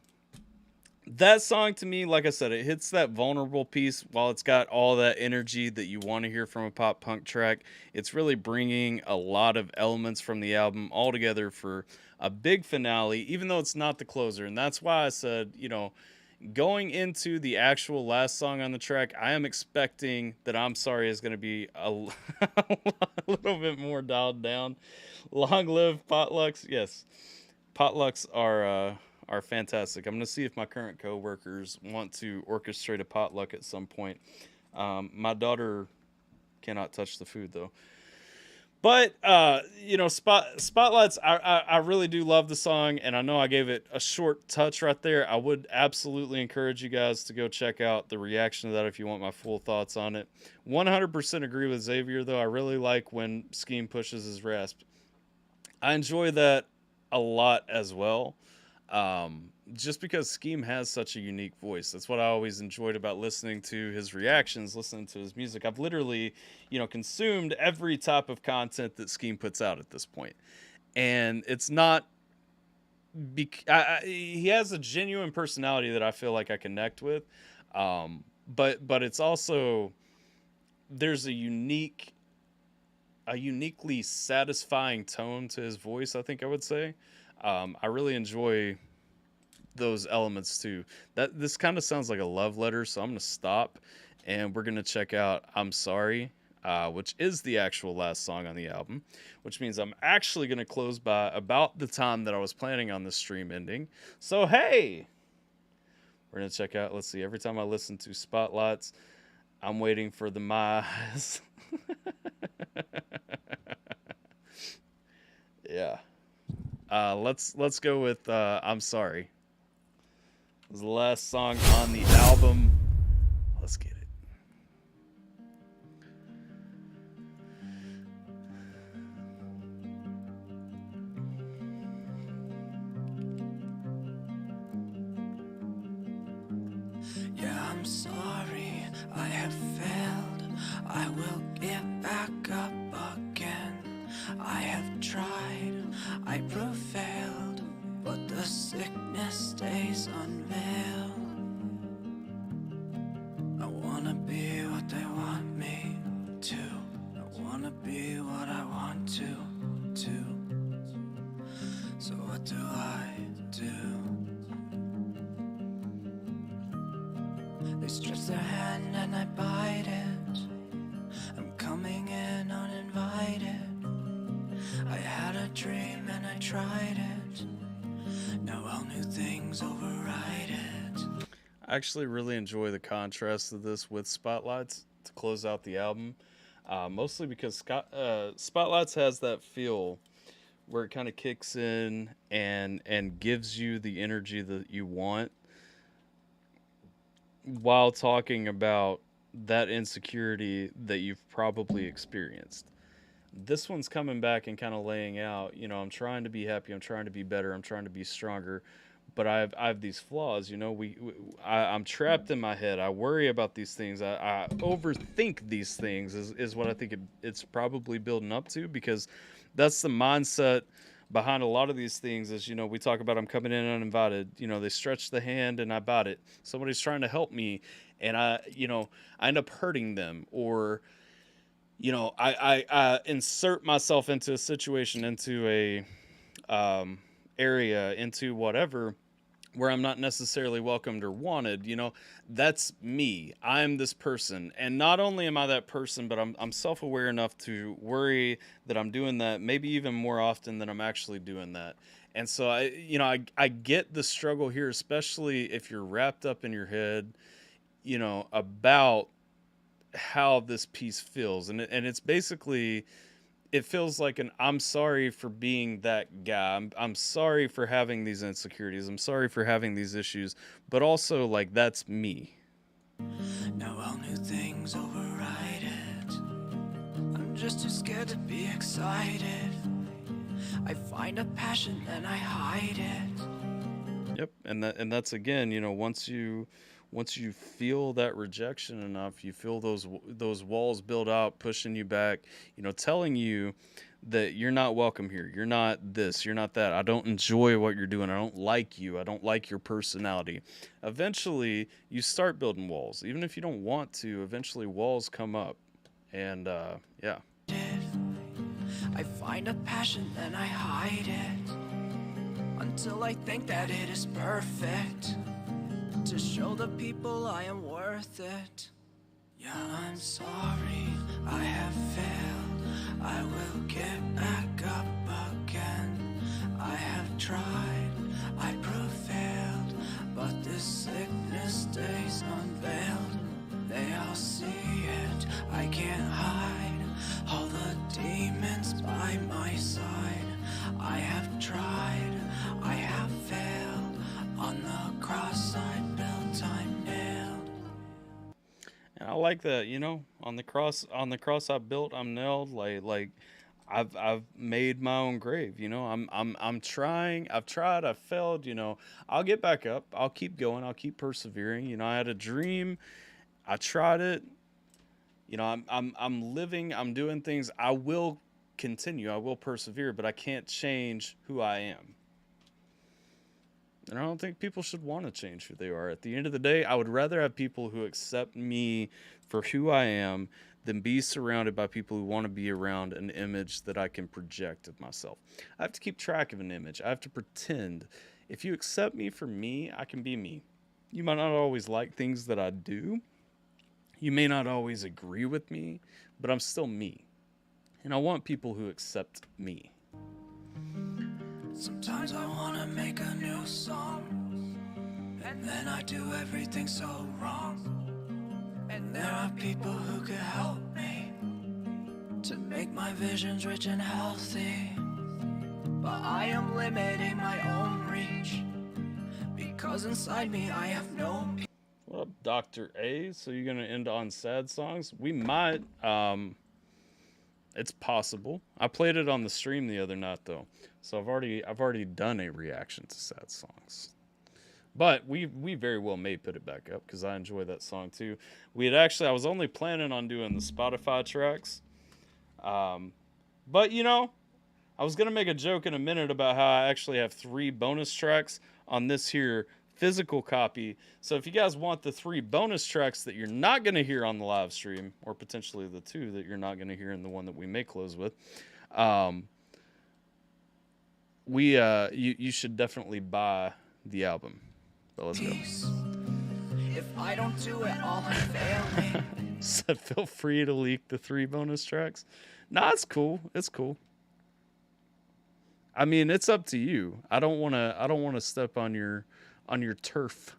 that song to me, like I said, it hits that vulnerable piece while it's got all that energy that you want to hear from a pop punk track. It's really bringing a lot of elements from the album all together for a big finale, even though it's not the closer. And that's why I said, you know, going into the actual last song on the track, I am expecting that I'm Sorry is going to be a little bit more dialed down. Long live potlucks. Yes, potlucks are fantastic. I'm going to see if my current coworkers want to orchestrate a potluck at some point. My daughter cannot touch the food, though. But, you know, Spotlights, I really do love the song, and I know I gave it a short touch right there. I would absolutely encourage you guys to go check out the reaction to that if you want my full thoughts on it. 100% agree with Xavier, though. I really like when Skeem pushes his rasp. I enjoy that a lot as well. Just because Skeem has such a unique voice. That's what I always enjoyed about listening to his reactions, listening to his music. I've literally, you know, consumed every type of content that Skeem puts out at this point. And it's not... he has a genuine personality that I feel like I connect with. But it's also... There's a uniquely satisfying tone to his voice, I think I would say. I really enjoy those elements too. This kind of sounds like a love letter, so I'm gonna stop and we're gonna check out I'm Sorry, which is the actual last song on the album, which means I'm actually gonna close by about the time that I was planning on this stream ending. So hey, we're gonna check out, let's see, every time I listen to Spotlights, I'm waiting for the my eyes. Yeah. Let's go with I'm Sorry. It was the last song on the album. Let's get it. Yeah, I'm sorry, I have failed. I will get back up again. I have tried, I prevailed, but the sickness stays unveiled. I wanna be what they want me to. I wanna be what I want to. So what do I do? They stretch their hand and I bite it. I'm coming in uninvited. I had a dream and I tried it. Now all new things override it. I actually really enjoy the contrast of this with Spotlights to close out the album. Mostly because Spotlights has that feel where it kind of kicks in and gives you the energy that you want while talking about that insecurity that you've probably experienced. This one's coming back and kind of laying out, you know, I'm trying to be happy, I'm trying to be better, I'm trying to be stronger, but I have these flaws, you know. I'm trapped in my head. I worry about these things. I overthink these things is what I think it's probably building up to, because that's the mindset behind a lot of these things. Is, you know, we talk about I'm coming in uninvited. You know, they stretch the hand and I bite it. Somebody's trying to help me and I end up hurting them, or you know, I insert myself into a situation, into a area, into whatever, where I'm not necessarily welcomed or wanted. You know, that's me. I'm this person. And not only am I that person, but I'm self-aware enough to worry that I'm doing that maybe even more often than I'm actually doing that. And so I get the struggle here, especially if you're wrapped up in your head, you know, about how this piece feels. And it's basically, it feels like an I'm sorry for being that guy. I'm sorry for having these insecurities. I'm sorry for having these issues, but also like that's me. Now all new things override it. I'm just too scared to be excited. I find a passion and I hide it. Yep, and that's again, you know, once you feel that rejection enough, you feel those walls build out, pushing you back, you know, telling you that you're not welcome here. You're not this, you're not that. I don't enjoy what you're doing. I don't like you. I don't like your personality. Eventually, you start building walls. Even if you don't want to, eventually walls come up. And yeah. I find a passion and I hide it until I think that it is perfect, to show the people I am worth it. Yeah, I'm sorry, I have failed. I will get back up again. I have tried, I prevailed, but this sickness stays unveiled. They all see it, I can't hide all the demons by my side. I have tried, I have failed. On the cross I built, I'm nailed. And I like that, you know, on the cross I built, I'm nailed. Like I've made my own grave, you know. I'm trying, I've tried, I've failed, you know. I'll get back up, I'll keep going, I'll keep persevering. You know, I had a dream, I tried it. You know, I'm living, I'm doing things. I will continue, I will persevere, but I can't change who I am. And I don't think people should want to change who they are. At the end of the day, I would rather have people who accept me for who I am than be surrounded by people who want to be around an image that I can project of myself. I have to keep track of an image. I have to pretend. If you accept me for me, I can be me. You might not always like things that I do. You may not always agree with me, but I'm still me. And I want people who accept me. Sometimes I wanna make a new song, and then I do everything so wrong. And there are people who could help me to make my visions rich and healthy. But I am limiting my own reach, because inside me I have no peace. What up, Dr. A? So you're gonna end on sad songs? We might. It's possible. I played it on the stream the other night though, so I've already done a reaction to sad songs. But we very well may put it back up because I enjoy that song too. I was only planning on doing the Spotify tracks, but you know, I was gonna make a joke in a minute about how I actually have 3 bonus tracks on this here physical copy. So if you guys want the 3 bonus tracks that you're not going to hear on the live stream, or potentially the 2 that you're not going to hear in the one that we may close with, you should definitely buy the album. But let's go. If I don't do it, all I'm failing. So feel free to leak the 3 bonus tracks. Nah, it's cool. It's cool. I mean, it's up to you. I don't want to step on your turf.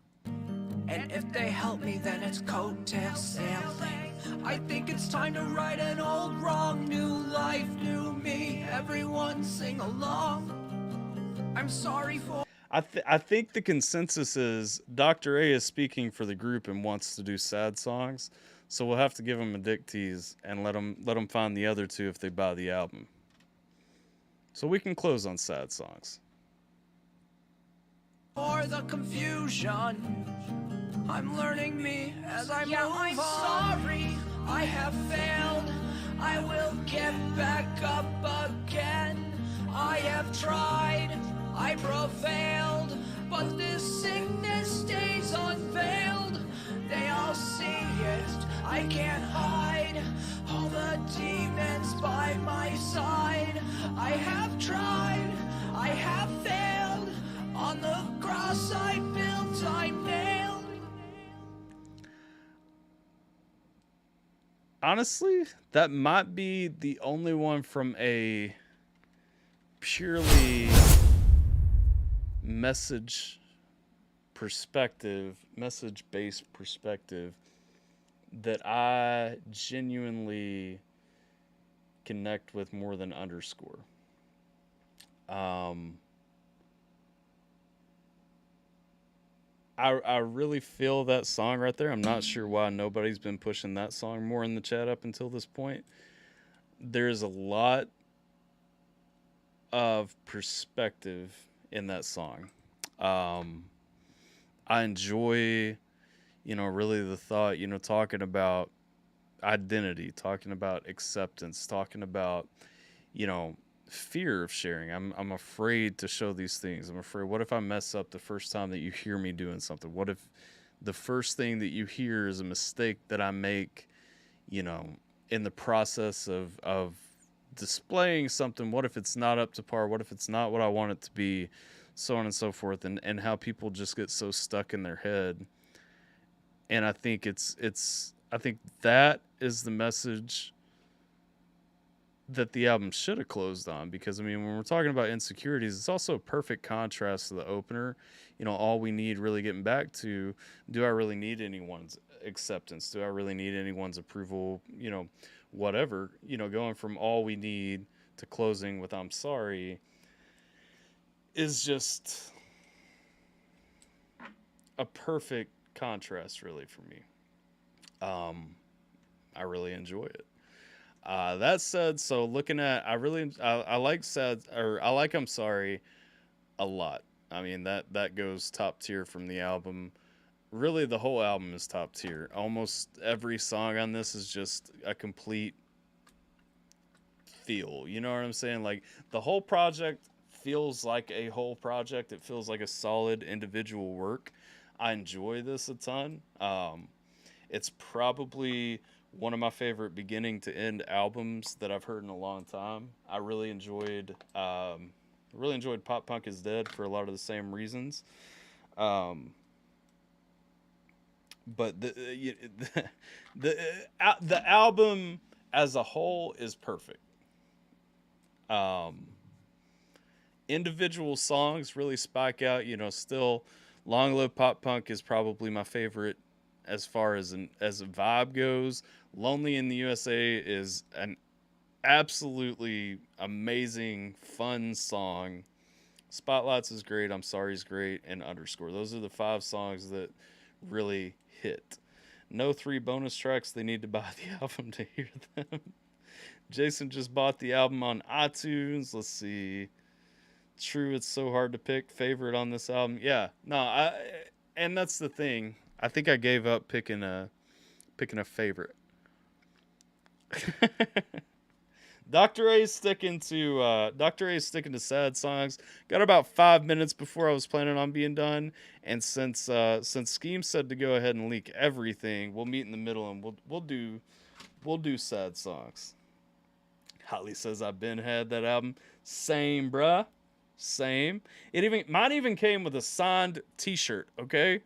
And if they help me, then it's coattail sailing. I think it's time to right an old wrong. New life, new me. Everyone sing along. I'm sorry for... I think the consensus is Dr. A is speaking for the group and wants to do sad songs. So we'll have to give him a dick tease and let him find the other 2 if they buy the album. So we can close on sad songs. For the confusion, I'm learning me as I move on. I'm sorry, I have failed. I will get back up again. I have tried, I prevailed, but this sickness stays unveiled. They all see it, I can't hide all the demons by my side. I have tried, I have failed. On the cross I built, I'm nailed. Honestly, that might be the only one from a purely message-based perspective that I genuinely connect with more than underscore. I really feel that song right there. I'm not sure why nobody's been pushing that song more in the chat up until this point. There's a lot of perspective in that song. I enjoy, really the thought, talking about identity, talking about acceptance, talking about, fear of sharing. I'm afraid to show these things. I'm afraid, what if I mess up the first time that you hear me doing something? What if the first thing that you hear is a mistake that I make, in the process of displaying something? What if it's not up to par? What if it's not what I want it to be? So on and so forth. And how people just get so stuck in their head. And I think I think that is the message that the album should have closed on, because when we're talking about insecurities, it's also a perfect contrast to the opener. All we need, really getting back to, do I really need anyone's acceptance? Do I really need anyone's approval? Whatever, going from all we need to closing with I'm sorry is just a perfect contrast, really, for me. I really enjoy it. That said, so looking at, I like I like I'm Sorry a lot. That goes top tier from the album. Really, the whole album is top tier. Almost every song on this is just a complete feel. You know what I'm saying? Like, the whole project feels like a whole project. It feels like a solid individual work. I enjoy this a ton. It's probably one of my favorite beginning to end albums that I've heard in a long time. I really enjoyed Pop Punk is Dead for a lot of the same reasons. But the album as a whole is perfect. Individual songs really spike out. Still, Long Live Pop Punk is probably my favorite as far as a vibe goes. Lonely in the USA is an absolutely amazing, fun song. Spotlights is great. I'm Sorry is great. And Underscore. Those are the 5 songs that really hit. No 3 bonus tracks. They need to buy the album to hear them. Jason just bought the album on iTunes. Let's see. True, it's so hard to pick favorite on this album. Yeah. No, and that's the thing. I think I gave up picking a favorite. Dr. A's sticking to sad songs. Got about 5 minutes before I was planning on being done, and since Skeem said to go ahead and leak everything, we'll meet in the middle and we'll do sad songs. Holly says I've been had that album. Same, bruh. Same. Mine even came with a signed T-shirt. Okay.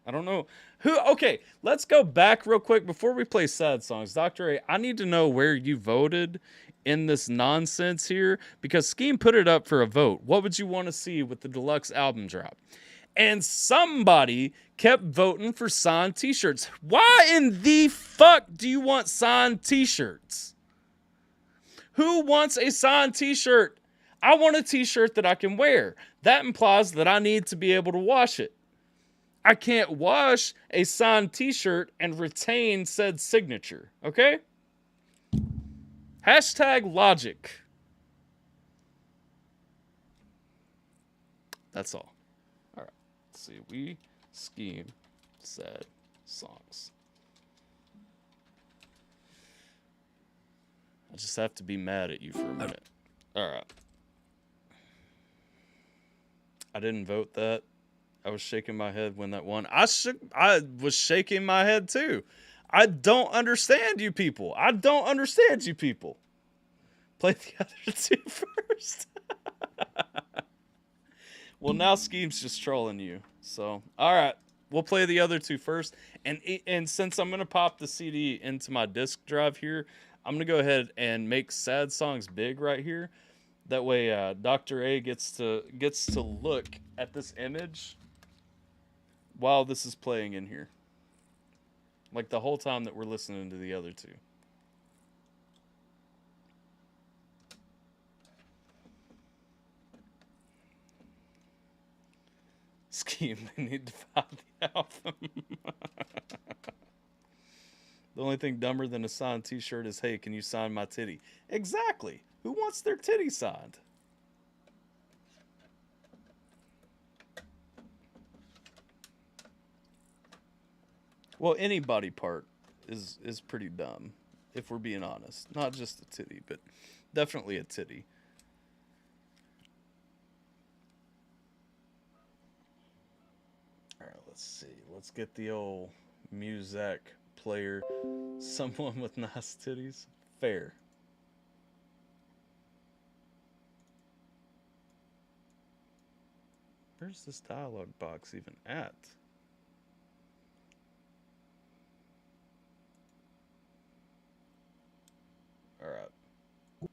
I don't know who. Okay, let's go back real quick before we play sad songs. Dr. A, I need to know where you voted in this nonsense here, because Skeem put it up for a vote. What would you want to see with the deluxe album drop? And somebody kept voting for signed T-shirts. Why in the fuck do you want signed T-shirts? Who wants a signed T-shirt? I want a T-shirt that I can wear. That implies that I need to be able to wash it. I can't wash a signed T-shirt and retain said signature, okay? Hashtag logic. That's all. All right. Let's see. We Skeem sad songs. I just have to be mad at you for a minute. All right. I didn't vote that. I was shaking my head when that won. I was shaking my head too. I don't understand you people. I don't understand you people. Play the other 2 first. Well, now Skeem's just trolling you. So, all right. We'll play the other 2 first. And since I'm going to pop the CD into my disk drive here, I'm going to go ahead and make sad songs big right here. That way Dr. A gets to look at this image while this is playing in here. Like the whole time that we're listening to the other 2. Skeem, they need to buy the album. The only thing dumber than a signed t-shirt is, hey, can you sign my titty? Exactly. Who wants their titty signed? Well, any body part is pretty dumb, if we're being honest. Not just a titty, but definitely a titty. All right, let's see. Let's get the old music player. Someone with nice titties. Fair. Where's this dialogue box even at? All right. Let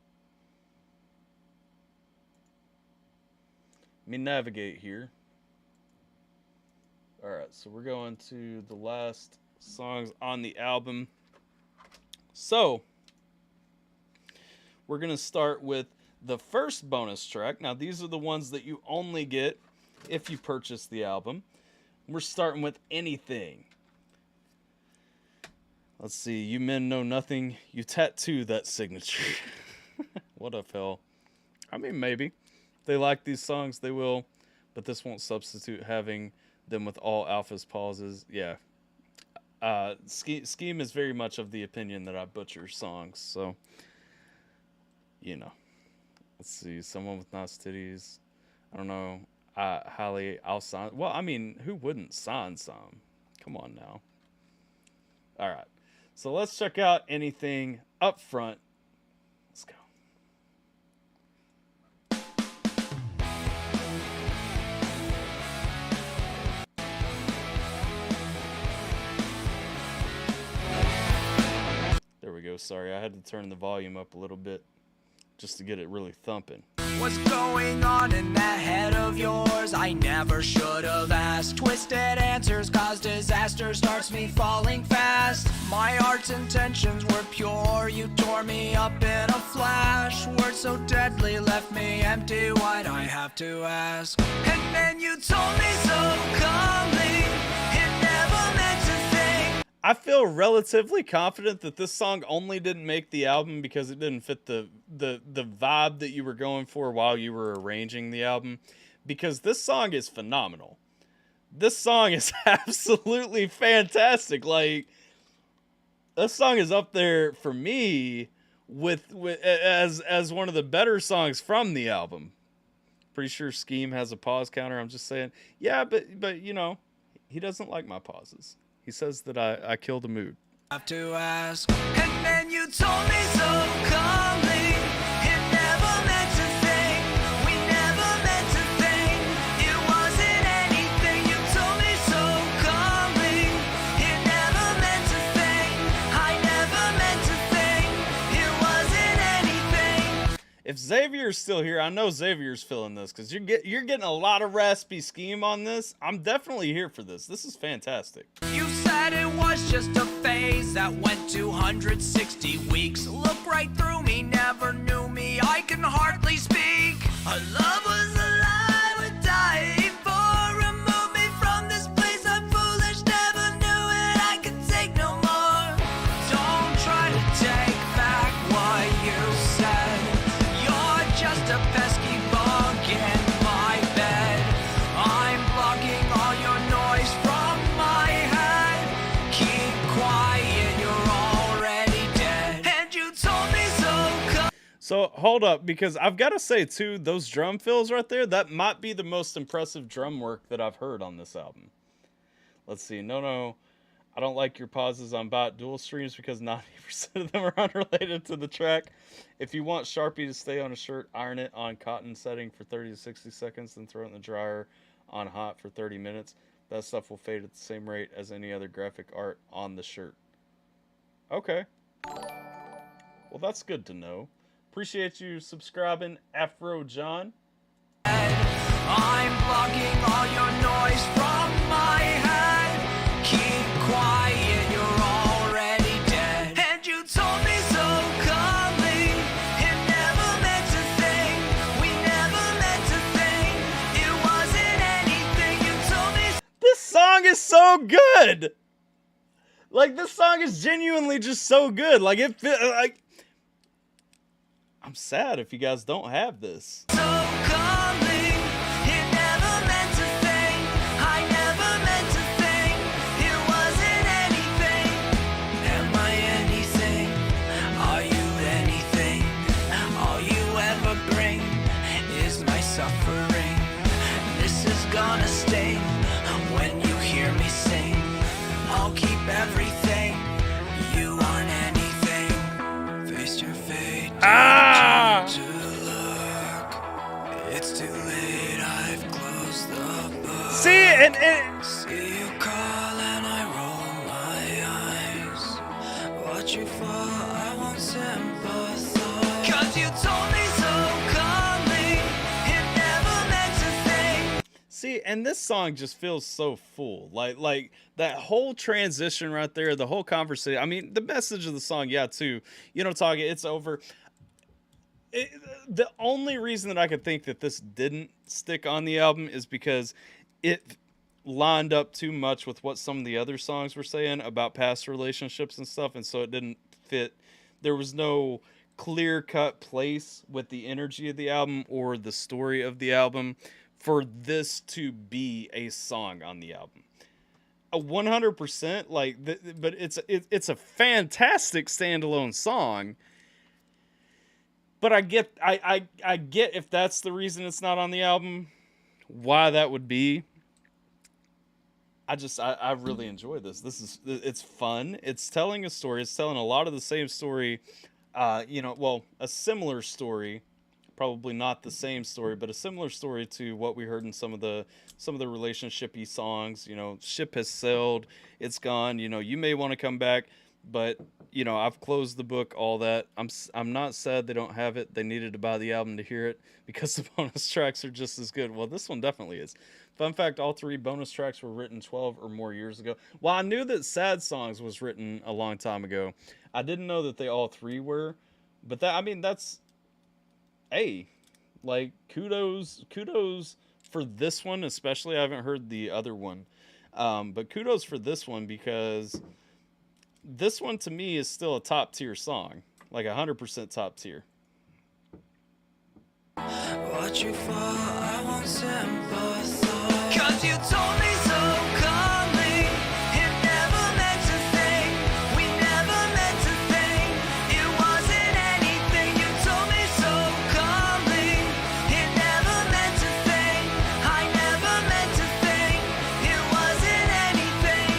me navigate here. All right, so we're going to the last songs on the album. So, we're going to start with the first bonus track. Now, these are the ones that you only get if you purchase the album. We're starting with Anything. Let's see. You men know nothing. You tattoo that signature. What up, hell? I mean, maybe. If they like these songs, they will. But this won't substitute having them with all Alpha's pauses. Yeah. Skeem is very much of the opinion that I butcher songs. So, you know. Let's see. Someone with nice titties. I don't know. Holly, I'll sign. Well, I mean, who wouldn't sign some? Come on now. All right. So let's check out Anything up front. Let's go. There we go. Sorry, I had to turn the volume up a little bit just to get it really thumping. What's going on in that head of yours? I never should have asked. Twisted answers cause disaster, starts me falling fast. My heart's intentions were pure, you tore me up in a flash. Words so deadly left me empty, why'd I have to ask? And then you told me so calmly, it never meant to think. I feel relatively confident that this song only didn't make the album because it didn't fit the vibe that you were going for while you were arranging the album. Because this song is phenomenal. This song is absolutely fantastic. Like, this song is up there for me as one of the better songs from the album. Pretty sure Skeem has a pause counter. I'm just saying, yeah, but you know, he doesn't like my pauses. He says that I kill the mood. Have to ask. And then you told me so calmly, it never meant to think. We never meant to think. It wasn't anything. You told me so calmly, it never meant to think. I never meant to think. It wasn't anything. If Xavier's still here, I know Xavier's feeling this because you're getting a lot of raspy Skeem on this. I'm definitely here for this. This is fantastic. You said it was just a phase that went 260 weeks. Look right through me, never knew me, I can hardly speak. Our love was alive, would die for. Remove me from this place, I'm foolish, never knew it, I could take no more. Don't try to take back what you said. You're just a pesky bug in my bed. I'm blocking all your noise from my head. Keep quiet, you're already dead. And you told me so. So hold up, because I've got to say too, those drum fills right there, that might be the most impressive drum work that I've heard on this album. Let's see. No, I don't like your pauses on bot dual streams because 90% of them are unrelated to the track. If you want Sharpie to stay on a shirt, iron it on cotton setting for 30 to 60 seconds, then throw it in the dryer on hot for 30 minutes. That stuff will fade at the same rate as any other graphic art on the shirt. Okay. Well, that's good to know. Appreciate you subscribing, Afro John. I'm blocking all your noise from my head. Keep quiet, you're already dead. And you told me so calmly, it never meant to think. We never meant to think. It wasn't anything. You told song is so good. Like, this song is genuinely just so good. Like, like, I'm sad if you guys don't have this. So calming, it never meant to think. I never meant to think it wasn't anything. Am I anything? Are you anything? All you ever bring is my suffering. This is gonna sting when you hear me sing. I'll keep everything. You aren't anything. Face your fate. Ah! To look. It's too late. I've closed the book. See, and See you call and I roll my eyes. Watch you fall. I won't sympathize. 'Cause you told me so calmly. It never meant to think. see, and this song just feels so full. Like that whole transition right there, the whole conversation. I mean, the message of the song, yeah, too. You know, talking, it's over. The only reason that I could think that this didn't stick on the album is because it lined up too much with what some of the other songs were saying about past relationships and stuff, and so it didn't fit. There was no clear-cut place with the energy of the album or the story of the album for this to be a song on the album. 100%, like, but it's a fantastic standalone song. But I get if that's the reason it's not on the album, why that would be. I really enjoy this. It's fun. It's telling a story. It's telling a lot of the same story. Well, a similar story, probably not the same story, but a similar story to what we heard in some of the relationship-y songs. You know, ship has sailed. It's gone. You know, you may want to come back. But, you know, I've closed the book, all that. I'm not sad they don't have it. They needed to buy the album to hear it because the bonus tracks are just as good. Well, this one definitely is. Fun fact, all 3 bonus tracks were written 12 or more years ago. Well, I knew that Sad Songs was written a long time ago. I didn't know that they all 3 were. But that's, hey, like, kudos for this one, especially. I haven't heard the other one. But kudos for this one because this one to me is still a top tier song, like 100% top tier. Watch you fall, I won't sympathize. 'Cause you told me so calmly. It never meant to think. We never meant to think. It wasn't anything. You told me so calmly. It never meant to think. I never meant to think. It wasn't anything.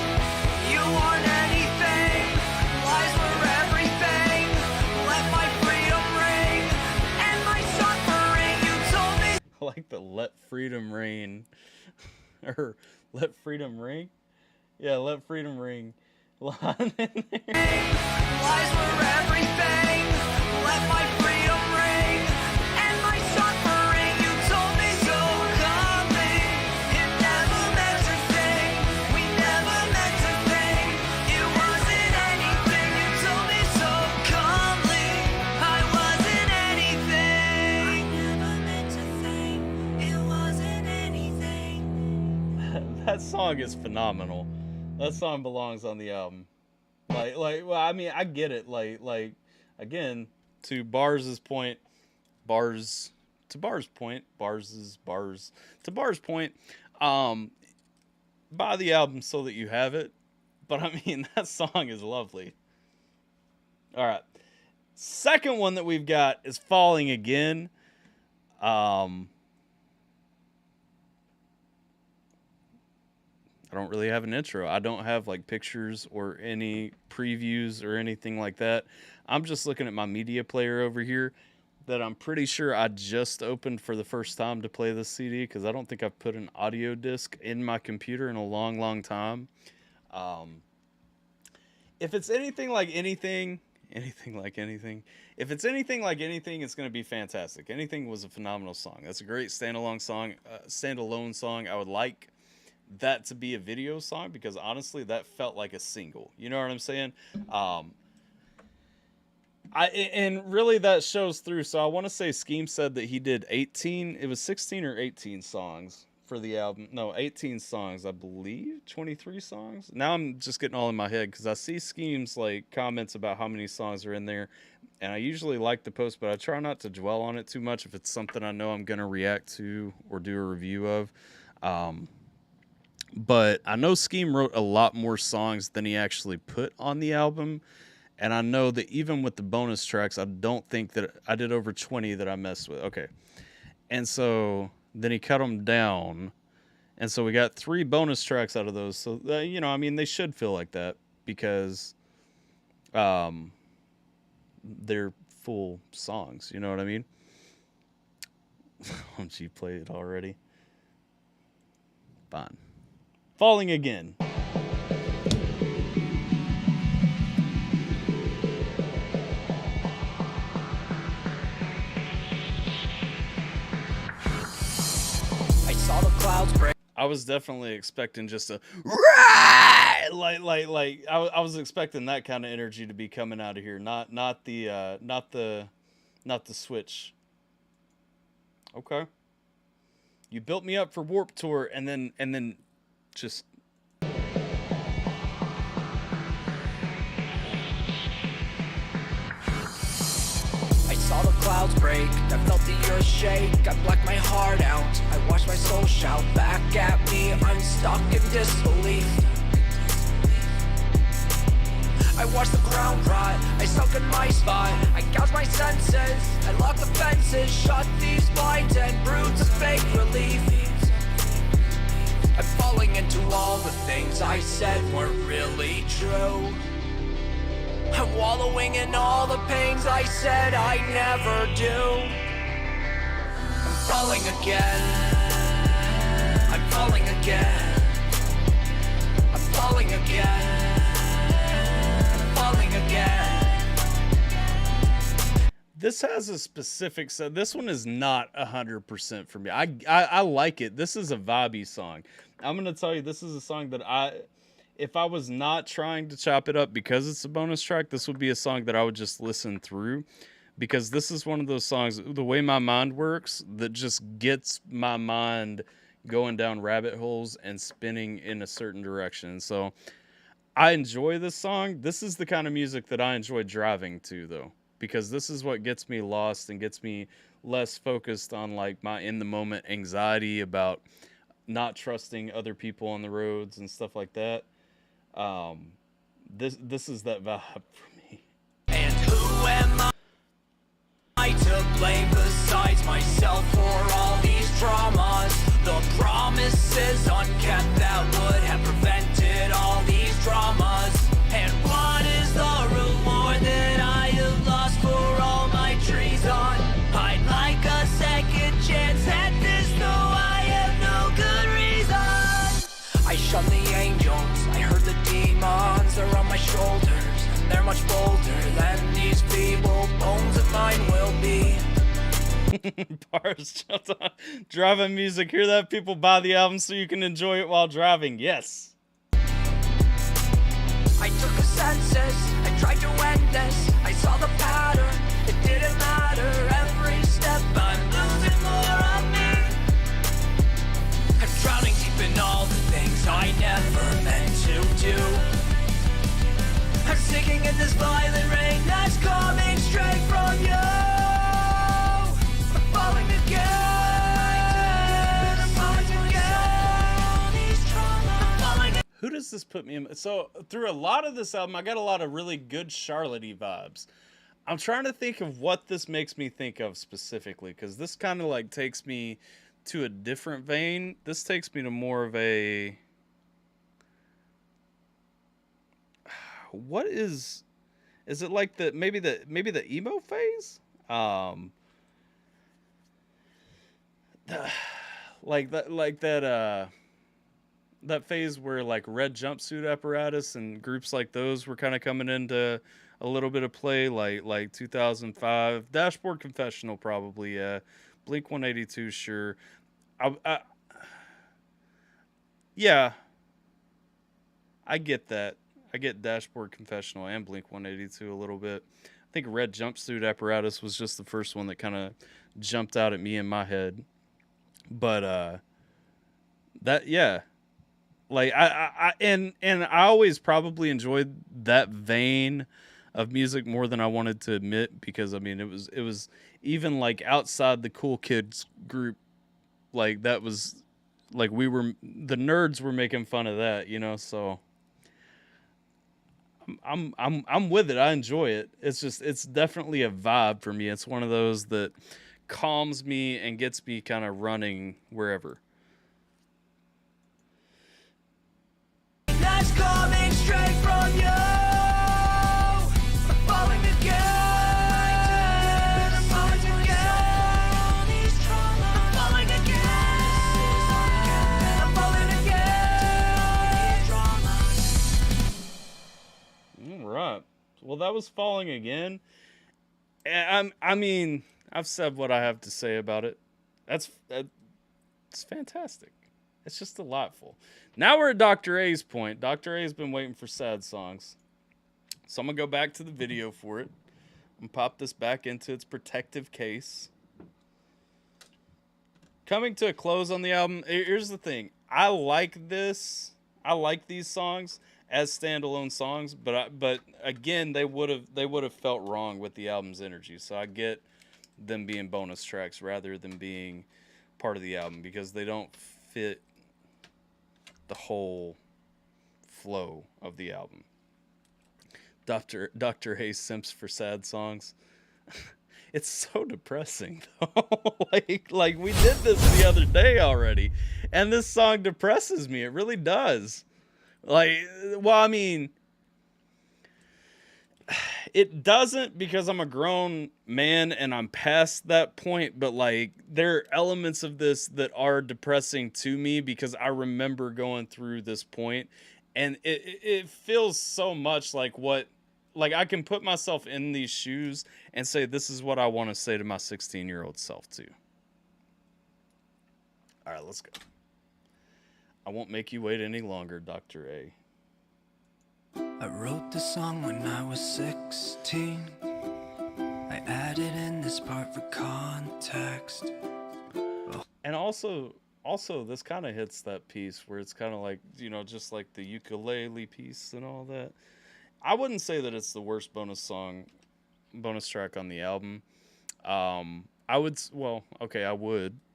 You aren't anything. Lies were everything. Let my freedom ring and my suffering. You told me. I like the "Let Freedom Reign" or "Let Freedom Ring." Yeah, "Let Freedom Ring" line in there. Lies were everything. Let my freedom ring and my suffering. You told me so calmly. It never meant to think. We never meant to think. It wasn't anything. You told me so calmly. I wasn't anything. I never meant to think. It wasn't anything. That song is phenomenal. That song belongs on the album. Well, I mean, I get it. Like again, to Bars's point, buy the album so that you have it. But I mean, that song is lovely. All right, second one that we've got is "Falling Again." I don't really have an intro. I don't have like pictures or any previews or anything like that. I'm just looking at my media player over here that I'm pretty sure I just opened for the first time to play this CD because I don't think I've put an audio disc in my computer in a long, long time. If it's anything like anything, if it's anything like anything, it's going to be fantastic. Anything was a phenomenal song. That's a great standalone song. I would like that to be a video song because honestly that felt like a single, you know what I'm saying? And really that shows through. So I want to say Skeem said that he did 16 or 18 songs for the album. No, 18 songs, I believe. 23 songs. Now I'm just getting all in my head because I see Skeem's like comments about how many songs are in there, and I usually like the post, but I try not to dwell on it too much if it's something I know I'm gonna react to or do a review of. But I know Skeem wrote a lot more songs than he actually put on the album. And I know that even with the bonus tracks, I don't think that I did over 20 that I messed with. Okay. And so then he cut them down. And so we got 3 bonus tracks out of those. So, you know, I mean, they should feel like that because they're full songs. You know what I mean? Don't you play it already? Fine. Falling Again. I was definitely expecting just a like I was expecting that kind of energy to be coming out of here, not the switch. Okay. You built me up for Warped Tour and then just Saw the clouds break, I felt the earth shake, I blacked my heart out, I watched my soul shout back at me, I'm stuck in disbelief. I watched the ground rot, I sunk in my spot, I gouged my senses, I locked the fences, shut these blinds and broods of fake relief. I'm falling into all the things I said weren't really true. I'm wallowing in all the pains I said I never do. I'm falling again. I'm falling again. I'm falling again. I'm falling again. This has a specific set. This one is not 100% for me. I like it. This is a vibey song. I'm going to tell you, this is a song that if I was not trying to chop it up because it's a bonus track, this would be a song that I would just listen through, because this is one of those songs, the way my mind works, that just gets my mind going down rabbit holes and spinning in a certain direction. So I enjoy this song. This is the kind of music that I enjoy driving to, though, because this is what gets me lost and gets me less focused on like my in the moment anxiety about not trusting other people on the roads and stuff like that. This is that vibe for me. And who am I to blame besides myself for all these traumas? The promises unkept that would have prevented all these dramas. And what is the reward that I have lost for all my treason? I'd like a second chance at this, though I have no good reason. I shunned the angels, I heard the demons, they're on my shoulders. They're much bolder than these feeble bones of mine will be. Bars jumped on. Driving music. Hear that? People buy the album so you can enjoy it while driving. Yes. I took a census, I tried to end this. I saw the pattern, it didn't matter. Every step I'm losing more of me. I'm drowning deep in all the things I never meant to do. I'm sinking in this violent rain that's coming straight from you. I'm falling again. I'm falling again. I'm falling again. Who does this put me in? So through a lot of this album, I got a lot of really good Charlotte-y vibes. I'm trying to think of what this makes me think of specifically, because this kind of like takes me to a different vein. This takes me to more of a... What is it like the maybe the emo phase? That phase where like Red Jumpsuit Apparatus and groups like those were kind of coming into a little bit of play, like 2005 Dashboard Confessional, probably, yeah. Blink 182, sure. Yeah, I get that. I get Dashboard Confessional and Blink 182 a little bit. I think Red Jumpsuit Apparatus was just the first one that kind of jumped out at me in my head. But That, yeah. Like and I always probably enjoyed that vein of music more than I wanted to admit, because I mean it was even like outside the cool kids group, like that was like the nerds were making fun of that, you know, so I'm with it. I enjoy it. It's definitely a vibe for me. It's one of those that calms me and gets me kind of running wherever. That's coming straight from you. I'm falling again. I'm falling again. I'm falling again. I'm falling again. All right. Well, that was Falling Again. I mean, I've said what I have to say about it. It's fantastic. It's just delightful. Now we're at Dr. A's point. Dr. A's been waiting for sad songs. So I'm going to go back to the video for it and pop this back into its protective case. Coming to a close on the album, here's the thing. I like this. I like these songs as standalone songs, but again, they would have felt wrong with the album's energy. So I get them being bonus tracks rather than being part of the album, because they don't fit the whole flow of the album. Dr. Hayes simps for sad songs. It's so depressing though. like we did this the other day already, and this song depresses me. It really does. Like, well, I mean, it doesn't, because I'm a grown man and I'm past that point, but like there are elements of this that are depressing to me because I remember going through this point, and it feels so much like I can put myself in these shoes and say, this is what I want to say to my 16-year-old self too. All right, let's go. I won't make you wait any longer, Dr. A. I wrote the song when I was 16. I added in this part for context. And also this kind of hits that piece where it's kind of like, you know, just like the ukulele piece and all that. I wouldn't say that it's the worst bonus track on the album. I would,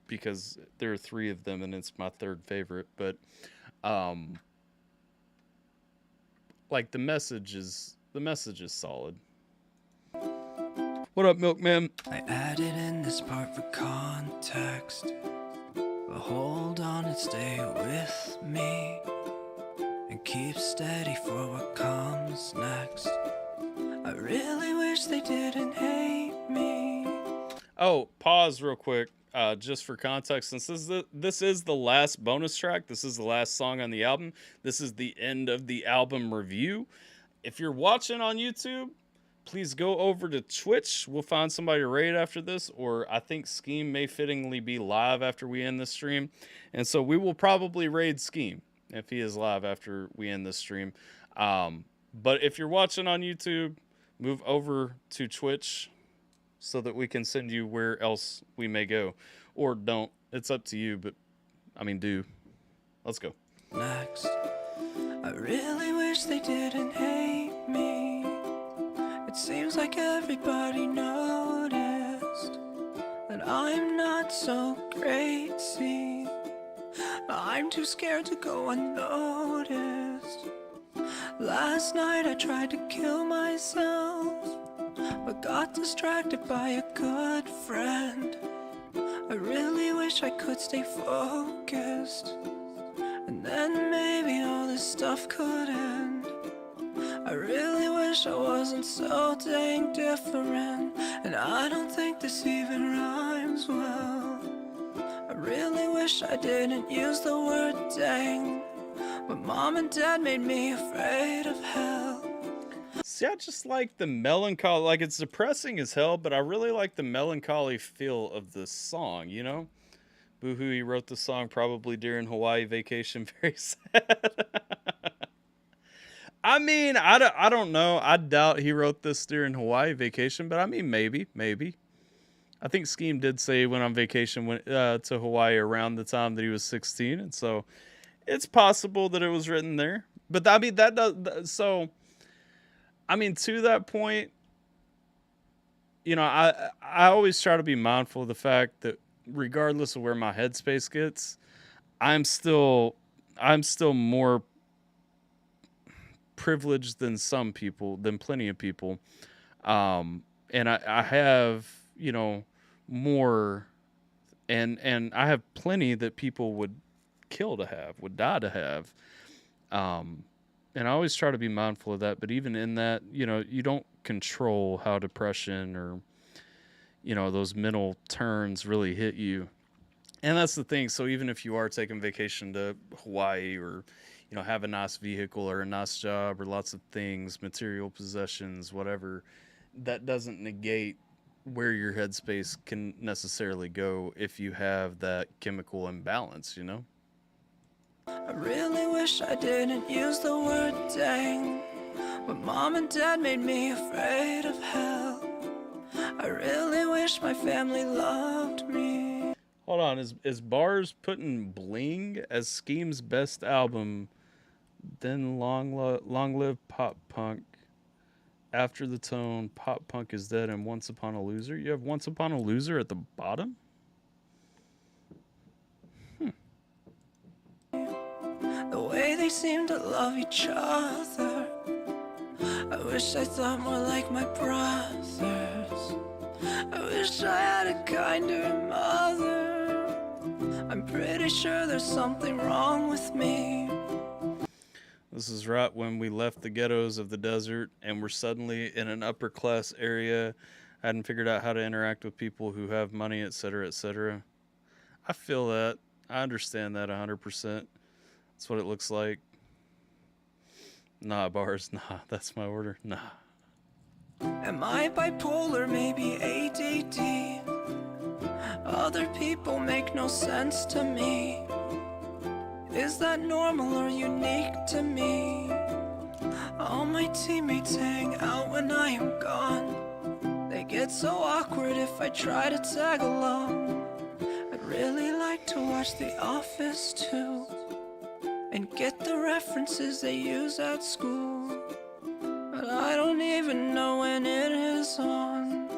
because there are 3 of them and it's my 3rd favorite, but like the message is solid. What up, Milkman? I added in this part for context, but hold on and stay with me and keep steady for what comes next. I really wish they didn't hate me. Oh, pause real quick. Just for context, since this is the last bonus track, this is the last song on the album, this is the end of the album review. If you're watching on YouTube, please go over to Twitch. We'll find somebody to raid after this, or I think Skeem may fittingly be live after we end this stream, and so we will probably raid Skeem if he is live after we end this stream. But if you're watching on YouTube, move over to Twitch so that we can send you where else we may go. Or don't. It's up to you, but, I mean, do. Let's go. Next, I really wish they didn't hate me. It seems like everybody noticed that I'm not so crazy. I'm too scared to go unnoticed. Last night I tried to kill myself, but got distracted by a good friend. I really wish I could stay focused, and then maybe all this stuff could end. I really wish I wasn't so dang different, and I don't think this even rhymes well. I really wish I didn't use the word dang, but mom and dad made me afraid of hell. See, I just like the melancholy, like it's depressing as hell, but I really like the melancholy feel of the song, you know? Boohoo, he wrote the song probably during Hawaii vacation, very sad. I mean, I don't know. I doubt he wrote this during Hawaii vacation, but I mean, maybe. I think Skeem did say he went on vacation to Hawaii around the time that he was 16, and so it's possible that it was written there. But I mean, that does so. I mean, to that point, you know, I always try to be mindful of the fact that regardless of where my headspace gets, I'm still more privileged than some people, than plenty of people, and I have, you know, more, and I have plenty that people would kill to have, would die to have. And I always try to be mindful of that. But even in that, you know, you don't control how depression or, you know, those mental turns really hit you. And that's the thing. So even if you are taking vacation to Hawaii, or, you know, have a nice vehicle or a nice job or lots of things, material possessions, whatever, that doesn't negate where your headspace can necessarily go if you have that chemical imbalance, you know? I really wish I didn't use the word dang, but mom and dad made me afraid of hell. I really wish my family loved me. Hold on, is Bars putting Bling as Skeem's best album, then long live pop punk, after the tone, pop punk is dead, and Once Upon a Loser? You have Once Upon a Loser at the bottom? The way they seem to love each other, I wish I thought more like my brothers. I wish I had a kinder mother. I'm pretty sure there's something wrong with me. This is right when we left the ghettos of the desert and we're suddenly in an upper class area. I hadn't figured out how to interact with people who have money, etc., etc. I feel that. I understand that 100%. That's what it looks like. Nah, Bars, nah, that's my order, nah. Am I bipolar, maybe ADD? Other people make no sense to me. Is that normal or unique to me? All my teammates hang out when I am gone. They get so awkward if I try to tag along. I'd really like to watch The Office too, and get the references they use at school. But I don't even know when it is on,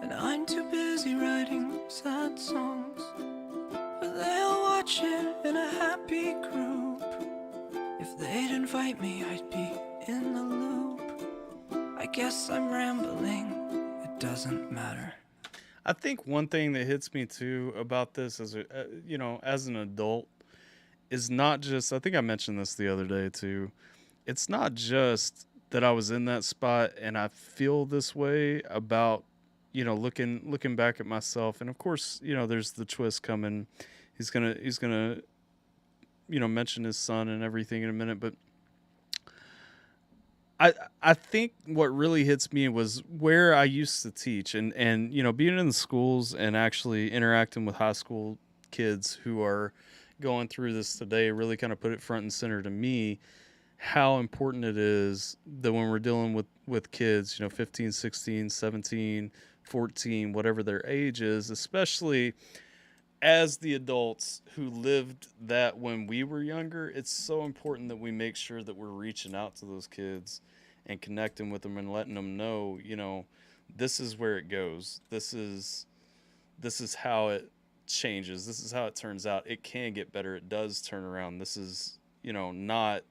and I'm too busy writing sad songs. But they'll watch it in a happy group. If they'd invite me, I'd be in the loop. I guess I'm rambling, it doesn't matter. I think one thing that hits me too about this as you know, as an adult, is not just, I think I mentioned this the other day too, it's not just that I was in that spot and I feel this way about, you know, looking back at myself. And of course, you know, there's the twist coming. He's gonna, you know, mention his son and everything in a minute. But I think what really hits me was where I used to teach and, you know, being in the schools and actually interacting with high school kids who are going through this today really kind of put it front and center to me how important it is that when we're dealing with kids, you know, 15, 16, 17, 14, whatever their age is, especially as the adults who lived that when we were younger, it's so important that we make sure that we're reaching out to those kids and connecting with them and letting them know, you know, this is where it goes. This is how it changes. This is how it turns out. It can get better. It does turn around. This is, you know, not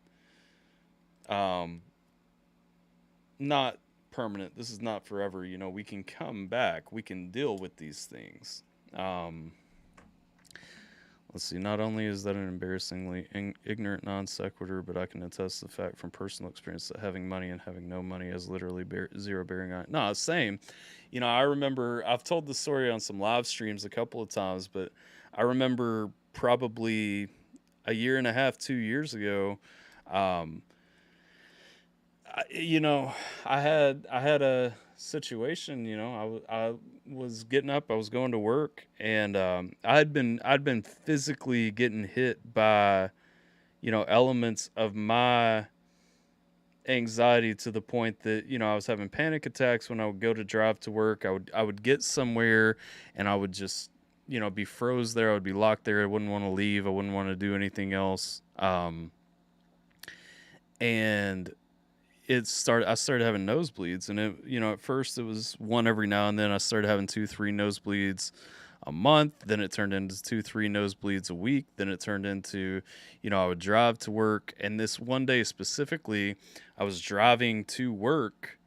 permanent. This is not forever. You know, we can come back. We can deal with these things. Let's see. Not only is that an embarrassingly ignorant non sequitur, but I can attest to the fact from personal experience that having money and having no money has literally zero bearing on it. No, same. You know, I remember I've told this story on some live streams a couple of times, but I remember probably a year and a half, 2 years ago, you know, I had a situation, you know, I was getting up, I was going to work, and I'd been physically getting hit by, you know, elements of my anxiety to the point that, you know, I was having panic attacks when I would go to drive to work. I would get somewhere and I would just, you know, be froze there. I would be locked there. I wouldn't want to leave. I wouldn't want to do anything else. And I started having nosebleeds, and it, you know, at first it was one every now and then. I started having 2-3 nosebleeds a month. Then it turned into 2-3 nosebleeds a week. Then it turned into, you know, I would drive to work. And this one day specifically, I was driving to work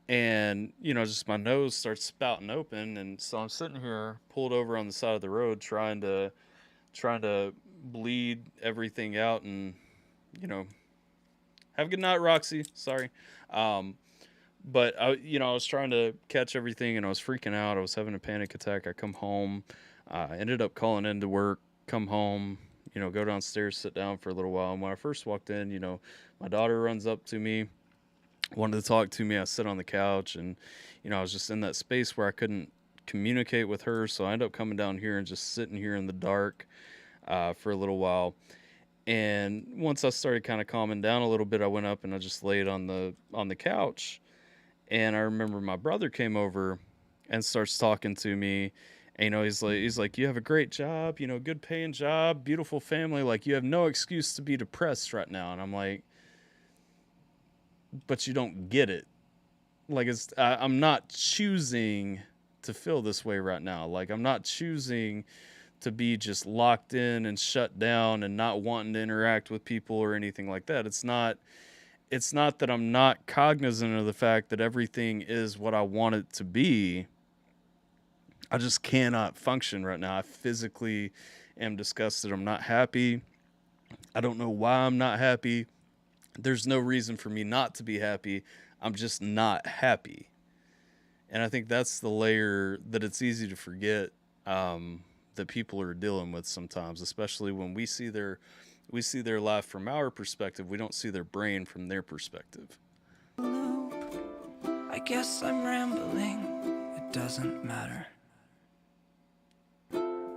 and, you know, just my nose starts spouting open. And so I'm sitting here pulled over on the side of the road, trying to bleed everything out and, you know, have a good night, Roxy. Sorry. But I was trying to catch everything and I was freaking out. I was having a panic attack. I come home, ended up calling into work, come home, you know, go downstairs, sit down for a little while. And when I first walked in, you know, my daughter runs up to me, wanted to talk to me. I sit on the couch and, you know, I was just in that space where I couldn't communicate with her. So I ended up coming down here and just sitting here in the dark, for a little while. And once I started kind of calming down a little bit, I went up and I just laid on the couch. And I remember my brother came over and starts talking to me. And, you know, he's like, you have a great job, you know, good paying job, beautiful family. Like, you have no excuse to be depressed right now. And I'm like, but you don't get it. Like, I'm not choosing to feel this way right now. Like, I'm not choosing to be just locked in and shut down and not wanting to interact with people or anything like that. It's not that I'm not cognizant of the fact that everything is what I want it to be. I just cannot function right now. I physically am disgusted. I'm not happy. I don't know why I'm not happy. There's no reason for me not to be happy. I'm just not happy. And I think that's the layer that it's easy to forget, that people are dealing with sometimes, especially when we see their life from our perspective. We don't see their brain from their perspective. I guess I'm rambling, it doesn't matter.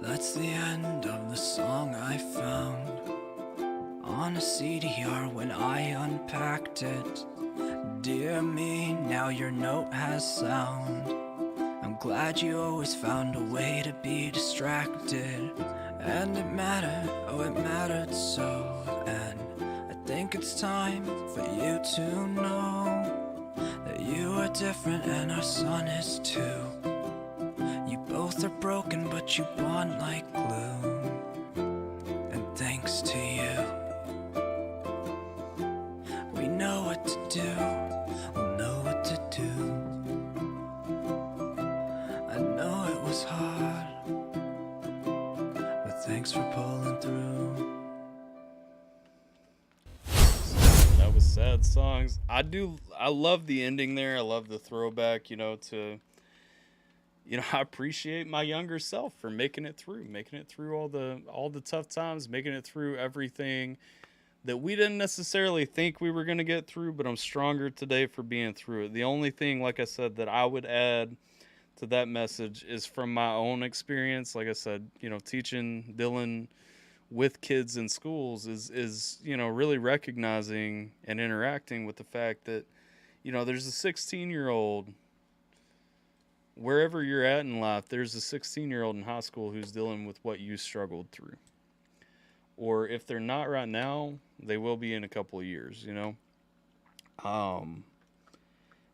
That's the end of the song I found on a CDR when I unpacked it. Dear me, now your note has sound. I'm glad you always found a way to be distracted. And it mattered, oh it mattered so. And I think it's time for you to know that you are different and our son is too. You both are broken but you bond like glue. And thanks to you, we know what to do. We'll know what to do. I know it was hard, but thanks for pulling through. That was sad songs. I love the ending there. I love the throwback, you know, to, you know, I appreciate my younger self for making it through all the tough times, making it through everything that we didn't necessarily think we were going to get through, but I'm stronger today for being through it. The only thing, like I said, that I would add to that message is from my own experience. Like I said, you know, dealing with kids in schools is, you know, really recognizing and interacting with the fact that, you know, there's a 16-year-old, wherever you're at in life, there's a 16-year-old in high school who's dealing with what you struggled through. Or if they're not right now, they will be in a couple of years, you know?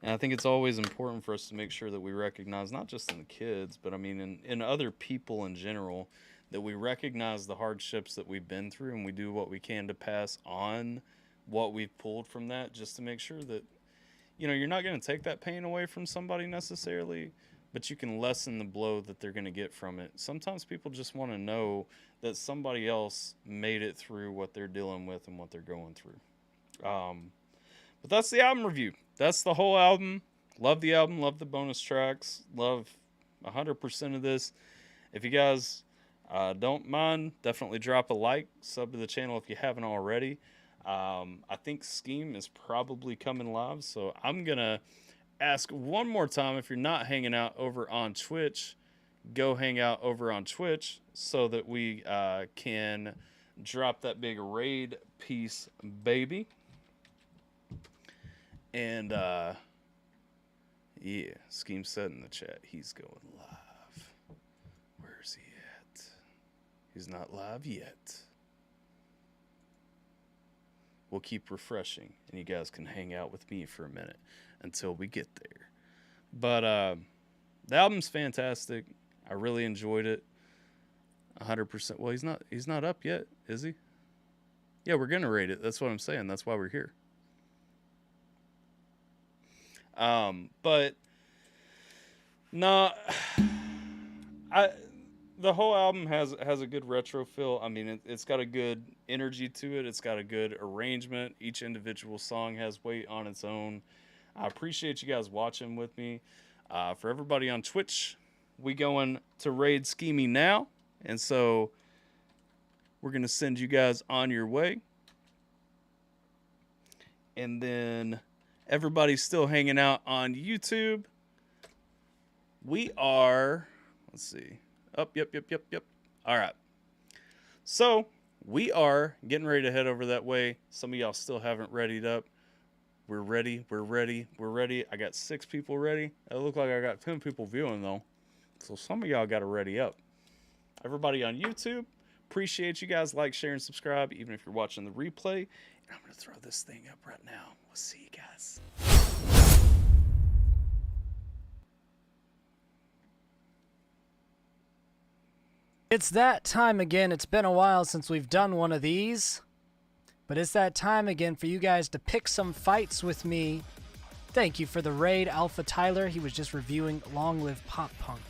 And I think it's always important for us to make sure that we recognize, not just in the kids, but I mean in other people in general, that we recognize the hardships that we've been through and we do what we can to pass on what we've pulled from that, just to make sure that, you know, you're not going to take that pain away from somebody necessarily, but you can lessen the blow that they're going to get from it. Sometimes people just want to know that somebody else made it through what they're dealing with and what they're going through. But that's the album review. That's the whole album. Love the album. Love the bonus tracks. Love 100% of this. If you guys don't mind, definitely drop a like. Sub to the channel if you haven't already. I think Skeem is probably coming live, so I'm going to ask one more time, if you're not hanging out over on Twitch, go hang out over on Twitch so that we can drop that big raid piece, baby. And yeah, Skeem said in the chat he's going live. Where's he at? He's not live yet. We'll keep refreshing, and you guys can hang out with me for a minute until we get there. But the album's fantastic. I really enjoyed it. 100%. Well, he's not up yet, is he? Yeah, we're gonna rate it. That's what I'm saying. That's why we're here. But no, the whole album has a good retro feel. I mean, it's got a good energy to it. It's got a good arrangement. Each individual song has weight on its own. I appreciate you guys watching with me. For everybody on Twitch, we going to raid Skeemy now, and so we're gonna send you guys on your way. And then everybody's still hanging out on YouTube. We are, let's see. Yep. All right. So we are getting ready to head over that way. Some of y'all still haven't readied up. We're ready. I got 6 people ready. It look like I got 10 people viewing though. So some of y'all got to ready up. Everybody on YouTube, appreciate you guys. Like, share, and subscribe, even if you're watching the replay. And I'm going to throw this thing up right now. We'll see you guys. It's that time again. It's been a while since we've done one of these, but it's that time again for you guys to pick some fights with me. Thank you for the raid, AlphaTyler. He was just reviewing Long Live Pop Punk.